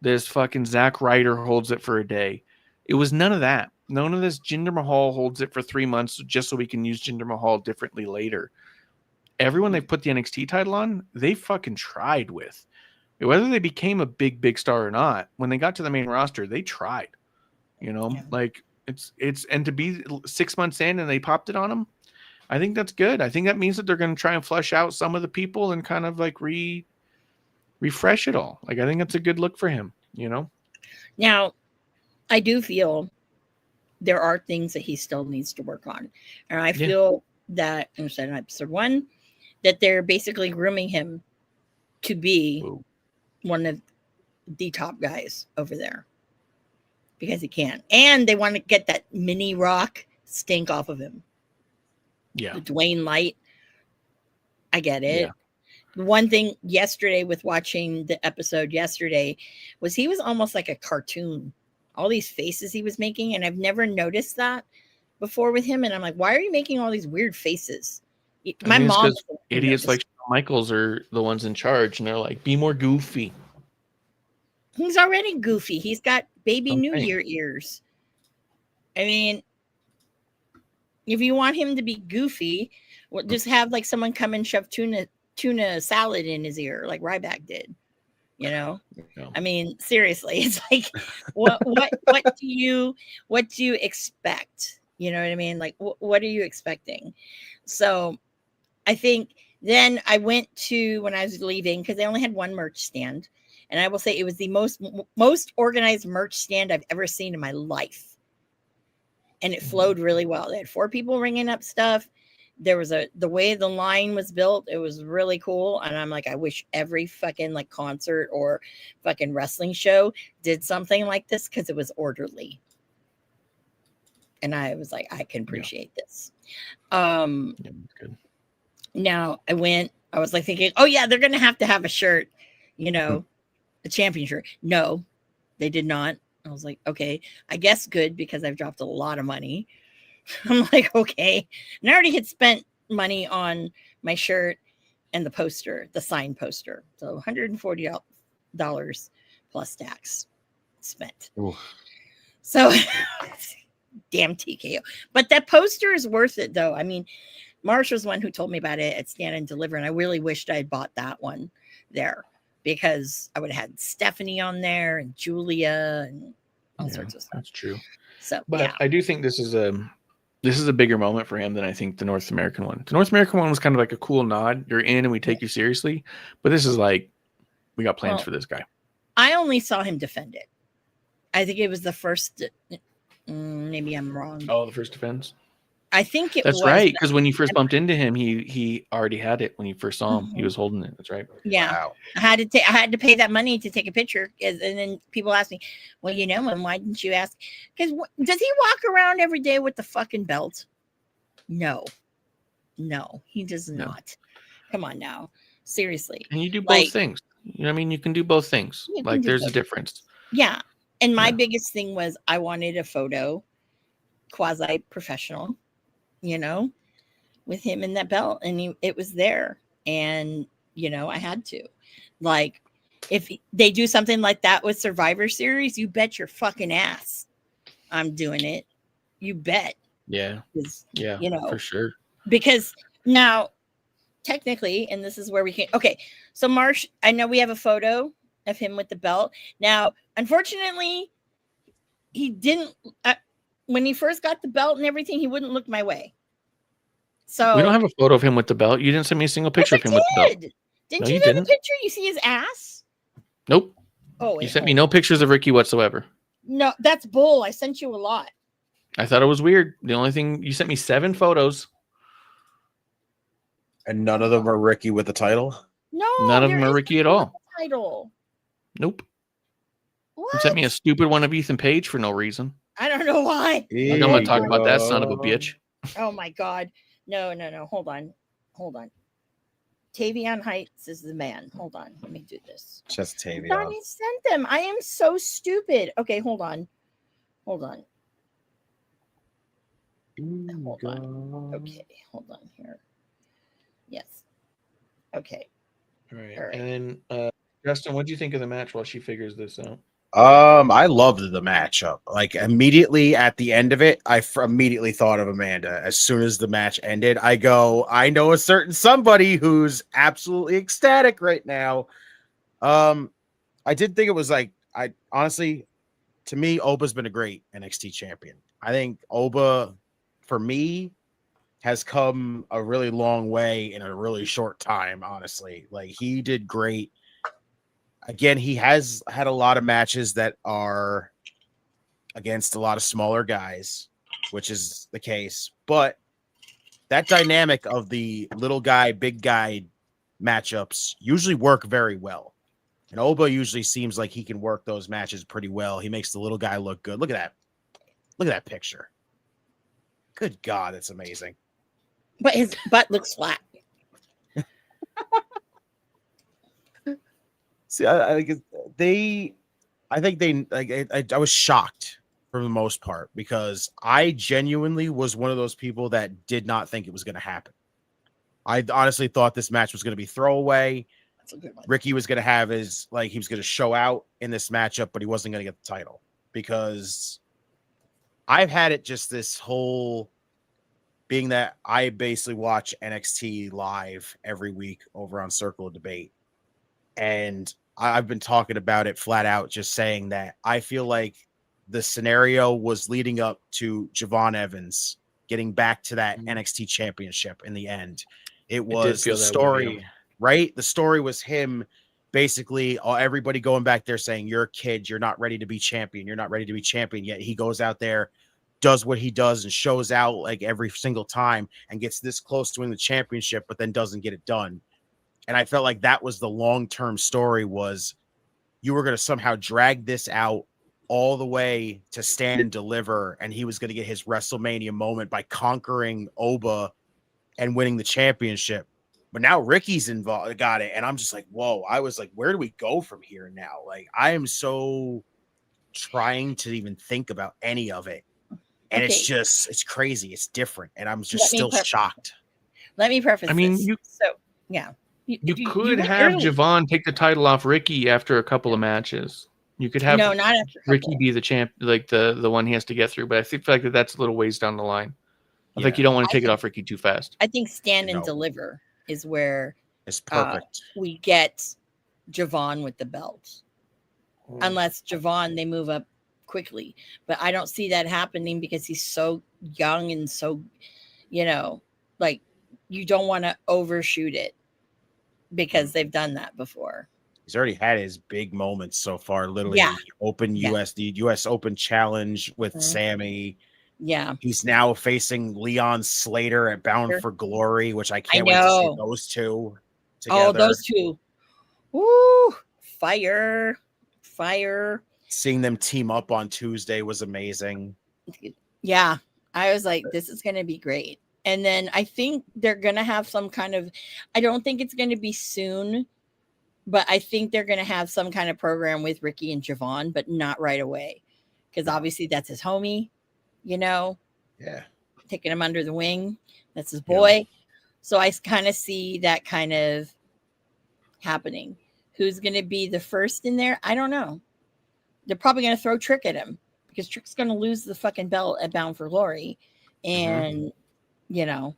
This fucking Zack Ryder holds it for a day. It was none of that. None of this Jinder Mahal holds it for 3 months just so we can use Jinder Mahal differently later. Everyone they put the NXT title on, they fucking tried with. Whether they became a big star or not, when they got to the main roster, they tried. You know, like it's and to be 6 months in and they popped it on them, I think that's good. I think that means that they're going to try and flush out some of the people and kind of like refresh it all. Like, I think that's a good look for him, you know? Now, I do feel there are things that he still needs to work on. And I feel that, in episode 1, that they're basically grooming him to be one of the top guys over there. Because he can. And they want to get that mini Rock stink off of him. Yeah. The Dwayne Light. I get it. Yeah. One thing yesterday with watching the episode yesterday was he was almost like a cartoon. All these faces he was making, and I've never noticed that before with him. And I'm like, why are you making all these weird faces? My mom, idiots like Shawn Michaels are the ones in charge, and they're like, be more goofy. He's already goofy. He's got baby New Year ears. I mean, if you want him to be goofy, just have like someone come and shove tuna salad in his ear, like Ryback did. You know, I mean, seriously, it's like, what do you expect? You know what I mean? Like, what are you expecting? So, I think then I went to, when I was leaving, because they only had one merch stand, and I will say it was the most organized merch stand I've ever seen in my life, and it flowed really well. They had 4 people ringing up stuff. There was the way the line was built, it was really cool. And I'm like, I wish every fucking like concert or fucking wrestling show did something like this, because it was orderly. And I was like, I can appreciate this. Good. Now I was like thinking, oh yeah, they're gonna have to have a shirt, you know, a championship. No, they did not. I was like, okay, I guess good because I've dropped a lot of money. I'm like, okay. And I already had spent money on my shirt and the poster, the signed poster. So $140 plus tax spent. Oof. So damn TKO. But that poster is worth it though. I mean, Marsh was one who told me about it at Stand and Deliver, and I really wished I had bought that one there because I would have had Stephanie on there and Julia and all sorts of stuff. That's true. So, But yeah. I do think this is a bigger moment for him than I think the North American one. The North American one was kind of like a cool nod. You're in and we take you seriously. But this is like, we got plans for this guy. I only saw him defend it. I think it was the first. Maybe I'm wrong. Oh, the first defense? I think it That's was. right. Because when you first bumped into him, he already had it when you first saw him. He was holding it. That's right. Yeah. Wow. I had to pay that money to take a picture. And then people ask me, well, you know, and why didn't you ask? Because does he walk around every day with the fucking belt? No, he does not. Come on now. Seriously. And you do both things. You know what I mean? You can do both things. Like there's a difference. Yeah. And my biggest thing was I wanted a photo, quasi professional, you know, with him in that belt. And it was there. And, you know, I had to. Like, if they do something like that with Survivor Series, you bet your fucking ass I'm doing it. You bet. Yeah. Yeah. You know, for sure. Because now, technically, and this is where we can. Okay. So, Marsh, I know we have a photo of him with the belt. Now, unfortunately, he didn't. When he first got the belt and everything, he wouldn't look my way. So we don't have a photo of him with the belt. You didn't send me a single picture of him with the belt. Didn't you have a picture? You see his ass? Nope. Oh, you sent me no pictures of Ricky whatsoever. No, that's bull. I sent you a lot. I thought it was weird. The only thing you sent me 7 photos, and none of them are Ricky with the title. No, none of them are Ricky at all. Title. Nope. What? You sent me a stupid one of Ethan Page for no reason. I don't know why. I'm not talking about that son of a bitch. Oh my god. No. Hold on. Tavion Heights is the man. Hold on. Let me do this. Just Tavion. Donnie sent them. I am so stupid. Okay, hold on. Okay, hold on here. Yes. Okay. All right. All right. And then Justin, what do you think of the match while she figures this out? I loved the matchup. Like immediately at the end of it, I immediately thought of Amanda. As soon as the match ended, I know a certain somebody who's absolutely ecstatic right now. I did think it was like, I honestly, to me, Oba's been a great NXT champion. I think Oba, for me, has come a really long way in a really short time, honestly. Like he did great. Again, he has had a lot of matches that are against a lot of smaller guys, which is the case. But that dynamic of the little guy, big guy matchups usually work very well. And Oba usually seems like he can work those matches pretty well. He makes the little guy look good. Look at that. Look at that picture. Good God, it's amazing. But his butt looks flat. See, I was shocked for the most part because I genuinely was one of those people that did not think it was going to happen. I honestly thought this match was going to be throwaway. That's a good one. Ricky was going to have he was going to show out in this matchup, but he wasn't going to get the title because I've had it just this whole being that I basically watch NXT live every week over on Circle of Debate. And I've been talking about it flat out, just saying that I feel like the scenario was leading up to Javon Evans getting back to that NXT championship in the end. It was the story, right? The story was him basically everybody going back there saying, you're a kid, you're not ready to be champion. You're not ready to be champion yet. He goes out there, does what he does and shows out like every single time and gets this close to winning the championship, but then doesn't get it done. And I felt like that was the long-term story was you were going to somehow drag this out all the way to Stand and Deliver. And he was going to get his WrestleMania moment by conquering Oba and winning the championship. But now Ricky's involved, got it, and I'm just like, whoa. I was like, where do we go from here now? Like, I am so trying to even think about any of it, and Okay. it's crazy. It's different, and I'm just still shocked. Let me preface I mean, this. So yeah, you could have Javon take the title off Ricky after a couple of matches. You could have not after Ricky be the champ, like the one he has to get through. But I feel like that's a little ways down the line. I think you don't want to take it off Ricky too fast. I think stand and deliver is where it's perfect. We get Javon with the belt. Unless Javon, they move up quickly. But I don't see that happening because he's so young and so, like you don't want to overshoot it because they've done that before. He's already had his big moments so far. Literally, the U.S. Open Challenge with Sammy. Yeah, he's now facing Leon Slater at Bound for Glory, which I can't wait to see those two together. Oh, those two! Woo! Fire! Seeing them team up on Tuesday was amazing. Yeah, I was like, this is going to be great. And then I think they're going to have some kind of. I don't think it's going to be soon. But I think they're going to have some kind of program with Ricky and Javon, but not right away. Because obviously that's his homie, Yeah. Taking him under the wing. That's his boy. Yeah. So I kind of see that kind of happening. Who's going to be the first in there? I don't know. They're probably going to throw Trick at him because Trick's going to lose the fucking belt at Bound for Glory. And, I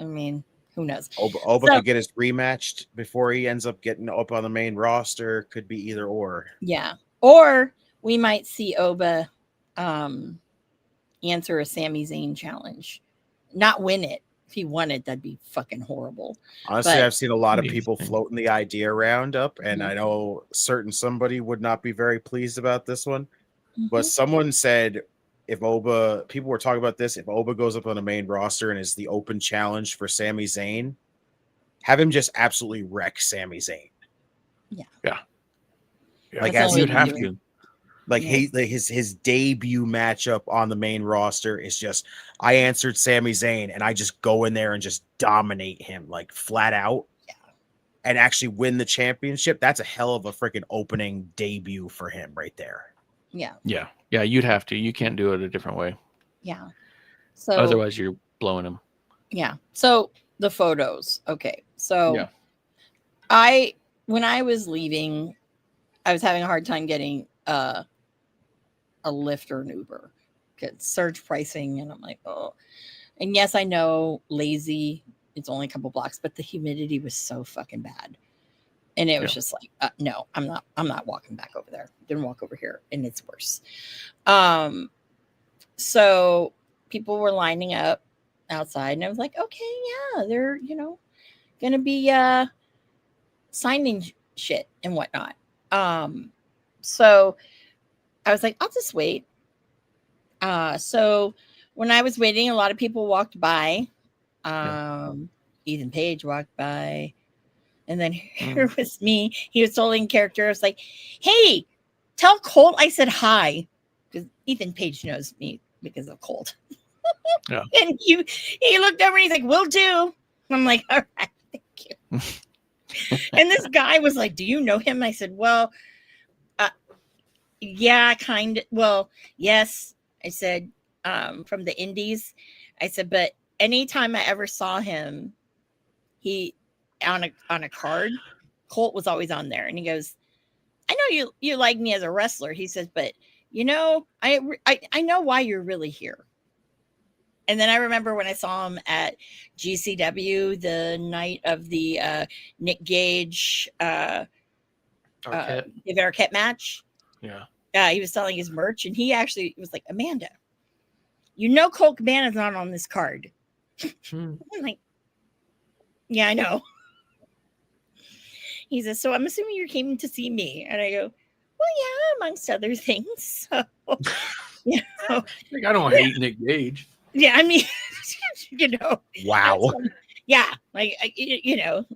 mean... Who knows? Oba could get his rematched before he ends up getting up on the main roster. Could be either or. Yeah. Or we might see Oba answer a Sami Zayn challenge. Not win it. If he won it, that'd be fucking horrible. Honestly, I've seen a lot of people floating the idea around up, and I know somebody would not be very pleased about this one. But someone said people were talking about this, if Oba goes up on the main roster and is the open challenge for Sami Zayn, have him just absolutely wreck Sami Zayn. Yeah. Like as you'd have to. Like his debut matchup on the main roster is just, I answered Sami Zayn and I just go in there and just dominate him like flat out. And actually win the championship. That's a hell of a freaking opening debut for him right there. Yeah. Yeah, you'd have to. You can't do it a different way. Yeah. So otherwise you're blowing them. Yeah. So the photos. Okay. So when I was leaving, I was having a hard time getting a Lyft or an Uber because surge pricing, and I'm like, oh. And yes, I know lazy. It's only a couple blocks, but the humidity was so fucking bad. And it was just like, no, I'm not walking back over there. Didn't walk over here, and it's worse. So people were lining up outside, and I was like, okay, yeah, they're gonna be signing shit and whatnot. So I was like, I'll just wait. So when I was waiting, a lot of people walked by. Ethan Page walked by. And then here was me. He was totally in character. I was like, hey, tell Colt I said hi. Because Ethan Page knows me because of Colt. And he looked over and he's like, will do. I'm like, all right, thank you. And this guy was like, do you know him? I said, well, yeah, kind of. Well, yes. I said, from the Indies. I said, but anytime I ever saw him, he on a card, Colt was always on there. And he goes, I know you like me as a wrestler. He says, but I know why you're really here. And then I remember when I saw him at GCW the night of the Nick Gage David Arquette match. Yeah. He was selling his merch, and he actually was like, Amanda, Colt Cabana's not on this card. I'm like, yeah, I know. He says, so I'm assuming you came to see me. And I go, well, yeah, amongst other things. So, Like, I don't hate Nick Gage. Yeah, I mean, Wow. Yeah, like,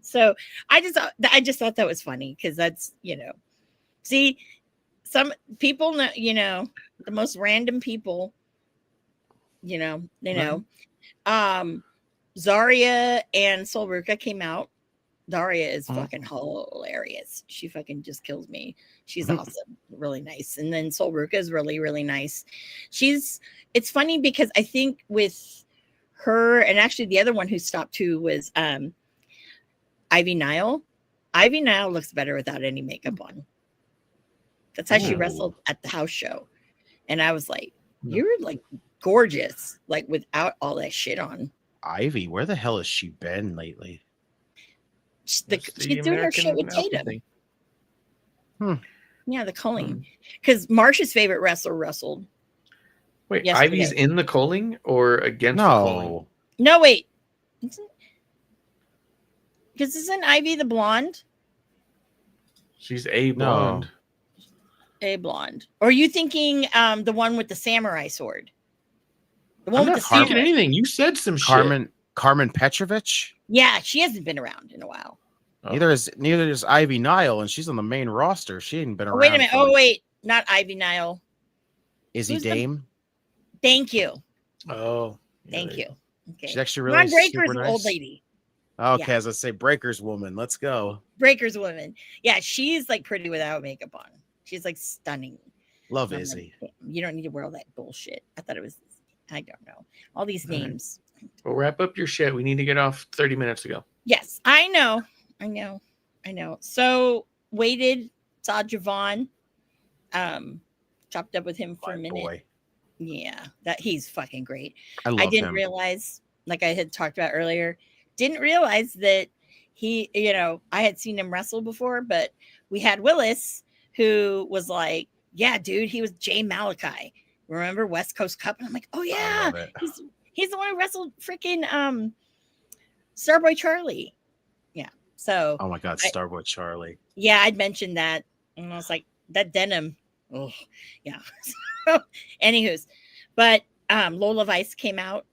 so I just thought that was funny because that's, see, some people know, the most random people, they know. Zarya and Solberga came out Daria is fucking hilarious. She fucking just kills me. She's awesome. Really nice. And then Solruka is really, really nice. It's funny because I think with her, and actually the other one who stopped too was Ivy Nile. Ivy Nile looks better without any makeup on. That's how she wrestled at the house show. And I was like, you're like gorgeous, like without all that shit on. Ivy, where the hell has she been lately? She's doing her shit with Tatum. Yeah, the culling. Because Marsh's favorite wrestler wrestled. Wait, yesterday. Ivy's in the culling or against the culling? No, wait. Because isn't Ivy the blonde? She's a blonde. A blonde. Or are you thinking the one with the samurai sword? The one I'm with not the thinking samurai. anything. You said some shit. Carmen Petrovich? Yeah, she hasn't been around in a while. Neither is Ivy Nile, and she's on the main roster. She ain't been around. Wait a minute. Oh, wait. Not Ivy Nile. Izzy Dame? Thank you. Oh. Thank you. Okay. She's actually really Ron Breaker's super nice. old lady. Okay, Yeah. as I say, Breaker's woman. Let's go. Breaker's woman. Yeah, she's like pretty without makeup on. She's like stunning. Love I'm Izzy. like, you don't need to wear all that bullshit. I thought it was, I don't know. All these names. Well, wrap up your shit. We need to get off 30 minutes ago. Yes, I know. So waited, saw Javon, chopped up with him for a minute. Boy. Yeah, that he's fucking great. I didn't him. realize, like I had talked about earlier, didn't realize that he, I had seen him wrestle before, but we had Willis who was like, yeah, dude, he was Jay Malachi. Remember West Coast Cup? And I'm like, oh yeah, he's the one who wrestled freaking Starboy Charlie. Yeah. So oh my god, Starboy Charlie. Yeah, I'd mentioned that. And I was like, that denim. Oh, yeah. So, anywho's, but Lola Vice came out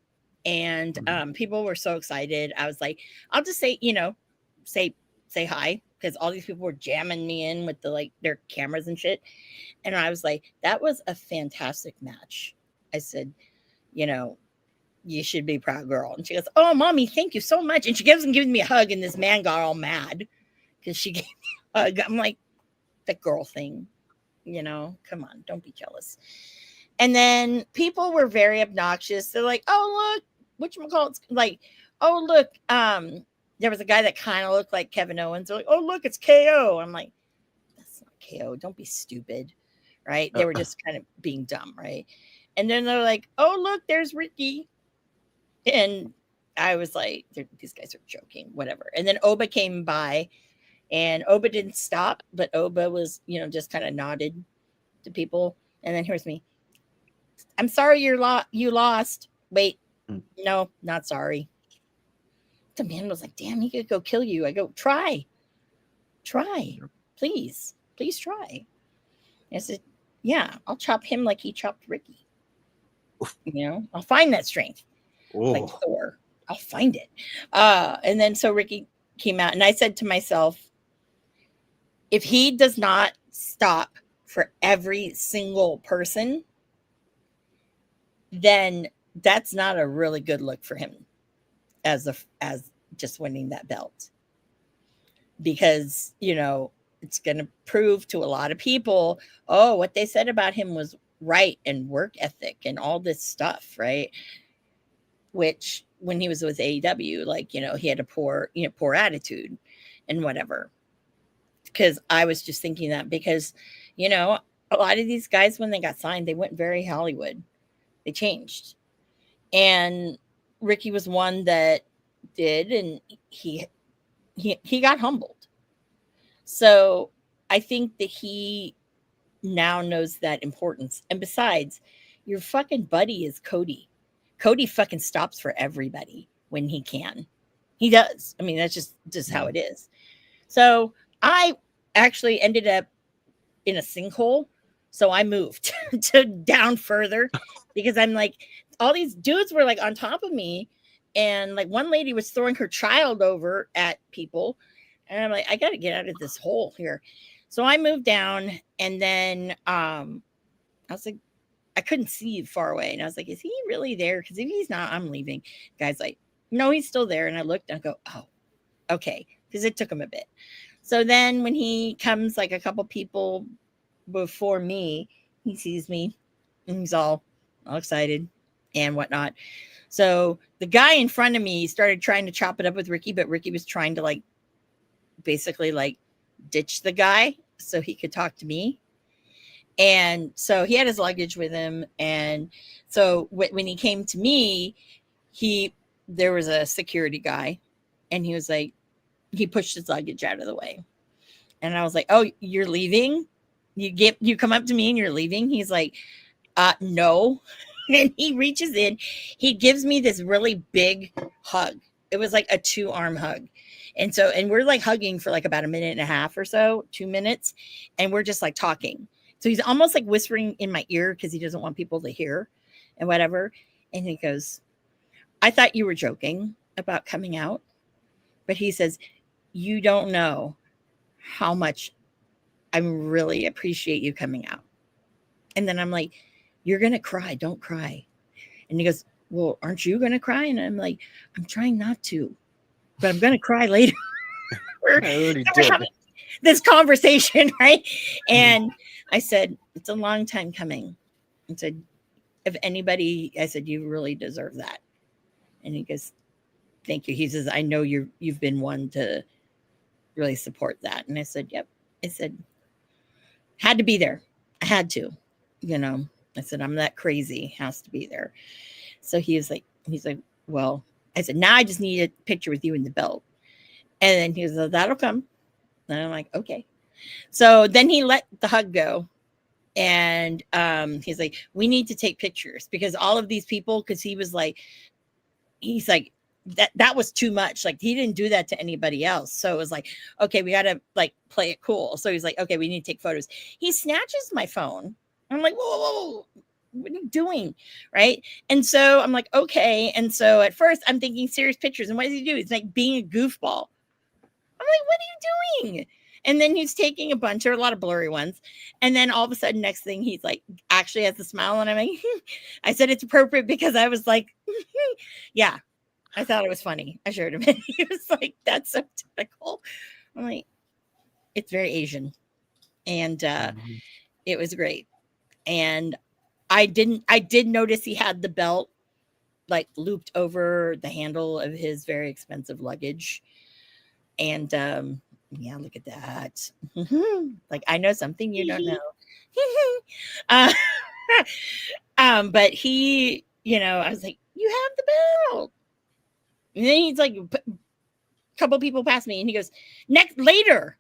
and people were so excited. I was like, I'll just say, say hi, because all these people were jamming me in with their cameras and shit. And I was like, that was a fantastic match. I said, you should be proud, girl. And she goes, oh, mommy, thank you so much. And she gives me a hug, and this man got all mad because she gave me a hug. I'm like, the girl thing, come on, don't be jealous. And then people were very obnoxious. They're like, oh, look, whatchamacallit's like, oh, look, there was a guy that kind of looked like Kevin Owens. They're like, oh, look, it's KO. I'm like, that's not KO. Don't be stupid. Right. They were just kind of being dumb. Right. And then they're like, oh, look, there's Ricky. And I was like, these guys are joking, whatever. And then Oba came by, and Oba didn't stop, but Oba was, just kind of nodded to people. And then here's me. I'm sorry you lost. Wait, no, not sorry. The man was like, damn, he could go kill you. I go, try, please try. I said, yeah, I'll chop him like he chopped Ricky. I'll find that strength. Like Thor. I'll find it. And then so Ricky came out, and I said to myself, if he does not stop for every single person, then that's not a really good look for him as just winning that belt. Because, it's going to prove to a lot of people, oh, what they said about him was right, and work ethic and all this stuff, right? Which when he was with AEW, he had a poor attitude and whatever. Because I was just thinking that because, a lot of these guys, when they got signed, they went very Hollywood. They changed. And Ricky was one that did, and he got humbled. So I think that he now knows that importance. And besides, your fucking buddy is Cody. Cody fucking stops for everybody when he can. He does. I mean, that's just how it is. So I actually ended up in a sinkhole. So I moved to down further because I'm like, all these dudes were like on top of me. And like one lady was throwing her child over at people. And I'm like, I got to get out of this hole here. So I moved down, and then I was like, I couldn't see far away. And I was like, is he really there? Because if he's not, I'm leaving. Guy's like, no, he's still there. And I looked and I go, oh, okay. because it took him a bit. So then when he comes like a couple people before me, he sees me and he's all excited and whatnot. So the guy in front of me started trying to chop it up with Ricky, but Ricky was trying to like basically like ditch the guy so he could talk to me. And so he had his luggage with him. And so when he came to me, there was a security guy and he was like, he pushed his luggage out of the way. And I was like, oh, you're leaving? You come up to me and you're leaving? He's like, no. And he reaches in, he gives me this really big hug. It was like a 2-arm hug. And we're like hugging for like about a minute and a half or so, 2 minutes. And we're just like talking. So he's almost like whispering in my ear because he doesn't want people to hear and whatever. And he goes, I thought you were joking about coming out. But he says, you don't know how much I really appreciate you coming out. And then I'm like, you're going to cry. Don't cry. And he goes, well, aren't you going to cry? And I'm like, I'm trying not to, but I'm going to cry later. we're having this conversation, right? And I said, it's a long time coming. I said, if anybody, I said, you really deserve that. And he goes, thank you. He says, I know you've been one to really support that. And I said, yep. I said, had to be there. I had to, I said, I'm that crazy, has to be there. So he's like, well, I said, now I just need a picture with you in the belt. And then he was like, that'll come. And I'm like, okay. So then he let the hug go. And he's like, we need to take pictures because all of these people, because he's like, that was too much. Like he didn't do that to anybody else. So it was like, okay, we got to like play it cool. So he's like, okay, we need to take photos. He snatches my phone. I'm like, whoa, what are you doing? Right. And so I'm like, okay. And so at first I'm thinking serious pictures. And what does he do? He's like being a goofball. I'm like, what are you doing? And then he's taking a bunch, or a lot of blurry ones. And then all of a sudden, next thing, he's like, actually has a smile. And I'm like, I said it's appropriate because I was like, yeah, I thought it was funny. I shared him. And he was like, that's so typical. I'm like, it's very Asian. And it was great. And I did notice he had the belt like looped over the handle of his very expensive luggage. And yeah, look at that. Like I know something you don't know. But he, I was like, you have the belt. And then he's like, a couple people passed me and he goes, later.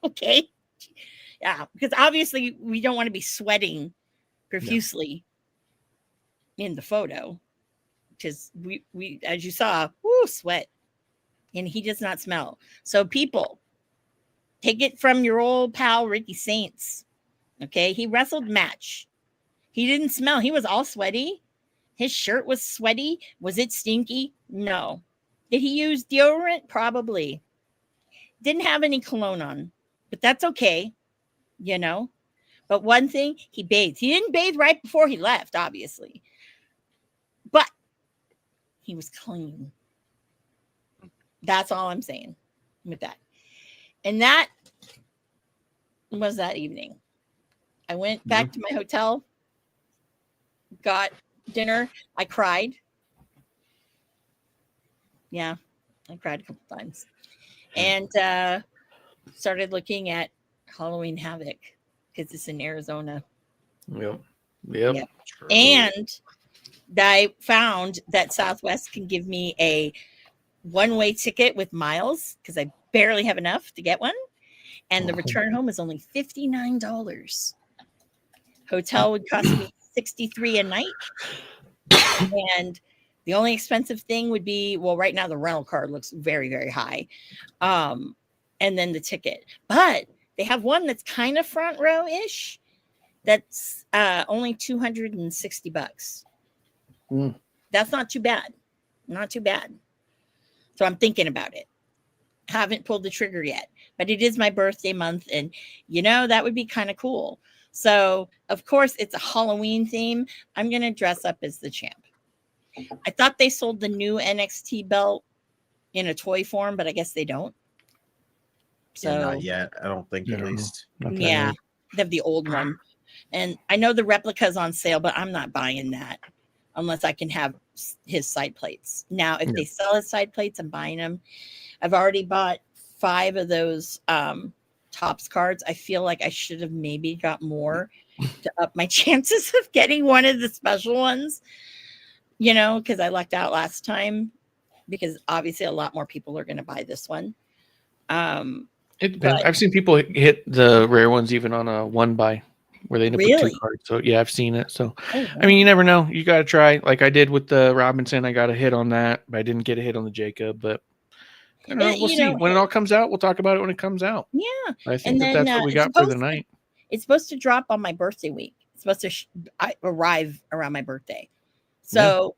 Okay. Yeah, because obviously we don't want to be sweating profusely in the photo because we as you saw, sweat. And he does not smell. So people, take it from your old pal Ricky Saints. Okay, he wrestled match. He didn't smell. He was all sweaty. His shirt was sweaty. Was it stinky? No. Did he use deodorant? Probably. Didn't have any cologne on, but that's okay, But one thing, he bathed. He didn't bathe right before he left, obviously. But he was clean. That's all I'm saying with that. And that was that evening. I went back to my hotel, got dinner. I cried. Yeah, I cried a couple times. And started looking at Halloween Havoc because it's in Arizona. Yep. And I found that Southwest can give me a one-way ticket with miles because I barely have enough to get one. And the return home is only $59. Hotel would cost me $63 a night. And the only expensive thing would be, well, right now the rental car looks very, very high. And then the ticket. But they have one that's kind of front row-ish. That's only $260. That's not too bad. Not too bad. So I'm thinking about it. Haven't pulled the trigger yet, but it is my birthday month. And, that would be kind of cool. So, of course, it's a Halloween theme. I'm going to dress up as the champ. I thought they sold the new NXT belt in a toy form, but I guess they don't. So Yeah, not yet. I don't think, at least. yeah, they have the old one. And I know the replica's on sale, but I'm not buying that unless I can have his side plates. Now, if they sell his side plates, I'm buying them. I've already bought 5 of those Topps cards. I feel like I should have maybe got more to up my chances of getting one of the special ones, you know, because I lucked out last time, because obviously a lot more people are going to buy this one. It depends. I've seen people hit the rare ones even on a 1-buy where they end up with 2 cards. So yeah, I've seen it. So I mean, you never know. You got to try. Like I did with the Robinson, I got a hit on that, but I didn't get a hit on the Jacob. But I don't know. We'll see when it all comes out. We'll talk about it when it comes out. Yeah, I think that's what we got for the night. It's supposed to drop on my birthday week. It's supposed to arrive around my birthday. So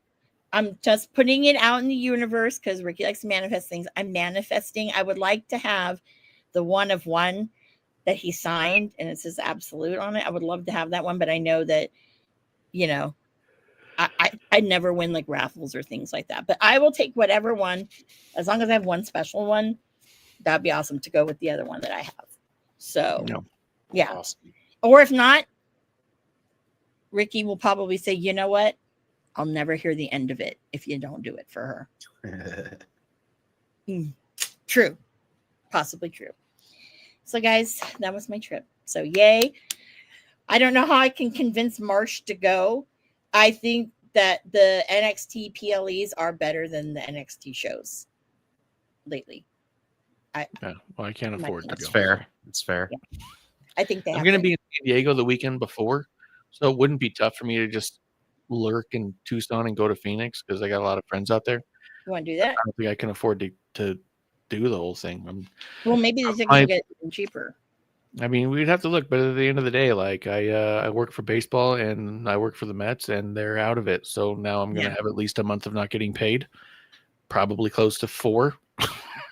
I'm just putting it out in the universe because Ricky likes to manifest things. I'm manifesting. I would like to have the 1 of 1 that he signed, and it says absolute on it. I would love to have that one, but I know that, you know, I never win like raffles or things like that. But I will take whatever one, as long as I have one special one. That'd be awesome to go with the other one that I have. So, yeah. Awesome. Or if not, Ricky will probably say, you know what? I'll never hear the end of it if you don't do it for her. True. Possibly true. So, guys, that was my trip. So, yay. I don't know how I can convince Marsh to go. I think that the NXT PLEs are better than the NXT shows lately. I can't afford to go. That's fair. It's fair. Yeah. I think I'm going to be in San Diego the weekend before, so it wouldn't be tough for me to just lurk in Tucson and go to Phoenix because I got a lot of friends out there. You want to do that? I don't think I can afford to do the whole thing. Well, maybe the tickets will get cheaper. I mean, we'd have to look, but at the end of the day, like I work for baseball and I work for the Mets, and they're out of it. So now I'm going to have at least a month of not getting paid, probably close to 4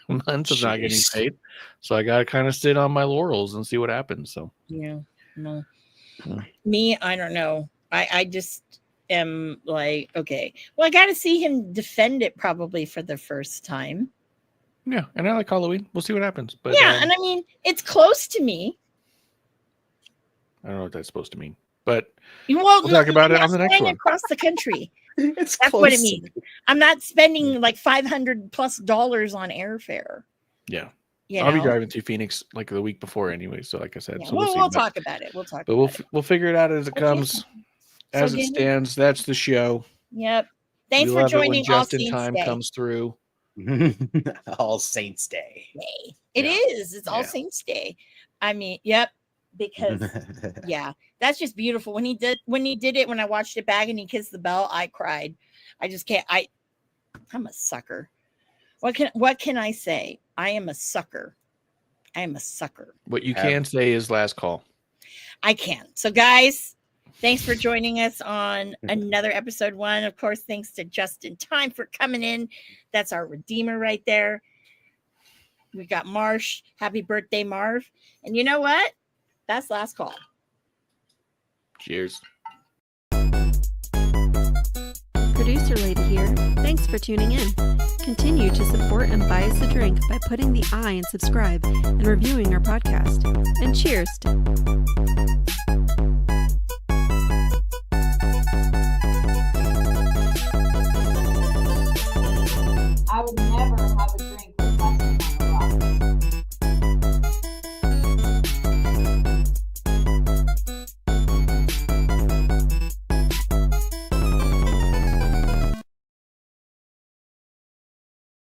months of not getting paid. So I got to kind of sit on my laurels and see what happens. So no, me, I don't know. I just am like, okay, well, I got to see him defend it probably for the first time. Yeah, and I like Halloween. We'll see what happens. But and I mean, it's close to me. I don't know what that's supposed to mean, but we'll talk about it on the next one. Across the country. That's what it means. I'm not spending like $500+ on airfare. Yeah, I'll be driving through Phoenix like the week before anyway. So, like I said, so we'll talk about it. But we'll figure it out as it comes, as it stands. That's the show. Yep. Thanks for joining. Just in time comes through. All Saints Day. It is. It's All Saints Day. I mean, because that's just beautiful. When he did it, when I watched it back and he kissed the bell, I cried. I just can't. I'm a sucker. What can I say? I am a sucker. I am a sucker. What you can say is last call. I can. So, guys, thanks for joining us on another episode 1. Of course, thanks to Just in Time for coming in. That's our Redeemer right there. We got Marsh. Happy birthday, Marv. And you know what? That's last call. Cheers. Producer Lady here. Thanks for tuning in. Continue to support and buy us a drink by putting the I in subscribe and reviewing our podcast. And cheers. I would never have a drink with wrestling.